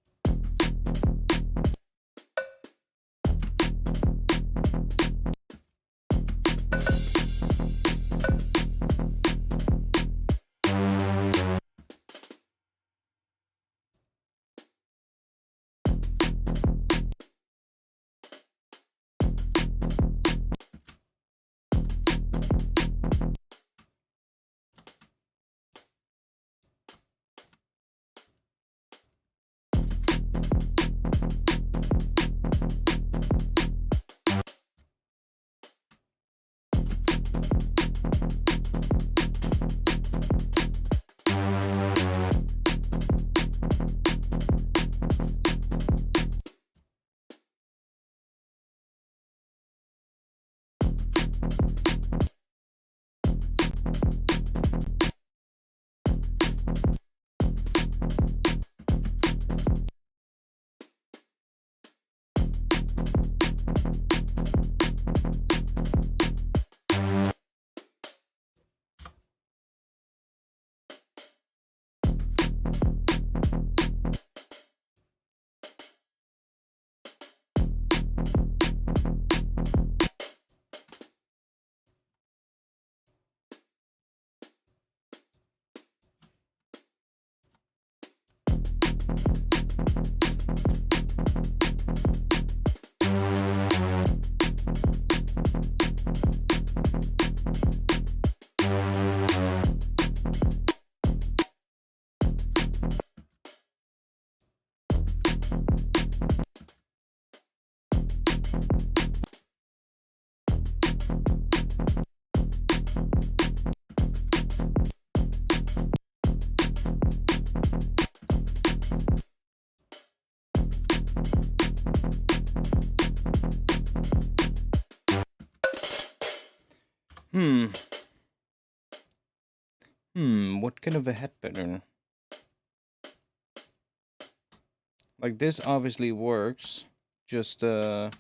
What kind of a head pattern? Like this obviously works. Just like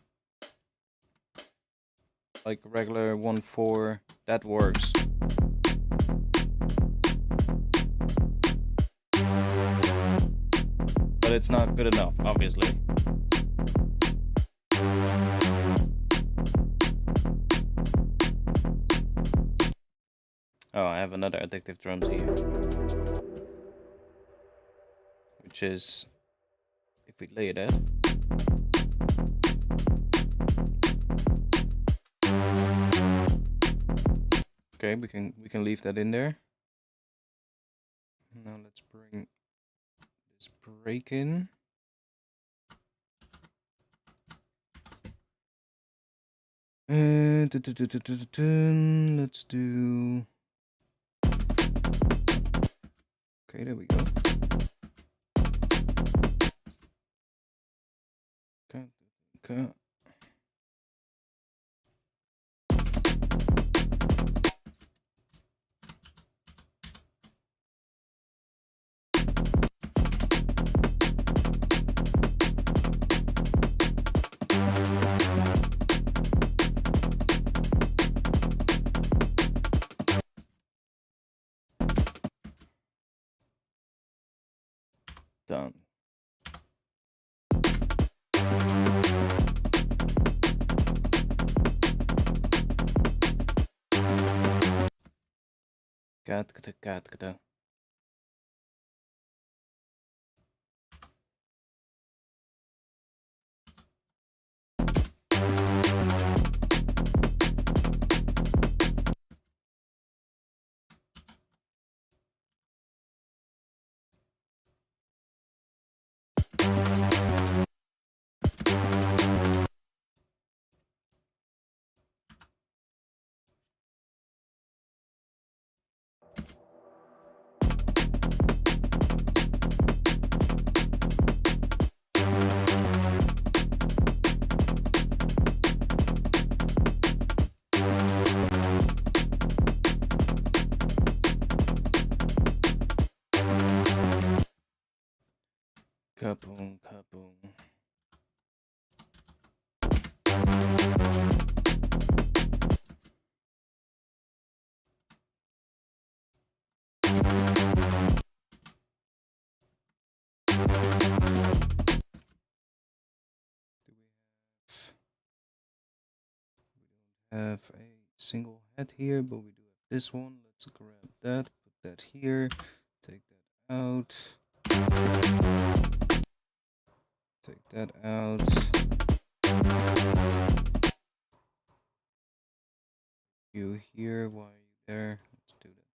regular 1/4, that works. But it's not good enough, obviously. Oh, I have another addictive drums here. Which is, if we lay it out. Okay, we can leave that in there. Now let's bring this break in. And let's do. Okay, there we go. Okay. Done. Cat. Kaboom. Have a single head here, but we do have this one. Let's grab that, put that here, take that out, take that out. You here, why are you there? Let's do that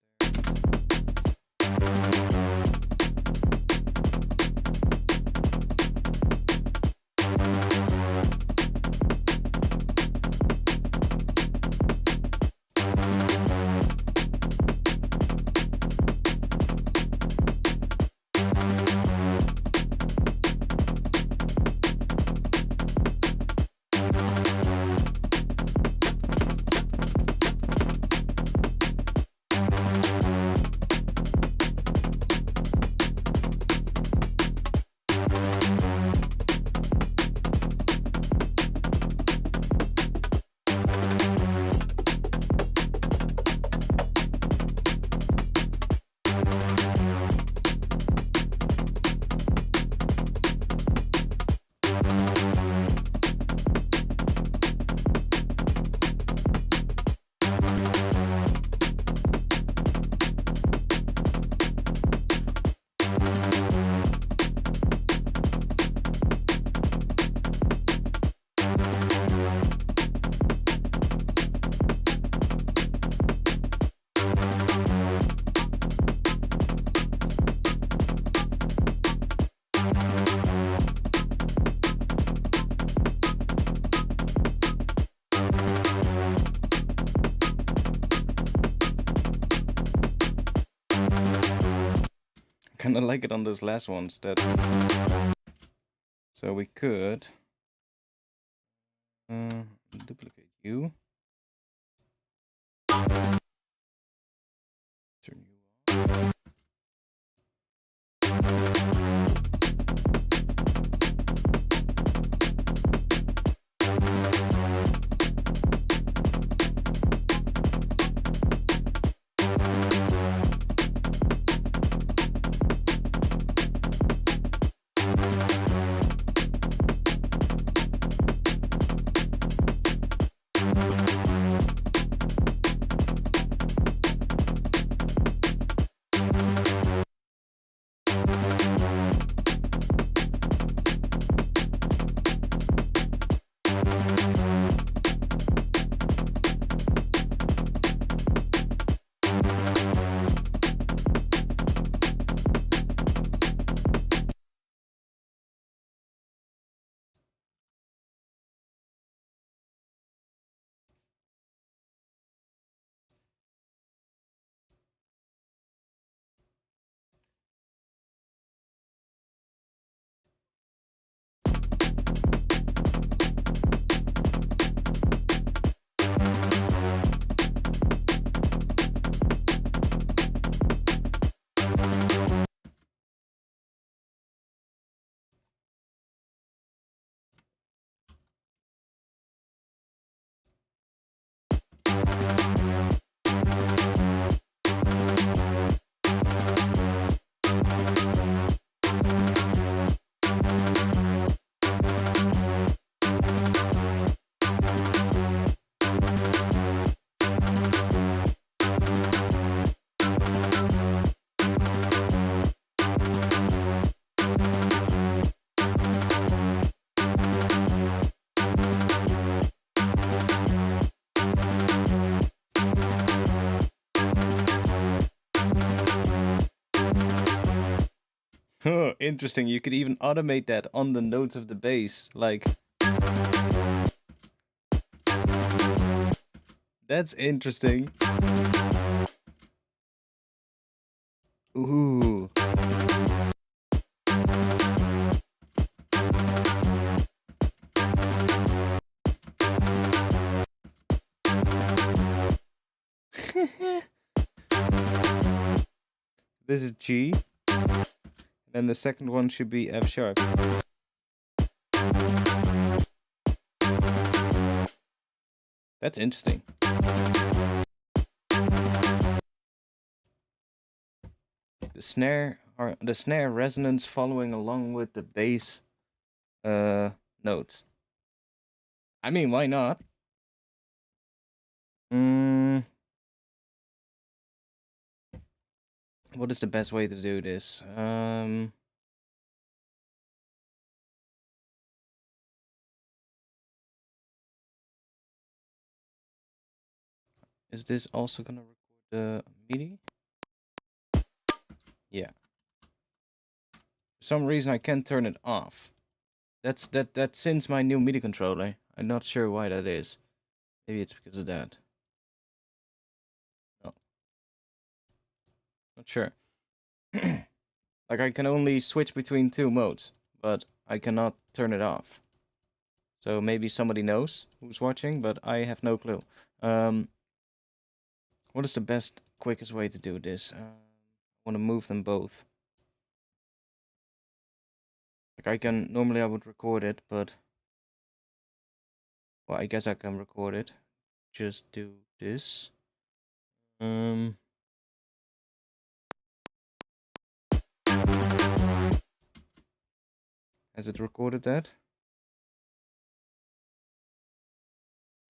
kind of like it on those last ones. That so we could duplicate you, turn you off. interesting. You could even automate that on the notes of the bass. Like, that's interesting. Ooh. This is G. Then the second one should be F sharp. That's interesting. The snare resonance following along with the bass notes. I mean, why not? What is the best way to do this? Is this also gonna record the MIDI? Yeah. For some reason I can't turn it off. That's since my new MIDI controller. I'm not sure why that is. Maybe it's because of that. No. Not sure. Like, I can only switch between 2 modes, but I cannot turn it off. So maybe somebody knows who's watching, but I have no clue. What is the best, quickest way to do this? I want to move them both. Like, normally I would record it, but... Well, I guess I can record it. Just do this. Has it recorded that?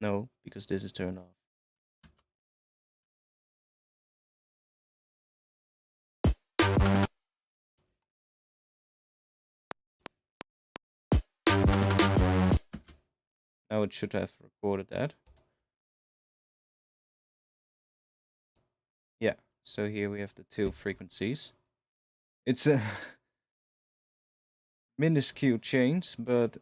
No, because this is turned off. Now it should have recorded that. Yeah, so here we have the 2 frequencies. It's a minuscule change, but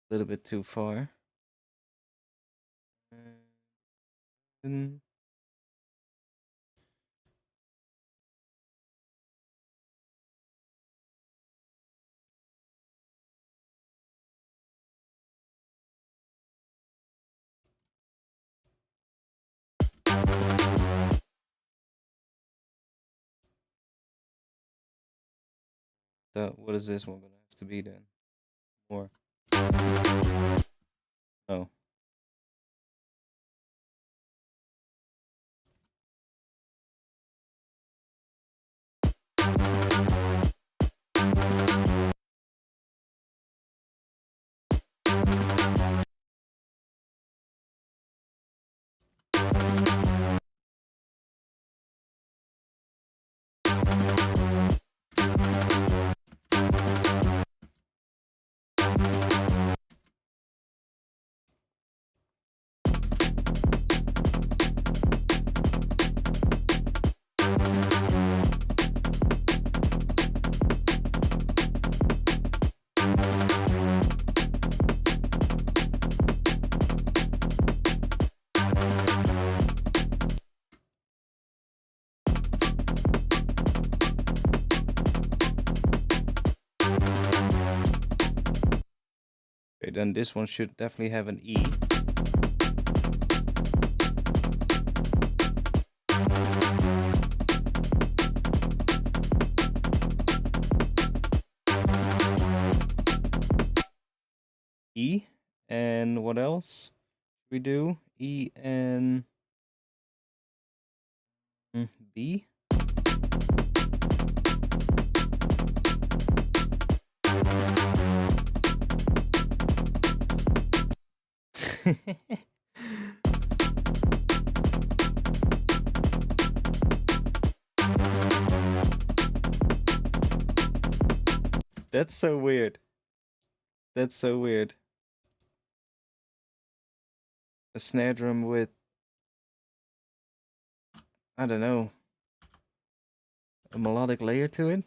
a little bit too far. What is this one gonna have to be then? More. Oh. Okay, then this one should definitely have an E. E, and what else should we do? E and B. That's so weird. That's so weird. A snare drum with, I don't know, a melodic layer to it.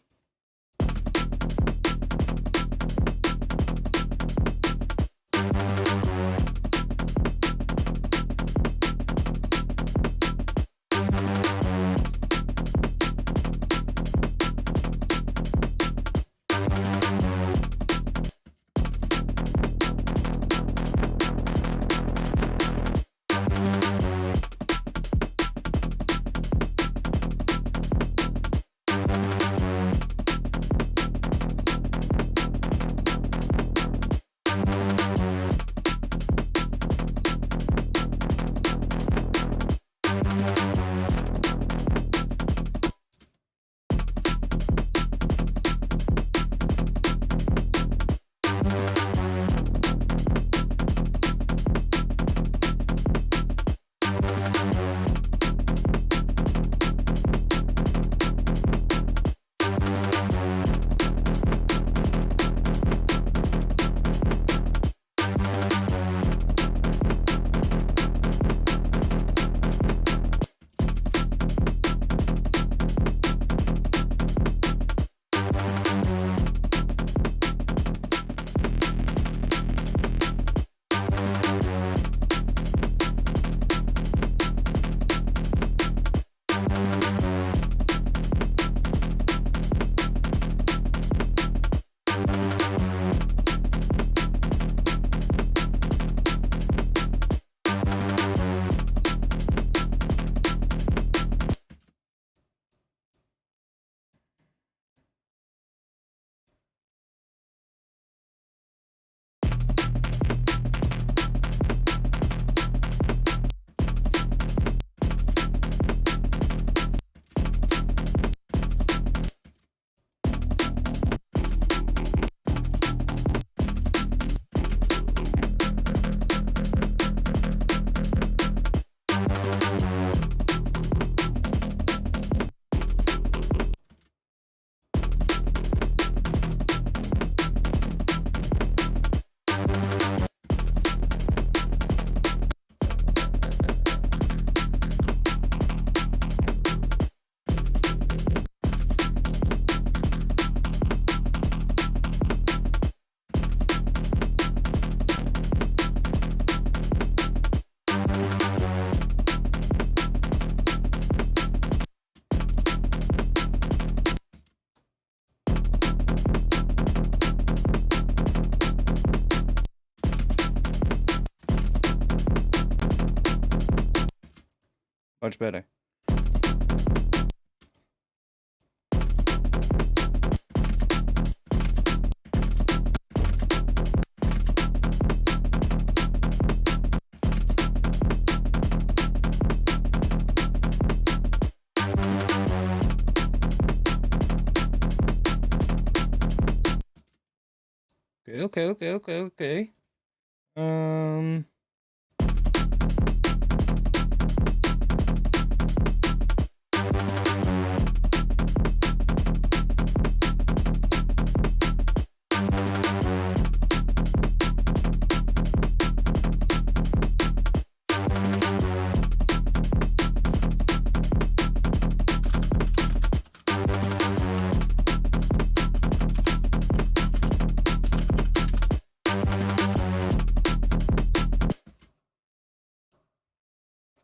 Much better.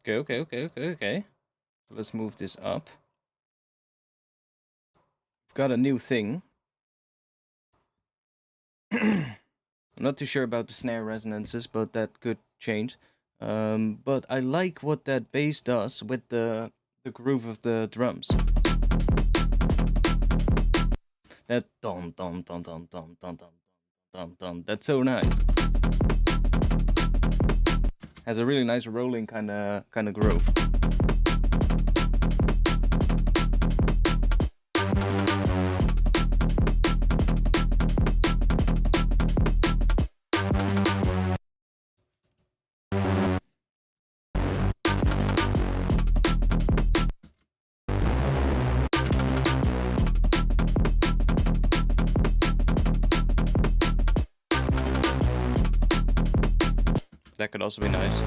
Okay. Okay. So let's move this up. We've got a new thing. I'm not too sure about the snare resonances, but that could change. But I like what that bass does with the groove of the drums. That dum dum dum dum dum dum dum dum dum. That's so nice. Has a really nice rolling kind of groove. That could also be nice.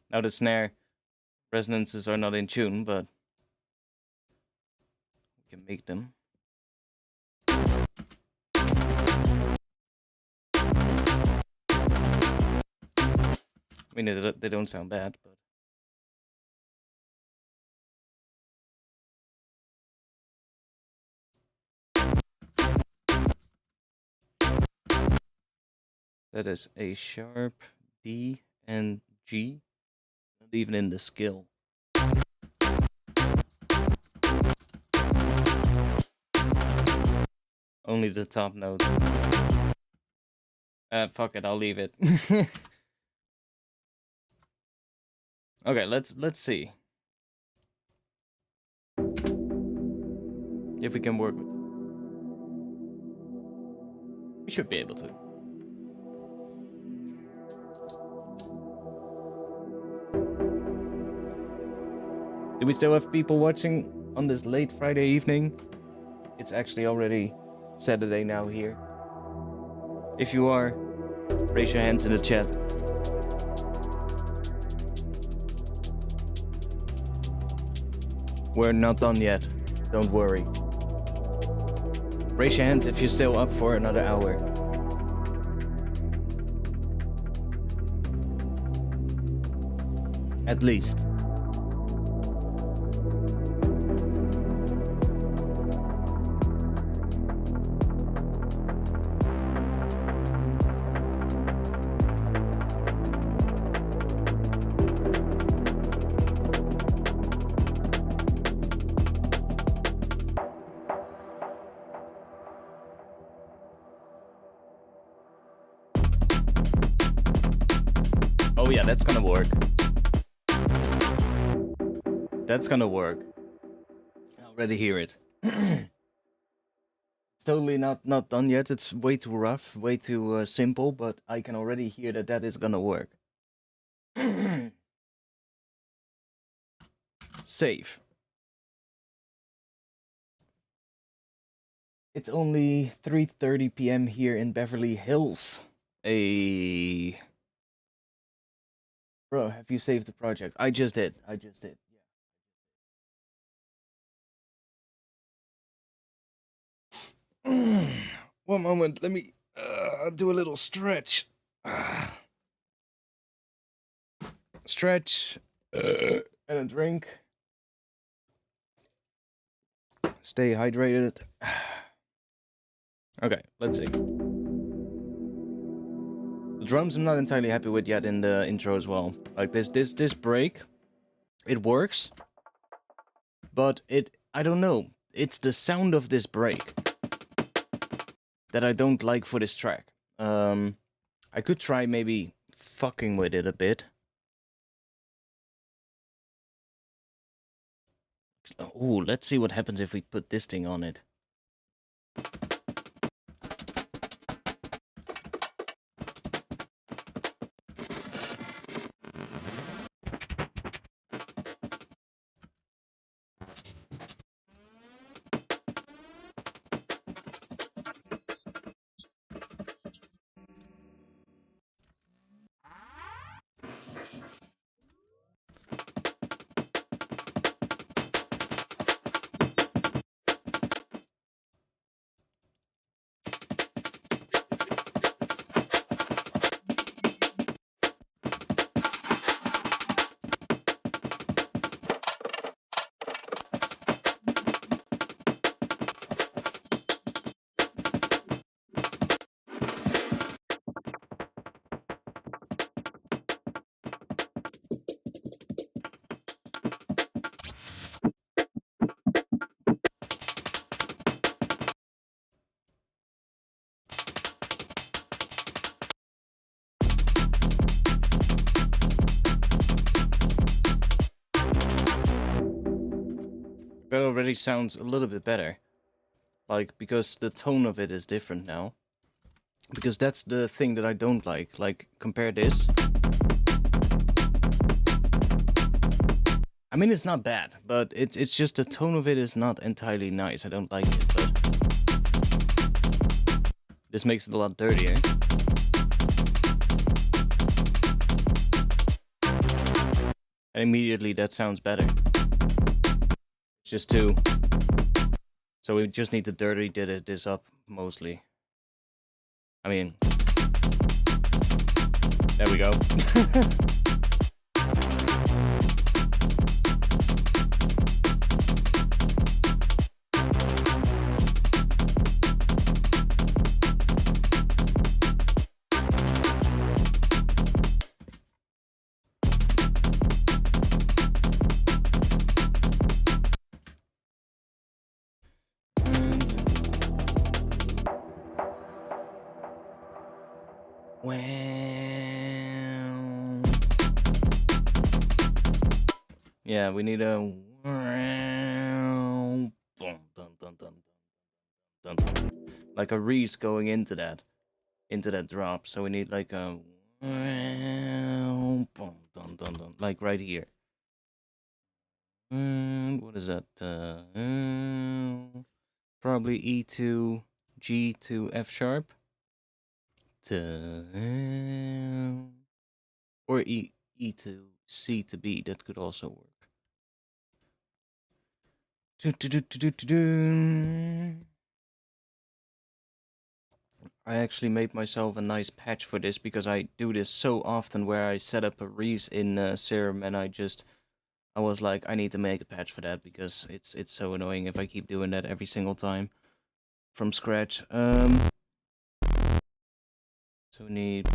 Now the snare resonances are not in tune, but we can make them. I mean, they don't sound bad, but... That is A sharp, D, and G. Not even in the skill. Only the top note. Fuck it, I'll leave it. Okay, let's see if we can work with it. We should be able to. Do we still have people watching on this late Friday evening? It's actually already Saturday now here. If you are, raise your hands in the chat. We're not done yet, don't worry. Raise your hands if you're still up for another hour. At least. Oh yeah, that's gonna work. That's gonna work. I already hear it. It's totally not done yet. It's way too rough, way too simple, but I can already hear that is gonna work. Save. It's only 3:30 p.m. here in Beverly Hills. Bro, have you saved the project? I just did. Yeah. One moment, let me do a little stretch. Stretch and a drink. Stay hydrated. Okay, let's see. The drums I'm not entirely happy with yet in the intro as well. Like this break, it works, but I don't know. It's the sound of this break that I don't like for this track. I could try maybe fucking with it a bit. Ooh, let's see what happens if we put this thing on it. That already sounds a little bit better. Like, because the tone of it is different now. Because that's the thing that I don't like. Like, compare this. I mean, it's not bad, but it's just the tone of it is not entirely nice. I don't like it, but this makes it a lot dirtier. And immediately that sounds better. It's just two. So we just need to dirty this up mostly. I mean, there we go. Well, yeah, we need a like a reece going into that drop. So we need like a like right here. What is that? Probably E to G to F sharp. Or E to C to B. That could also work. I actually made myself a nice patch for this because I do this so often where I set up a reece in Serum and I was like, I need to make a patch for that because it's so annoying if I keep doing that every single time from scratch. So we need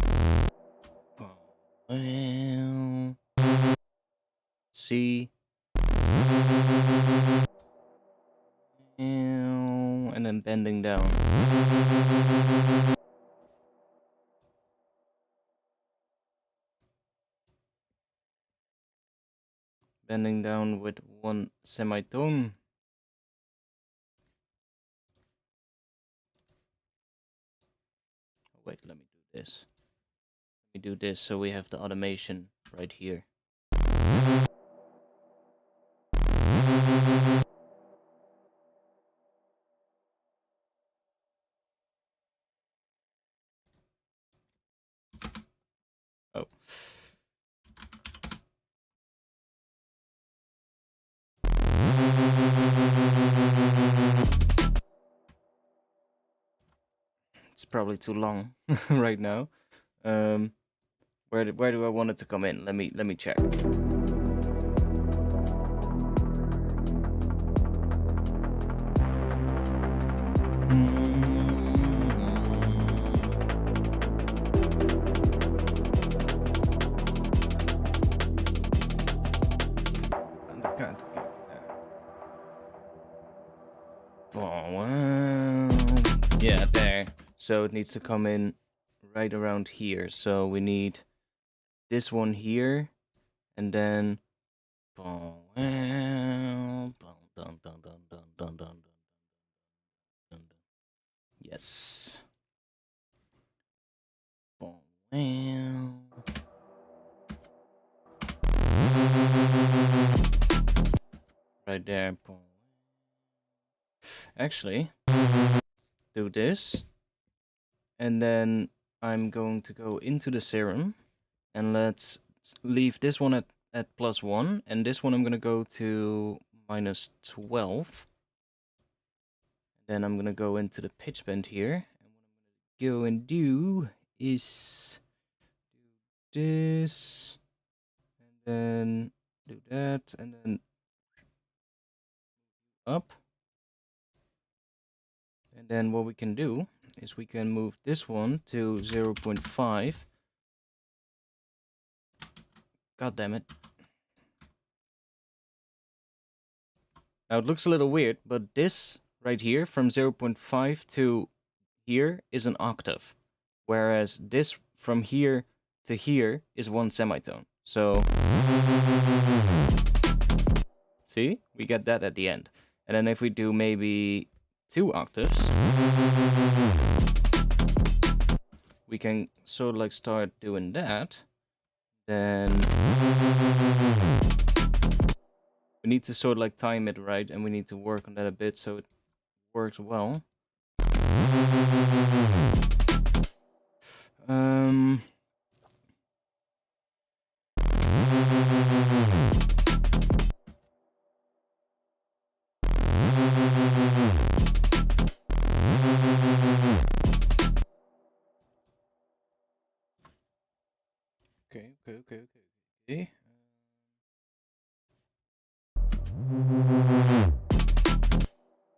C and then bending down. Bending down with one semitone. Wait, let me do this. Let me do this so we have the automation right here. Oh. It's probably too long right now. Where do I want it to come in? Let me check. Yeah, there. So it needs to come in right around here. So we need this one here, and then yes. Right there. Actually, do this, and then I'm going to go into the serum, and let's leave this one at +1, and this one I'm gonna go to -12. Then I'm gonna go into the pitch bend here, and what I'm gonna go and do is do this, and then do that, and then up. And then what we can do is we can move this one to 0.5. God damn it. Now it looks a little weird, but this right here from 0.5 to here is an octave. Whereas this from here to here is one semitone. So See? We get that at the end. And then if we do maybe 2 octaves, we can sort of like start doing that. Then we need to sort of like time it right, and we need to work on that a bit so it works well. Okay.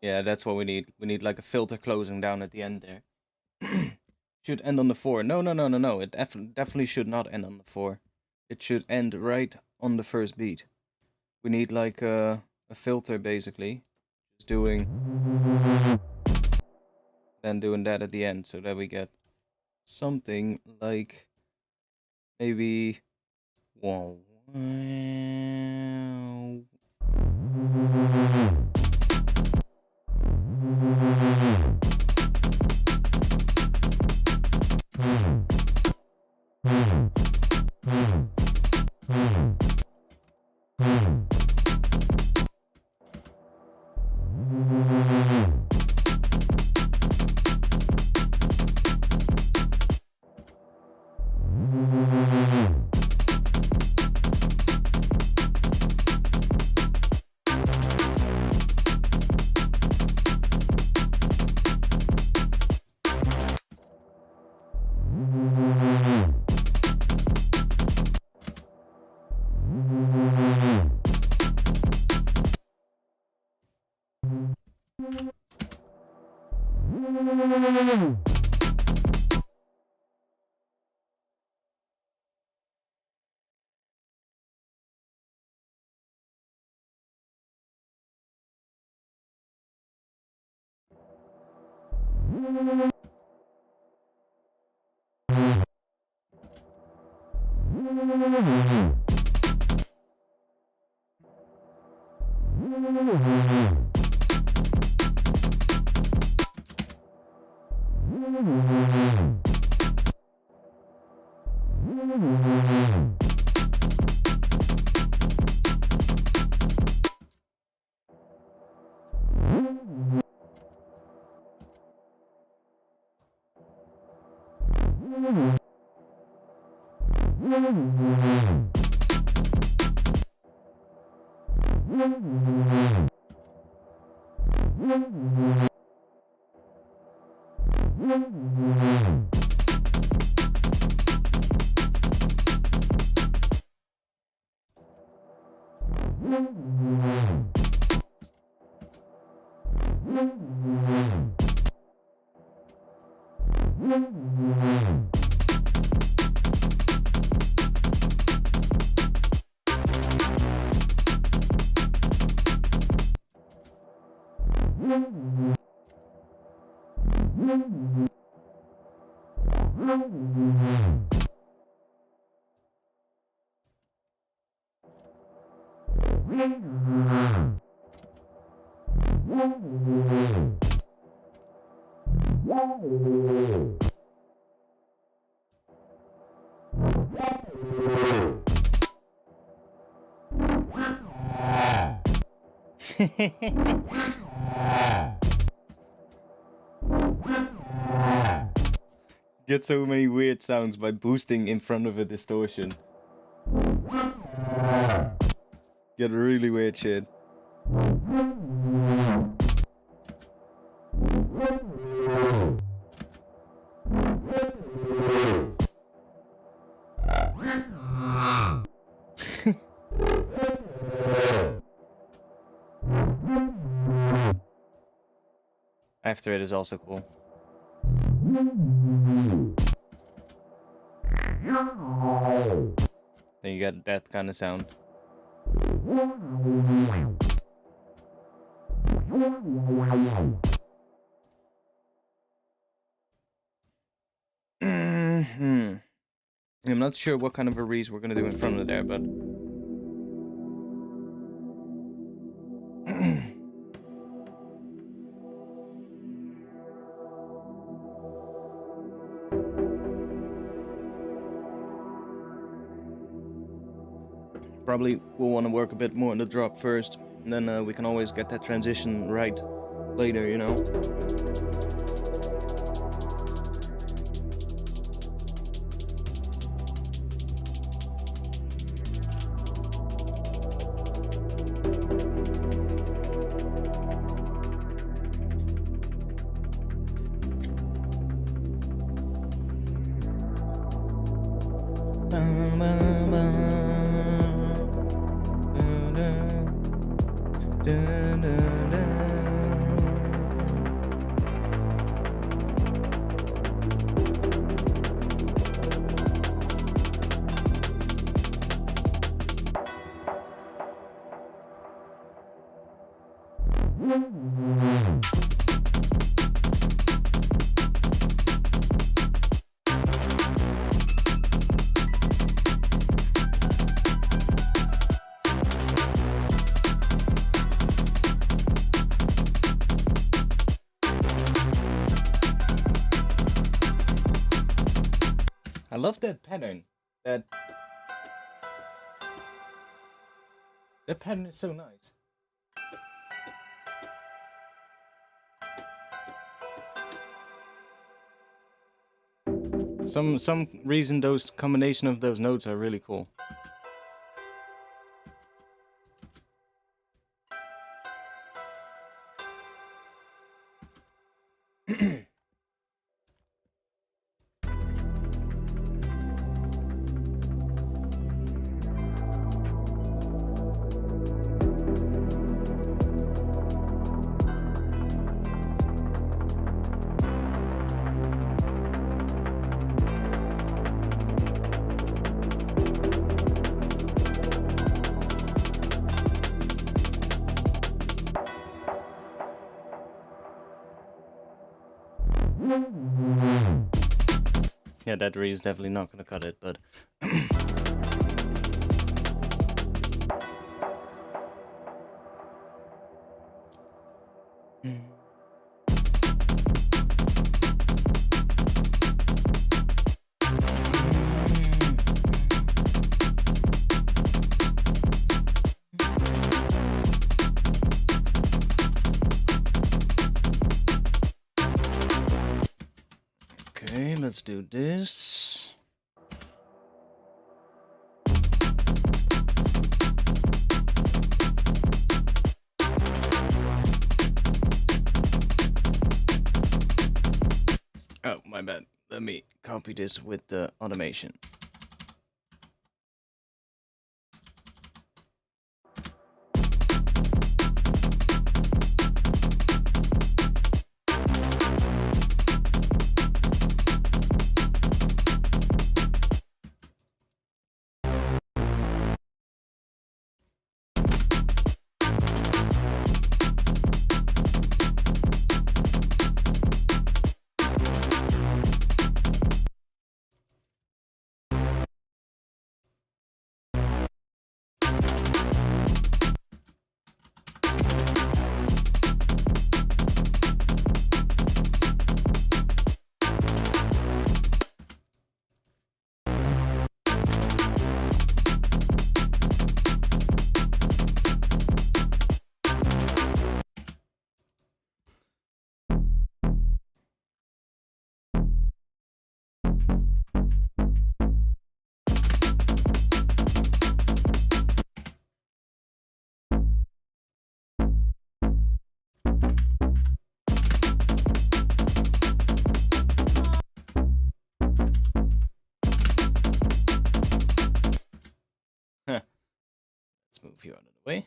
Yeah, that's what we need. We need like a filter closing down at the end there. Should end on the 4. No. It definitely should not end on the 4. It should end right on the first beat. We need like a filter basically. Just doing... then doing that at the end so that we get something like maybe... Wow. Get so many weird sounds by boosting in front of a distortion. Get really weird shit. After it is also cool. Then you got that kind of sound. I'm not sure what kind of a reese we're gonna do in front of there, but Probably we'll want to work a bit more on the drop first, and then we can always get that transition right later, you know? I love that pattern. That pattern is so nice. Some reason those combination of those notes are really cool. Yeah, that reece is definitely not gonna cut it, but okay, let's do this. Oh, my bad. Let me copy this with the automation. Let's move you out of the way.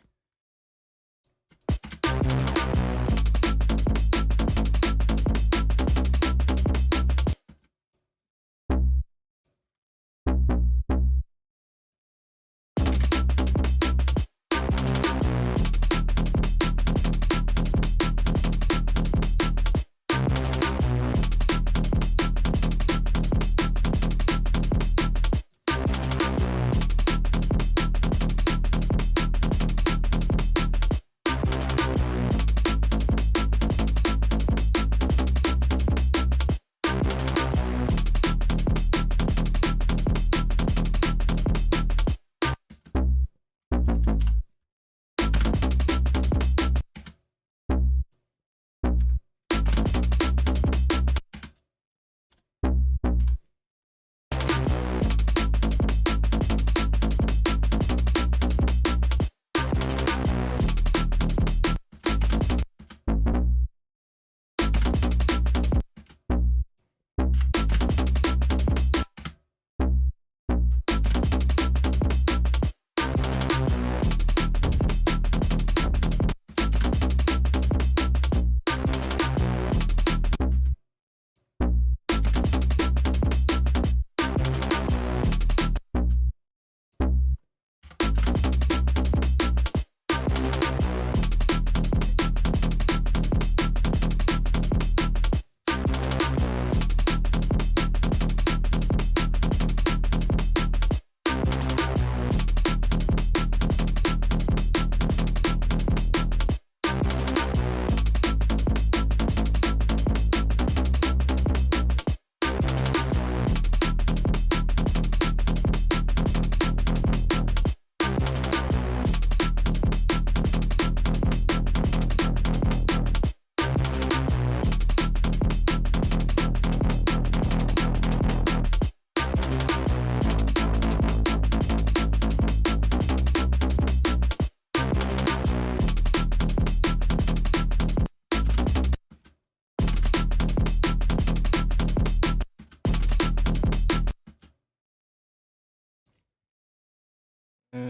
We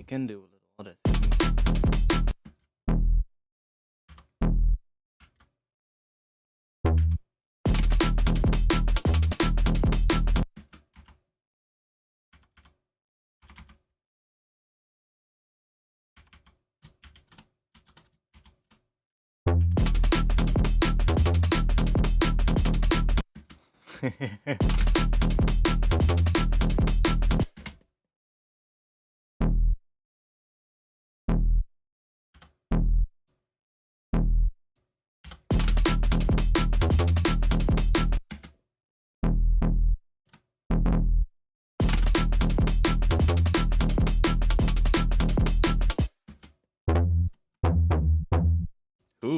can do a little other thing. Ooh.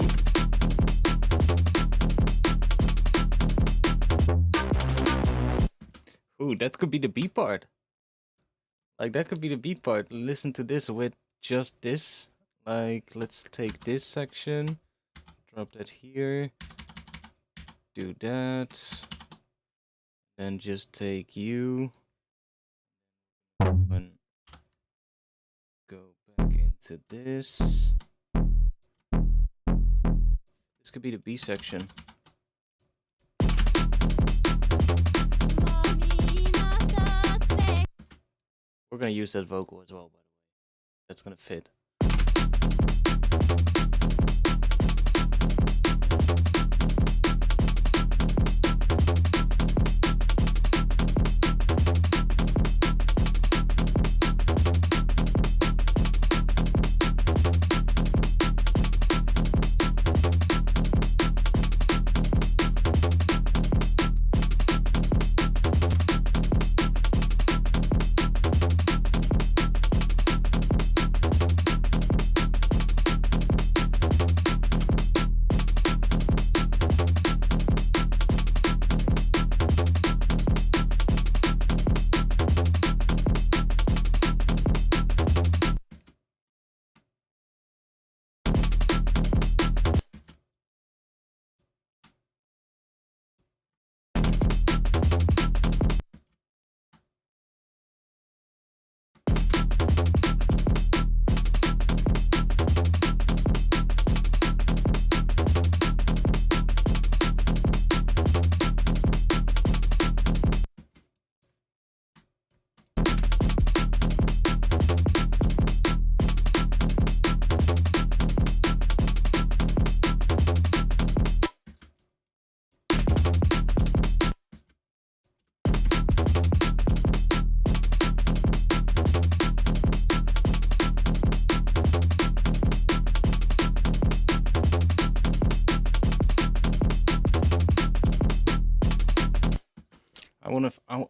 Ooh, that could be the B part. Like, that could be the B part. Listen to this with just this. Like, let's take this section, drop that here, do that, then just take you, and go back into this. This could be the B section. We're gonna use that vocal as well, by the way. That's gonna fit.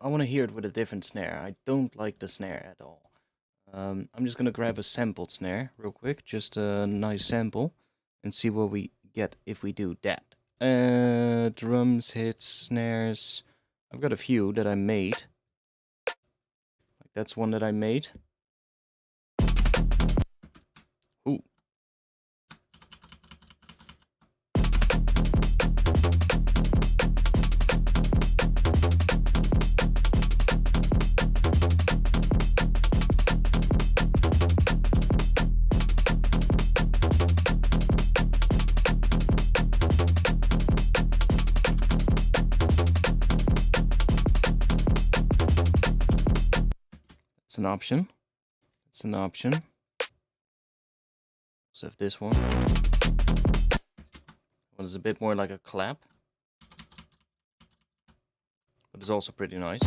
I wanna hear it with a different snare. I don't like the snare at all. I'm just gonna grab a sampled snare real quick, just a nice sample, and see what we get if we do that. Drums, hits, snares. I've got a few that I made. Like that's one that I made. Ooh. It's an option. It's an option. So if this one is a bit more like a clap, but it's also pretty nice.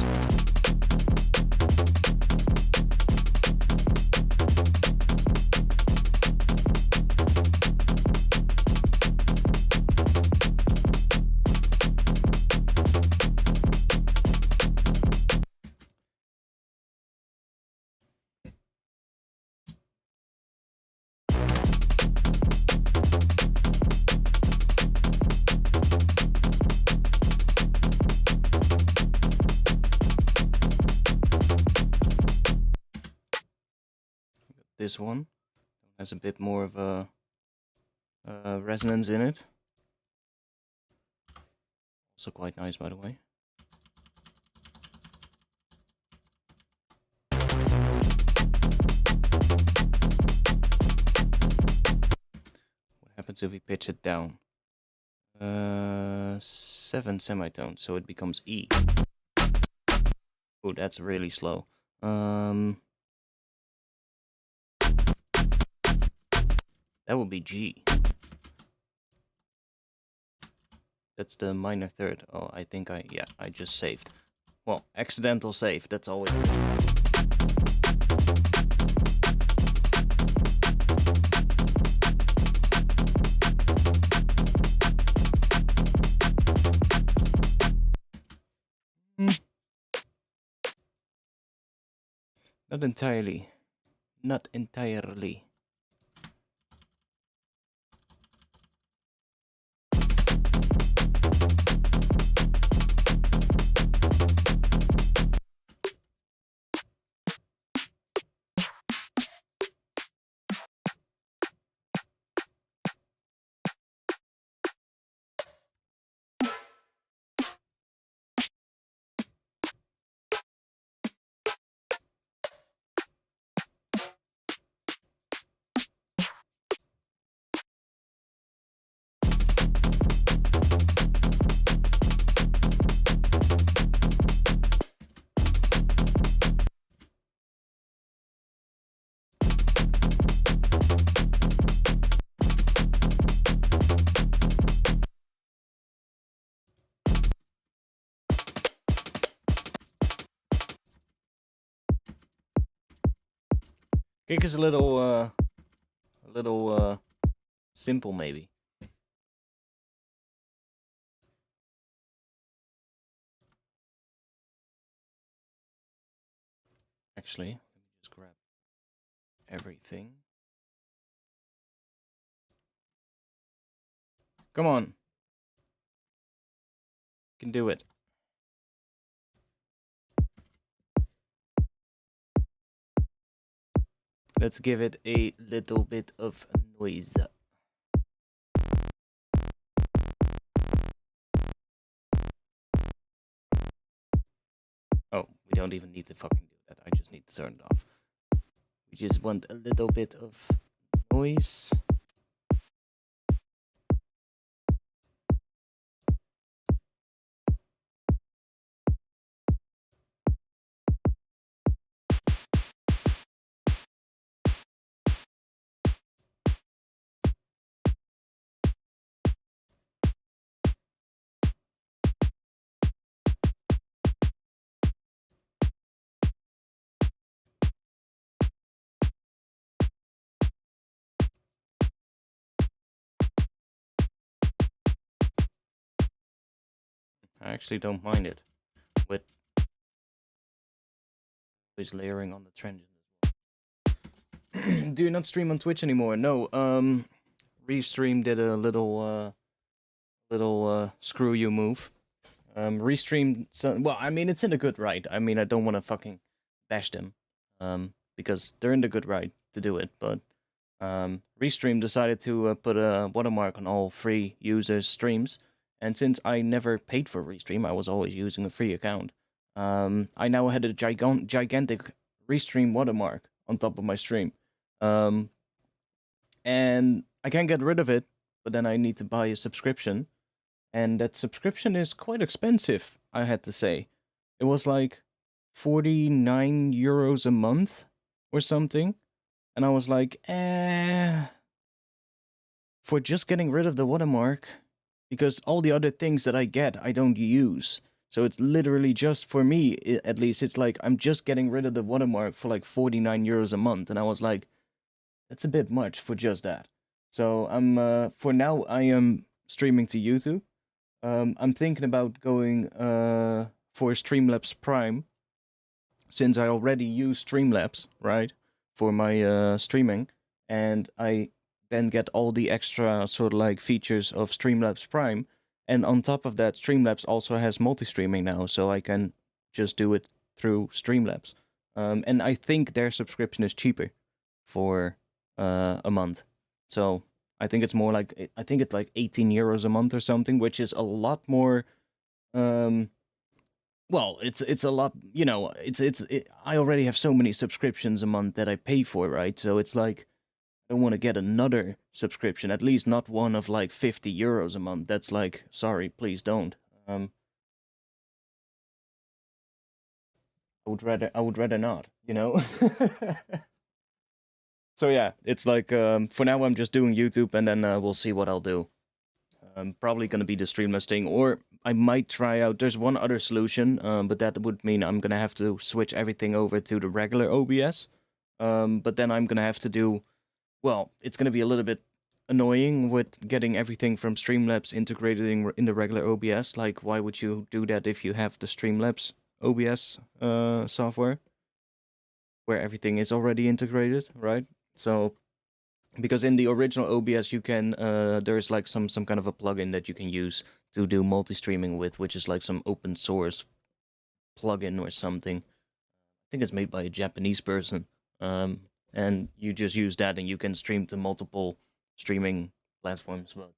This one has a bit more of a resonance in it. Also quite nice, by the way. What happens if we pitch it down? 7 semitones, so it becomes E. Oh, that's really slow. That would be G. That's the minor third. Oh, I think I just saved. Well, accidental save, that's always good. Not entirely. Not entirely. Kick is a little simple maybe. Actually, let me just grab everything. Come on. You can do it. Let's give it a little bit of noise. Oh, we don't even need to fucking do that. I just need to turn it off. We just want a little bit of noise. I actually don't mind it. With always layering on the transient as well. Do you not stream on Twitch anymore? No. Restream did a little screw you move. Restream. Well, I mean, it's in a good right. I mean, I don't want to fucking bash them. Because they're in the good right to do it, but Restream decided to put a watermark on all free users' streams, and since I never paid for Restream, I was always using a free account. I now had a gigantic Restream watermark on top of my stream, and I can't get rid of it. But then I need to buy a subscription, and that subscription is quite expensive. I had to say, it was like 49 euros a month or something. And I was like, for just getting rid of the watermark, because all the other things that I get, I don't use. So it's literally just, for me, at least, it's like, I'm just getting rid of the watermark for like 49 euros a month. And I was like, that's a bit much for just that. So for now, I am streaming to YouTube. I'm thinking about going for Streamlabs Prime, since I already use Streamlabs, right, for my streaming, and I then get all the extra sort of like features of Streamlabs Prime, and on top of that, Streamlabs also has multi-streaming now, so I can just do it through Streamlabs. And I think their subscription is cheaper for a month, so I think it's more like, I think it's like 18 euros a month or something, which is a lot more Well, it's a lot, you know, I already have so many subscriptions a month that I pay for, right? So it's like I don't want to get another subscription, at least not one of like 50 euros a month. That's like, sorry, please don't. I would rather not, you know. So yeah, it's like for now I'm just doing YouTube, and then we'll see what I'll do. Probably gonna be the Streamlabs thing, or I might try out. There's one other solution, but that would mean I'm gonna have to switch everything over to the regular OBS. But then I'm gonna have to do, well, it's gonna be a little bit annoying with getting everything from Streamlabs integrated in the regular OBS. Like, why would you do that if you have the Streamlabs OBS software, where everything is already integrated, right? So, because in the original OBS you can there's like some kind of a plugin that you can use to do multi-streaming with, which is like some open source plugin or something. I think it's made by a Japanese person. And you just use that and you can stream to multiple streaming platforms, but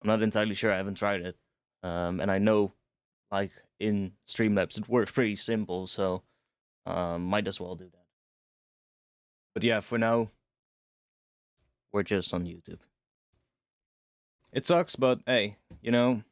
I'm not entirely sure. I haven't tried it. And I know, like, in Streamlabs it works pretty simple, so might as well do that. But yeah, for now we're just on YouTube. It sucks, but hey, you know.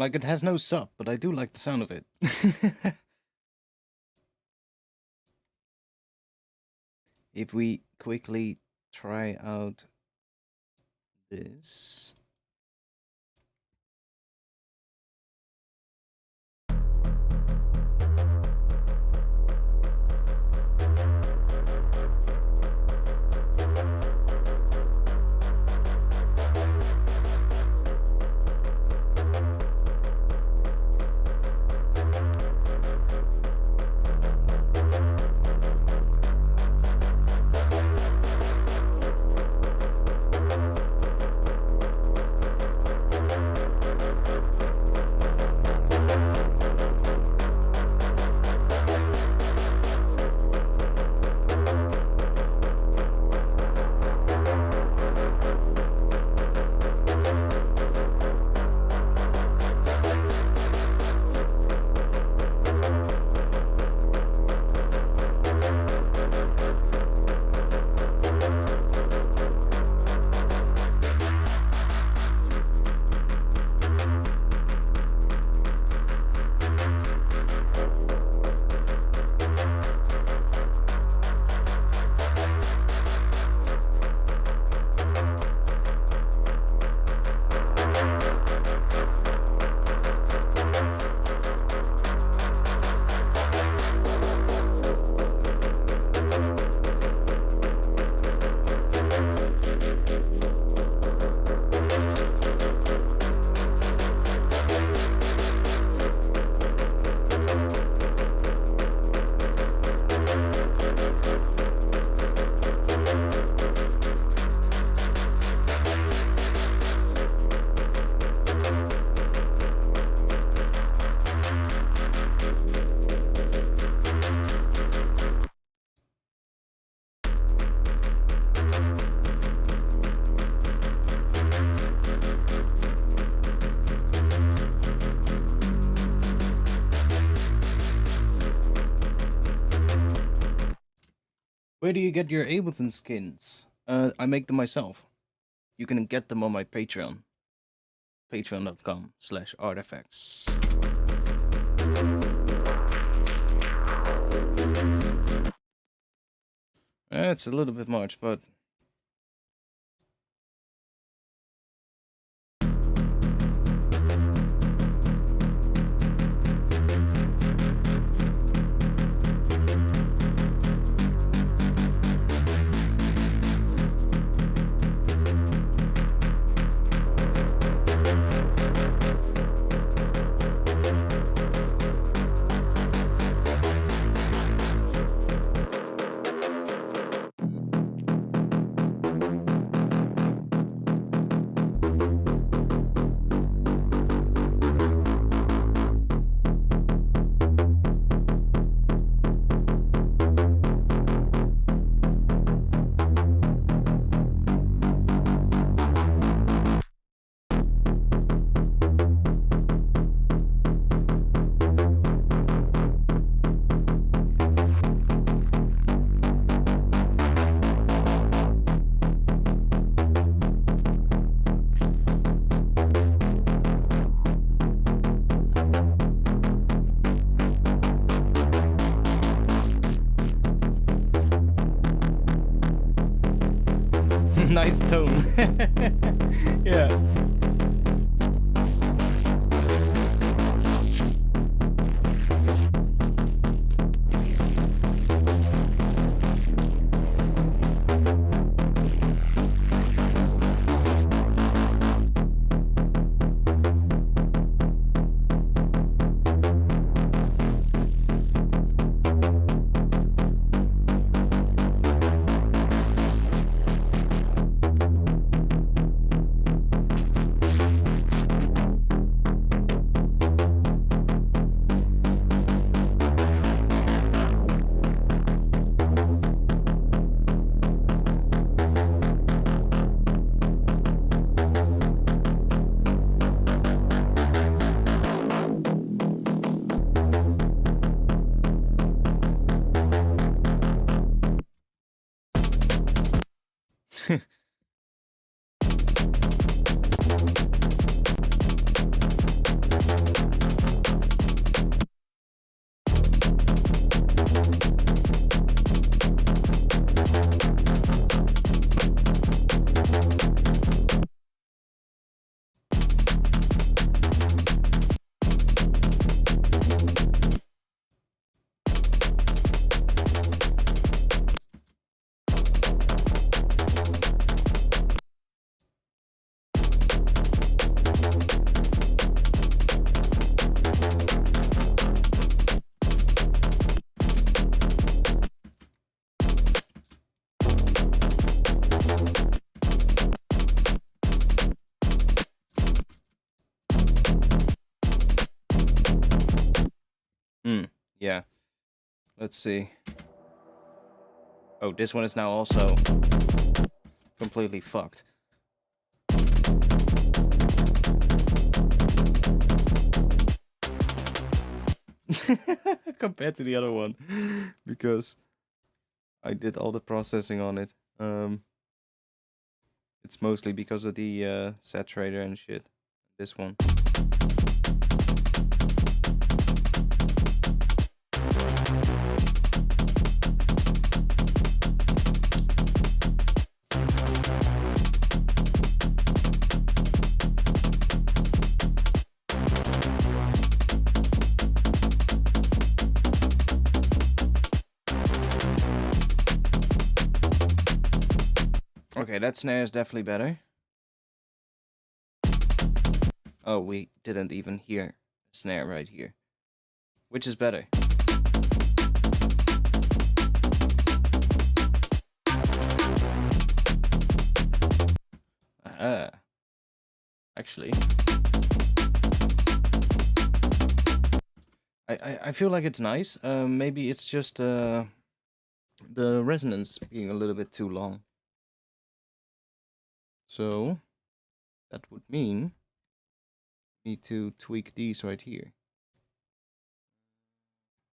Like, it has no sub, but I do like the sound of it. If we quickly try out this. Where do you get your Ableton skins? I make them myself. You can get them on my Patreon. Patreon.com/artifacts. It's a little bit much, but... Nice tone. Yeah. Yeah. Let's see. Oh, this one is now also completely fucked. Compared to the other one, because I did all the processing on it. It's mostly because of the saturator and shit. This one. Okay, that snare is definitely better. Oh, we didn't even hear a snare right here. Which is better? Actually, I feel like it's nice. Maybe it's just the resonance being a little bit too long. So that would mean need to tweak these right here.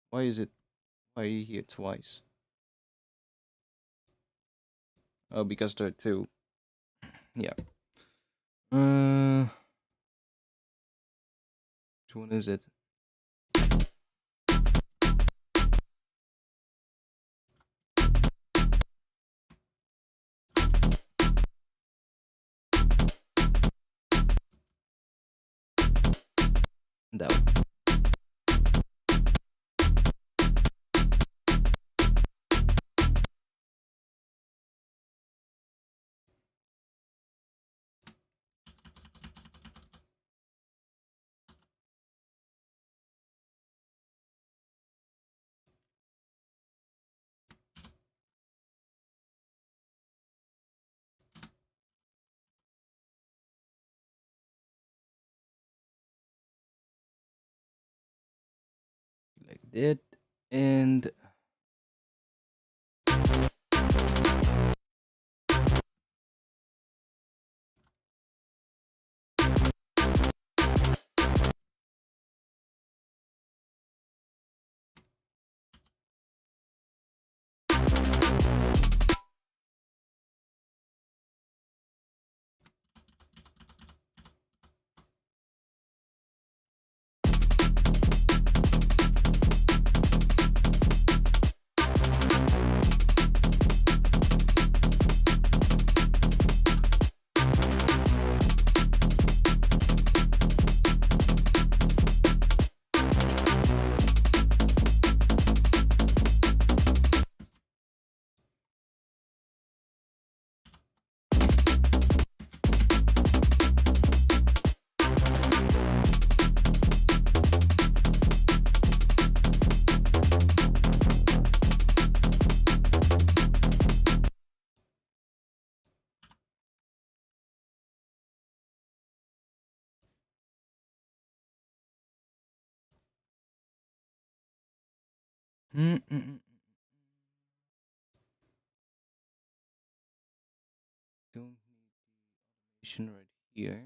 Why are you here twice? Oh, because they're two. Yeah. Which one is it? That one. Like that, and don't need the automation right here.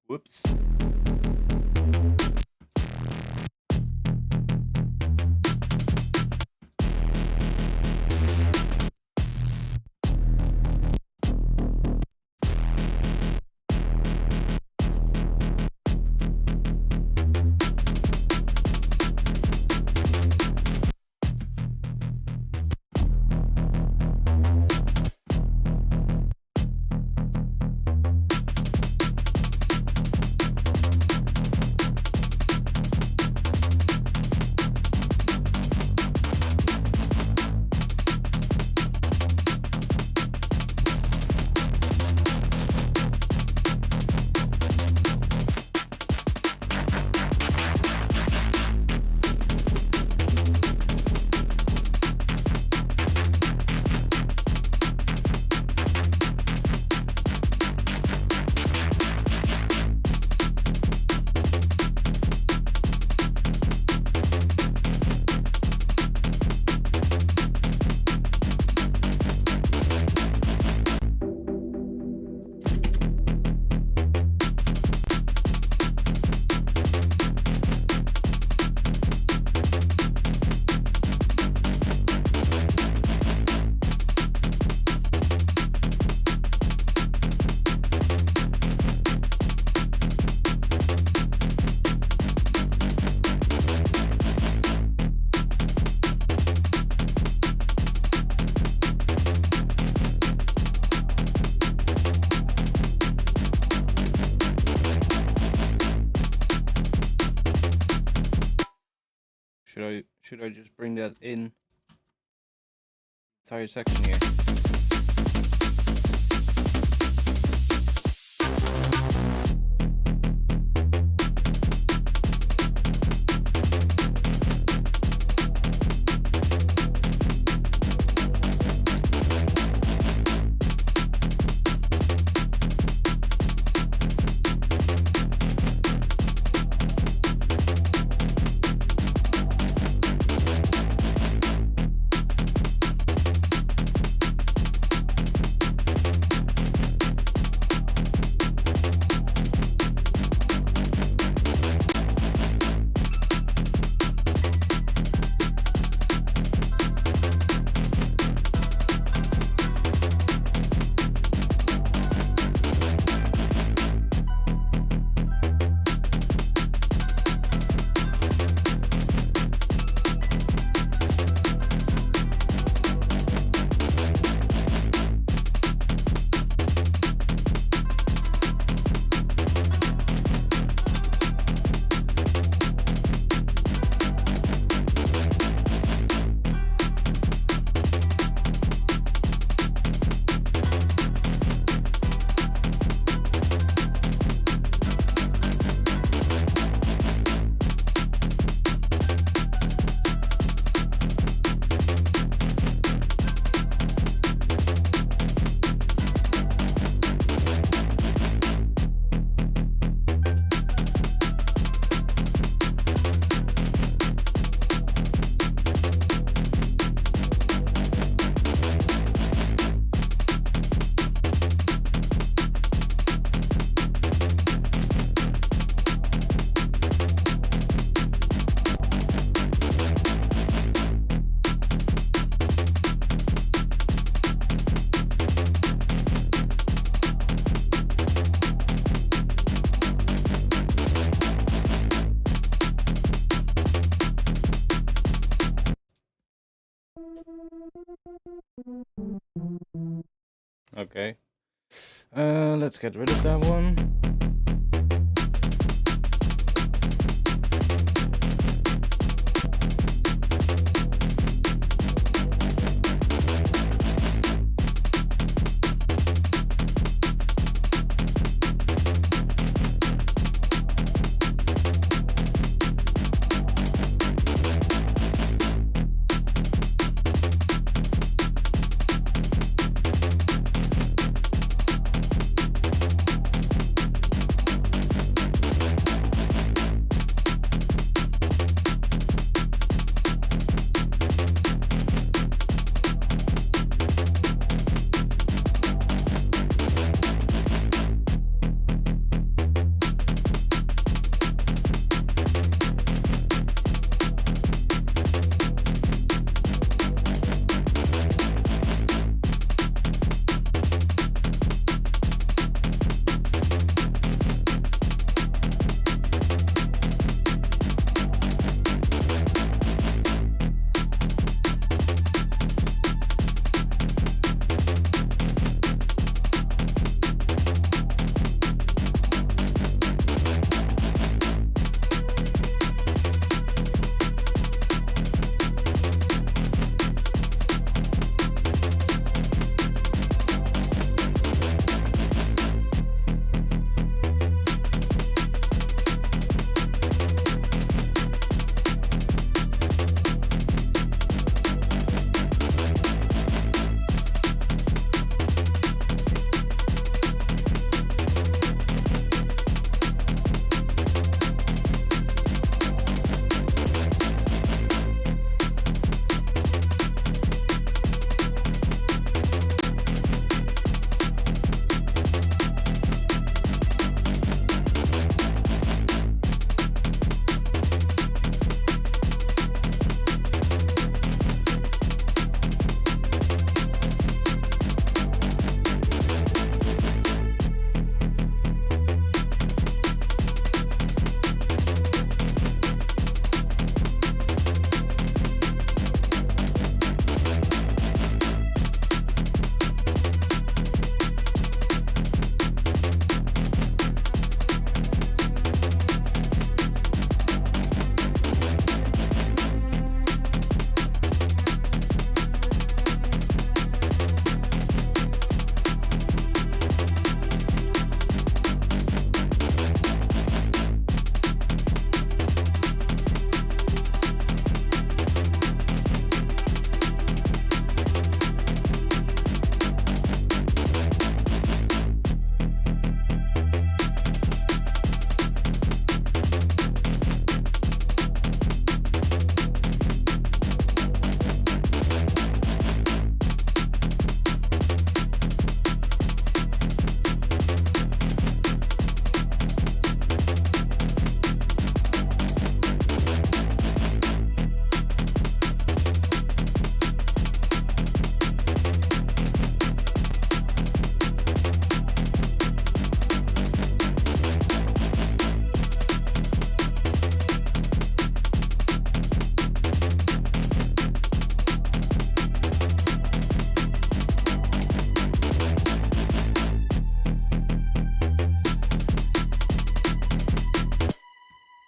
Whoops. Should I just bring that in entire section here? Okay. Let's get rid of that one.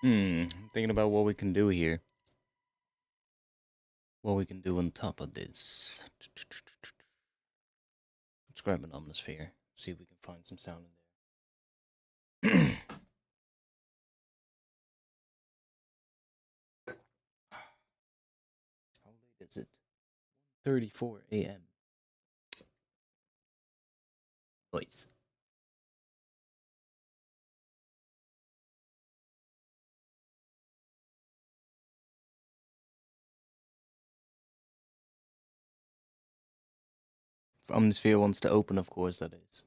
I'm thinking about what we can do here. What we can do on top of this. Let's grab an atmosphere. See if we can find some sound in there. How late is it? 1:34 a.m. Nice. If Omnisphere wants to open, of course, that is.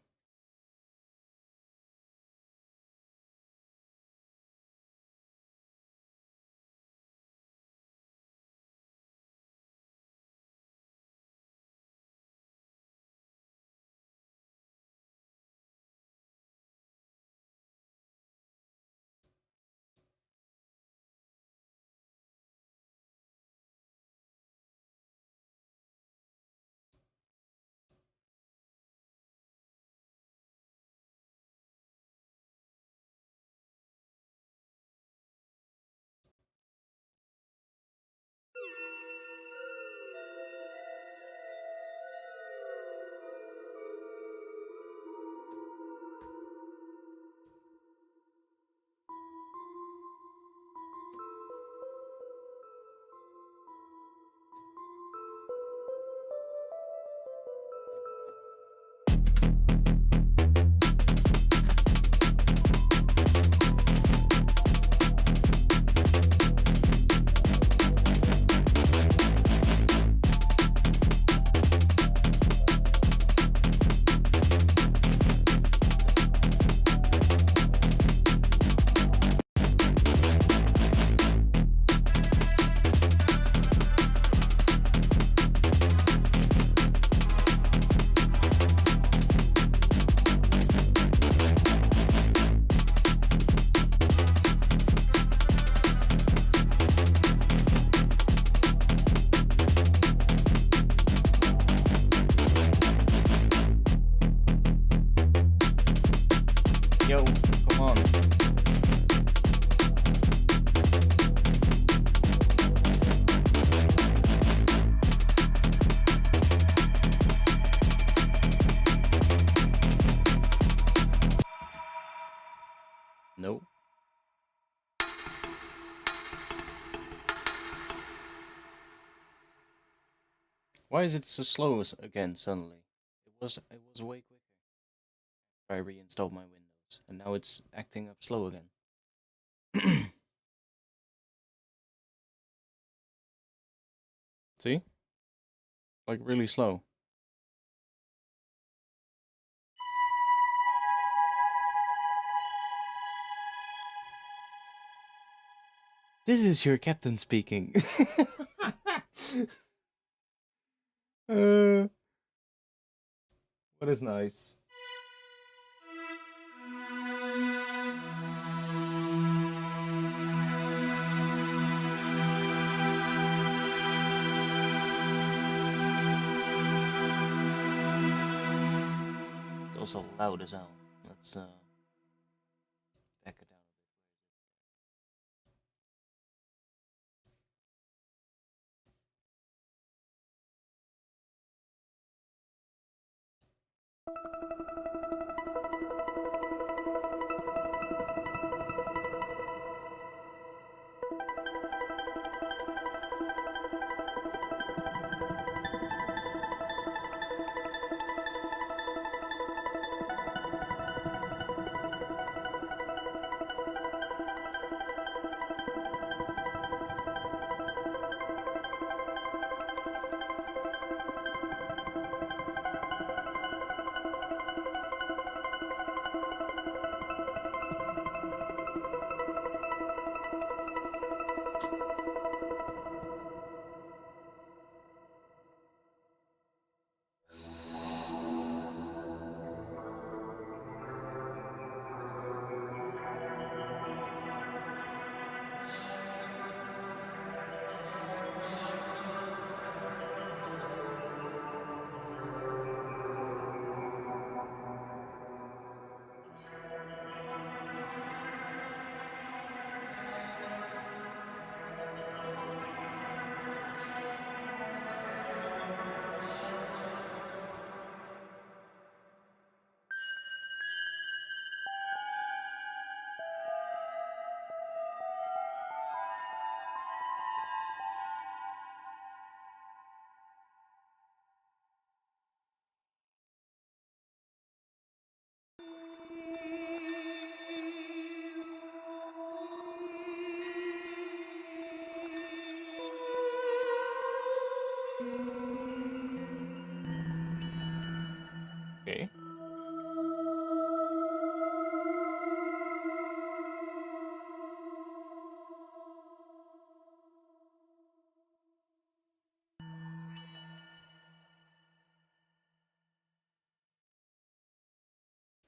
Yo, come on. No. Why is it so slow again suddenly? It was way quicker. I reinstalled my Windows, and now it's acting up slow again. See? Like really slow. This is your captain speaking. What is nice? It's also loud as hell. Let's back it down a bit.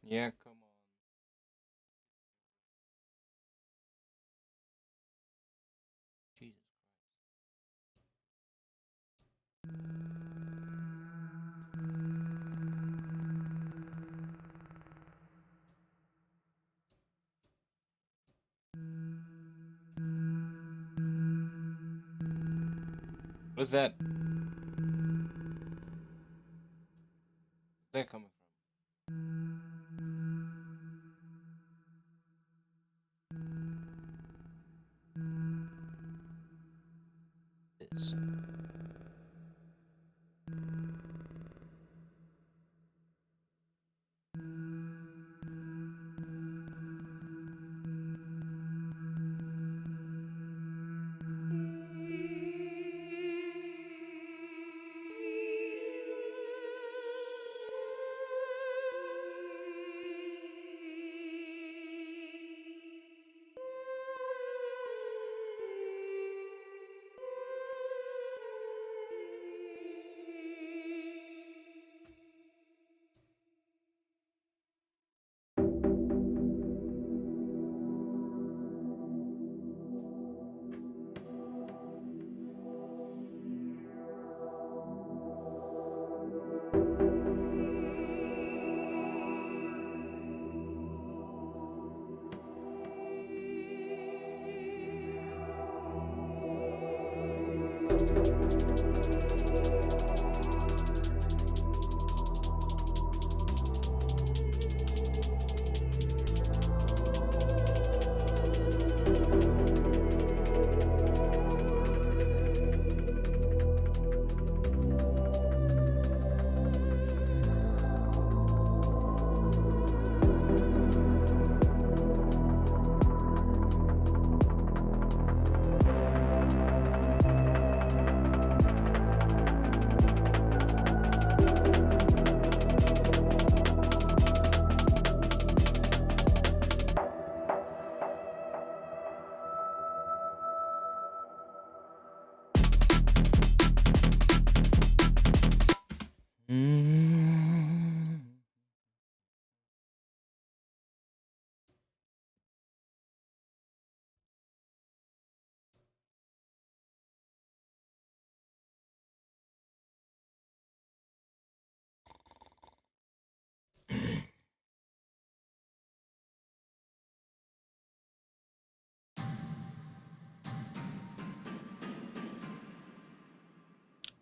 Yeah, come on. Jesus What is that? Where's that coming from? This.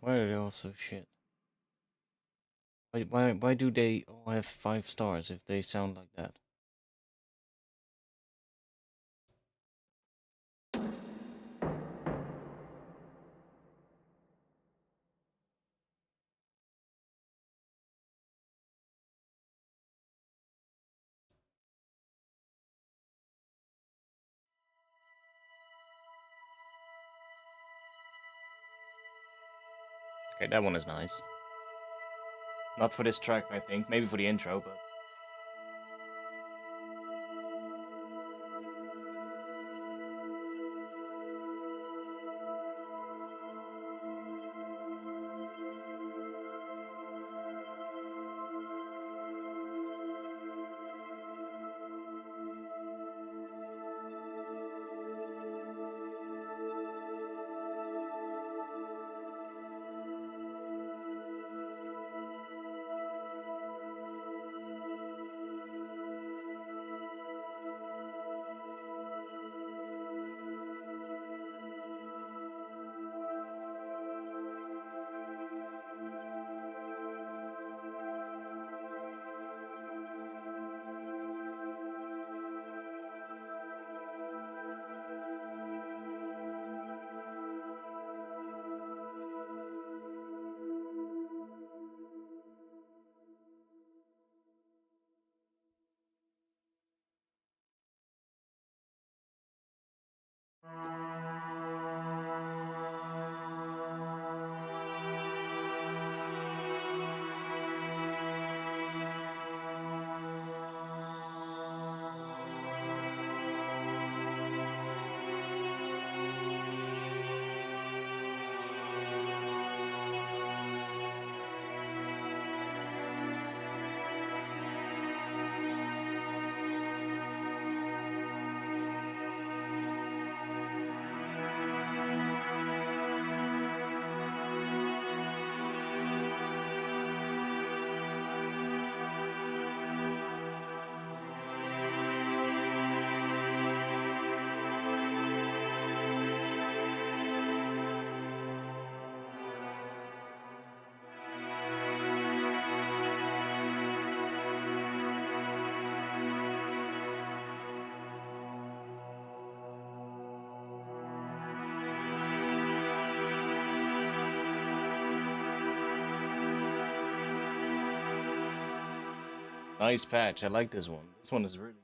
Why are they all so shit? Why do they all have 5 stars if they sound like that? Okay, that one is nice. Not for this track, I think. Maybe for the intro, but... Nice patch. I like this one. This one is really.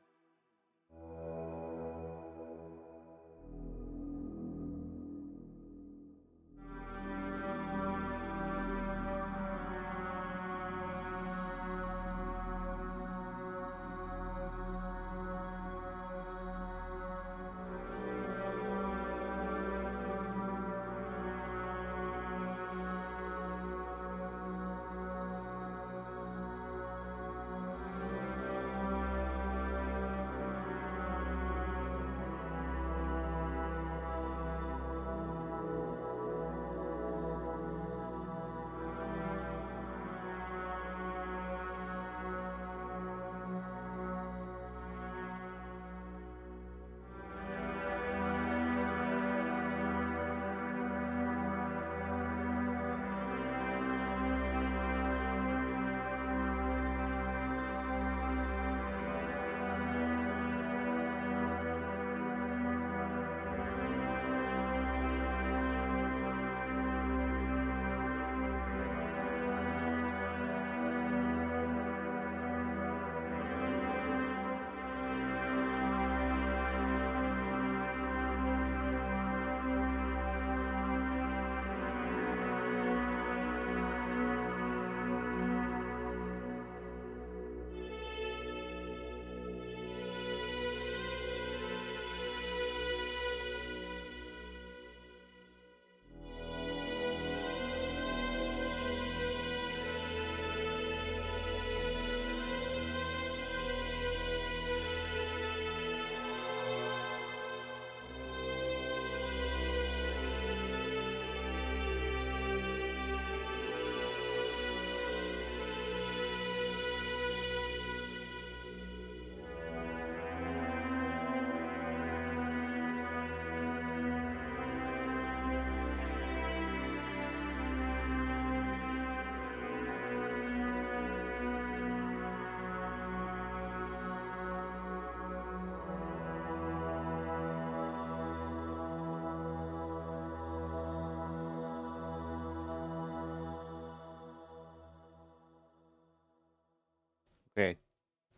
Okay,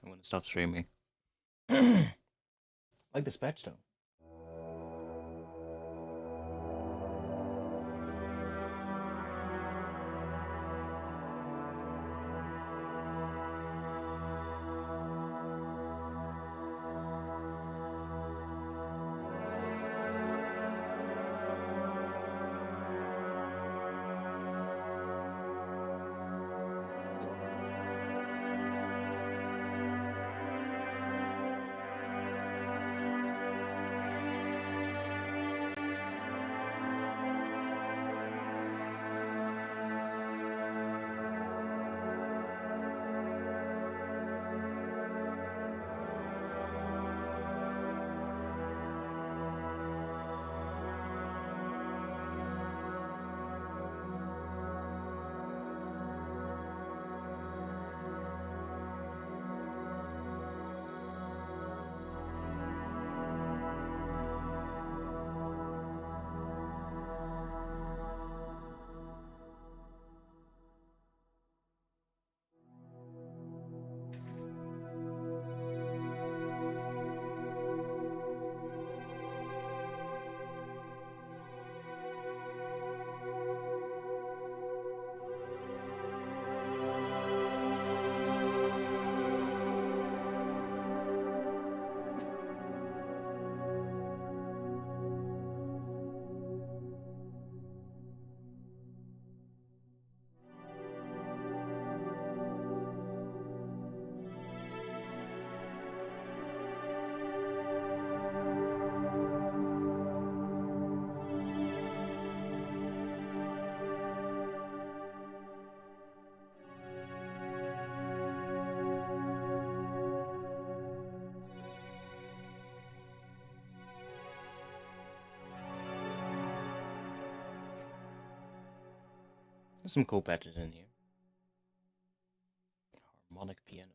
I'm gonna stop streaming. Like this patch though. There's some cool patches in here. Harmonic piano.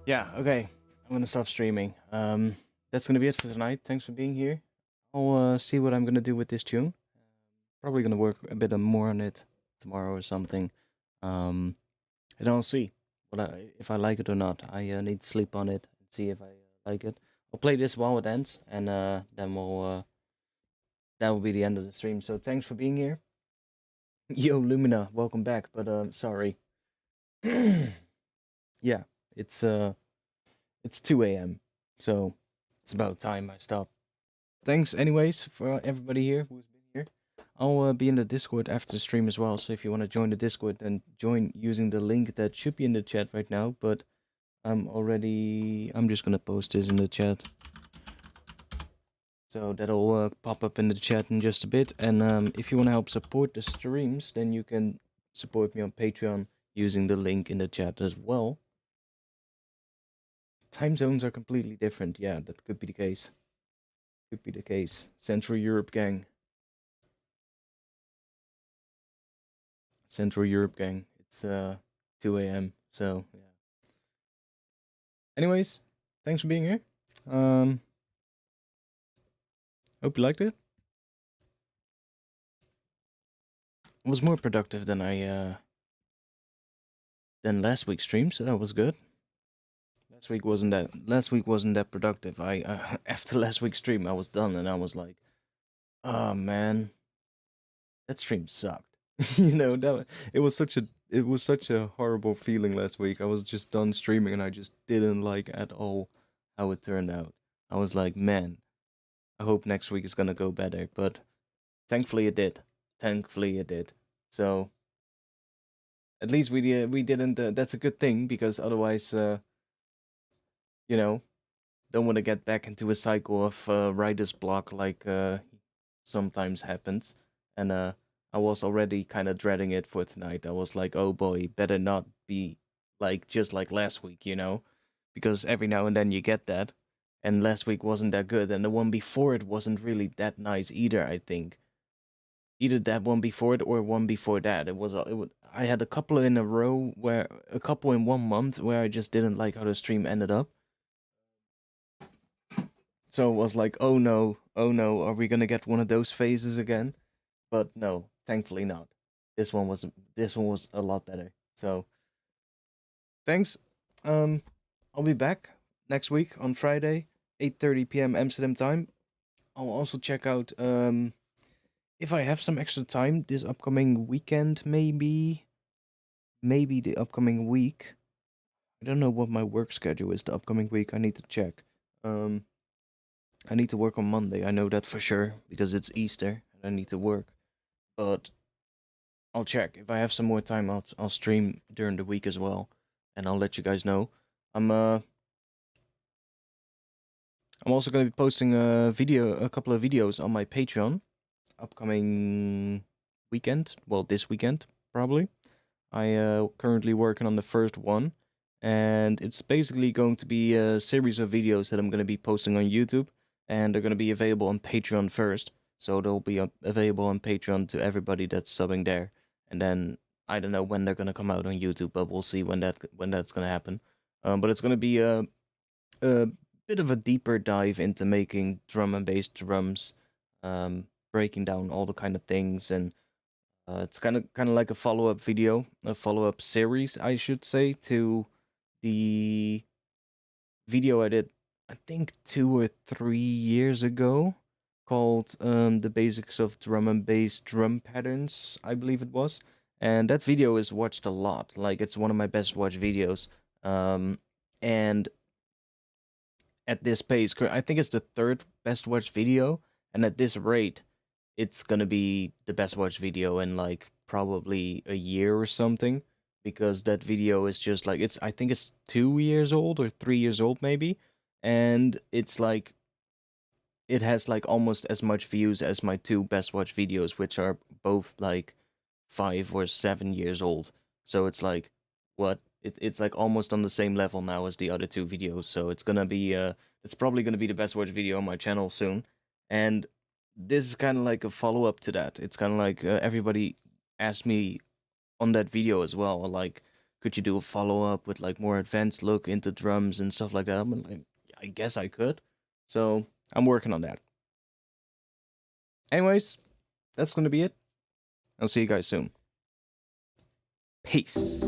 Yeah, okay. I'm gonna stop streaming. That's gonna be it for tonight. Thanks for being here. I'll see what I'm gonna do with this tune. Probably gonna work a bit more on it tomorrow or something. Um, and I'll see if I like it or not. I need to sleep on it and see if I like it. I'll play this while it ends, and then that will be the end of the stream. So thanks for being here. Yo, Lumina, welcome back. But sorry. Yeah, it's 2 a.m. So it's about time I stop. Thanks, anyways, for everybody here who's been here. I'll be in the Discord after the stream as well. So if you want to join the Discord, then join using the link that should be in the chat right now. But I'm just gonna post this in the chat. So that'll pop up in the chat in just a bit. And if you want to help support the streams, then you can support me on Patreon using the link in the chat as well. Time zones are completely different. Yeah, that could be the case. Could be the case. Central Europe gang. Central Europe gang. It's 2 a.m. So yeah. Anyways, thanks for being here. Hope you liked it. It was more productive than than last week's stream, so that was good. Last week wasn't that productive. I after last week's stream, I was done and I was like, oh man, that stream sucked. You know, it was such a horrible feeling last week. I was just done streaming and I just didn't like at all how it turned out. I was like, man, I hope next week is gonna go better. But thankfully it did. Thankfully it did. So at least we didn't. That's a good thing because otherwise, you know, don't want to get back into a cycle of writer's block like sometimes happens. And I was already kind of dreading it for tonight. I was like, oh boy, better not be like just like last week, you know, because every now and then you get that. And last week wasn't that good, and the one before it wasn't really that nice either. I think either that one before it or one before that. I had a couple in a row where a couple in 1 month where I just didn't like how the stream ended up. So it was like, oh no, are we gonna get one of those phases again? But no, thankfully not. This one was a lot better. So thanks. I'll be back next week on Friday, 8:30 p.m. Amsterdam time. I'll also check out if I have some extra time this upcoming weekend, maybe the upcoming week. I don't know what my work schedule is the upcoming week. I need to check. I need to work on Monday. I know that for sure because it's Easter and I need to work. But I'll check. If I have some more time, I'll stream during the week as well, and I'll let you guys know. I'm also gonna be posting a couple of videos on my Patreon upcoming weekend. Well, this weekend probably. I currently working on the first one, and it's basically going to be a series of videos that I'm gonna be posting on YouTube, and they're gonna be available on Patreon first. So they'll be available on Patreon to everybody that's subbing there, and then I don't know when they're gonna come out on YouTube, but we'll see when that's gonna happen. But it's gonna be a bit of a deeper dive into making drum and bass drums, breaking down all the kind of things, and it's kind of like a follow-up video, a follow-up series, I should say, to the video I did, I think 2 or 3 years ago, called "The Basics of Drum and Bass Drum Patterns," I believe it was, and that video is watched a lot. Like it's one of my best watched videos, and at this pace, I think it's the third best watched video, and at this rate, it's gonna be the best watched video in like probably a year or something, because that video is just like I think it's 2 years old or 3 years old maybe, and it's like it has like almost as much views as my two best watched videos, which are both like 5 or 7 years old. So it's like what it's like almost on the same level now as the other two videos. So it's probably gonna be the best watched video on my channel soon. And this is kind of like a follow up to that. It's kind of like everybody asked me on that video as well, like could you do a follow-up with like more advanced look into drums and stuff like that? I'm like, I guess I could. So I'm working on that. Anyways, that's gonna be it. I'll see you guys soon. Peace.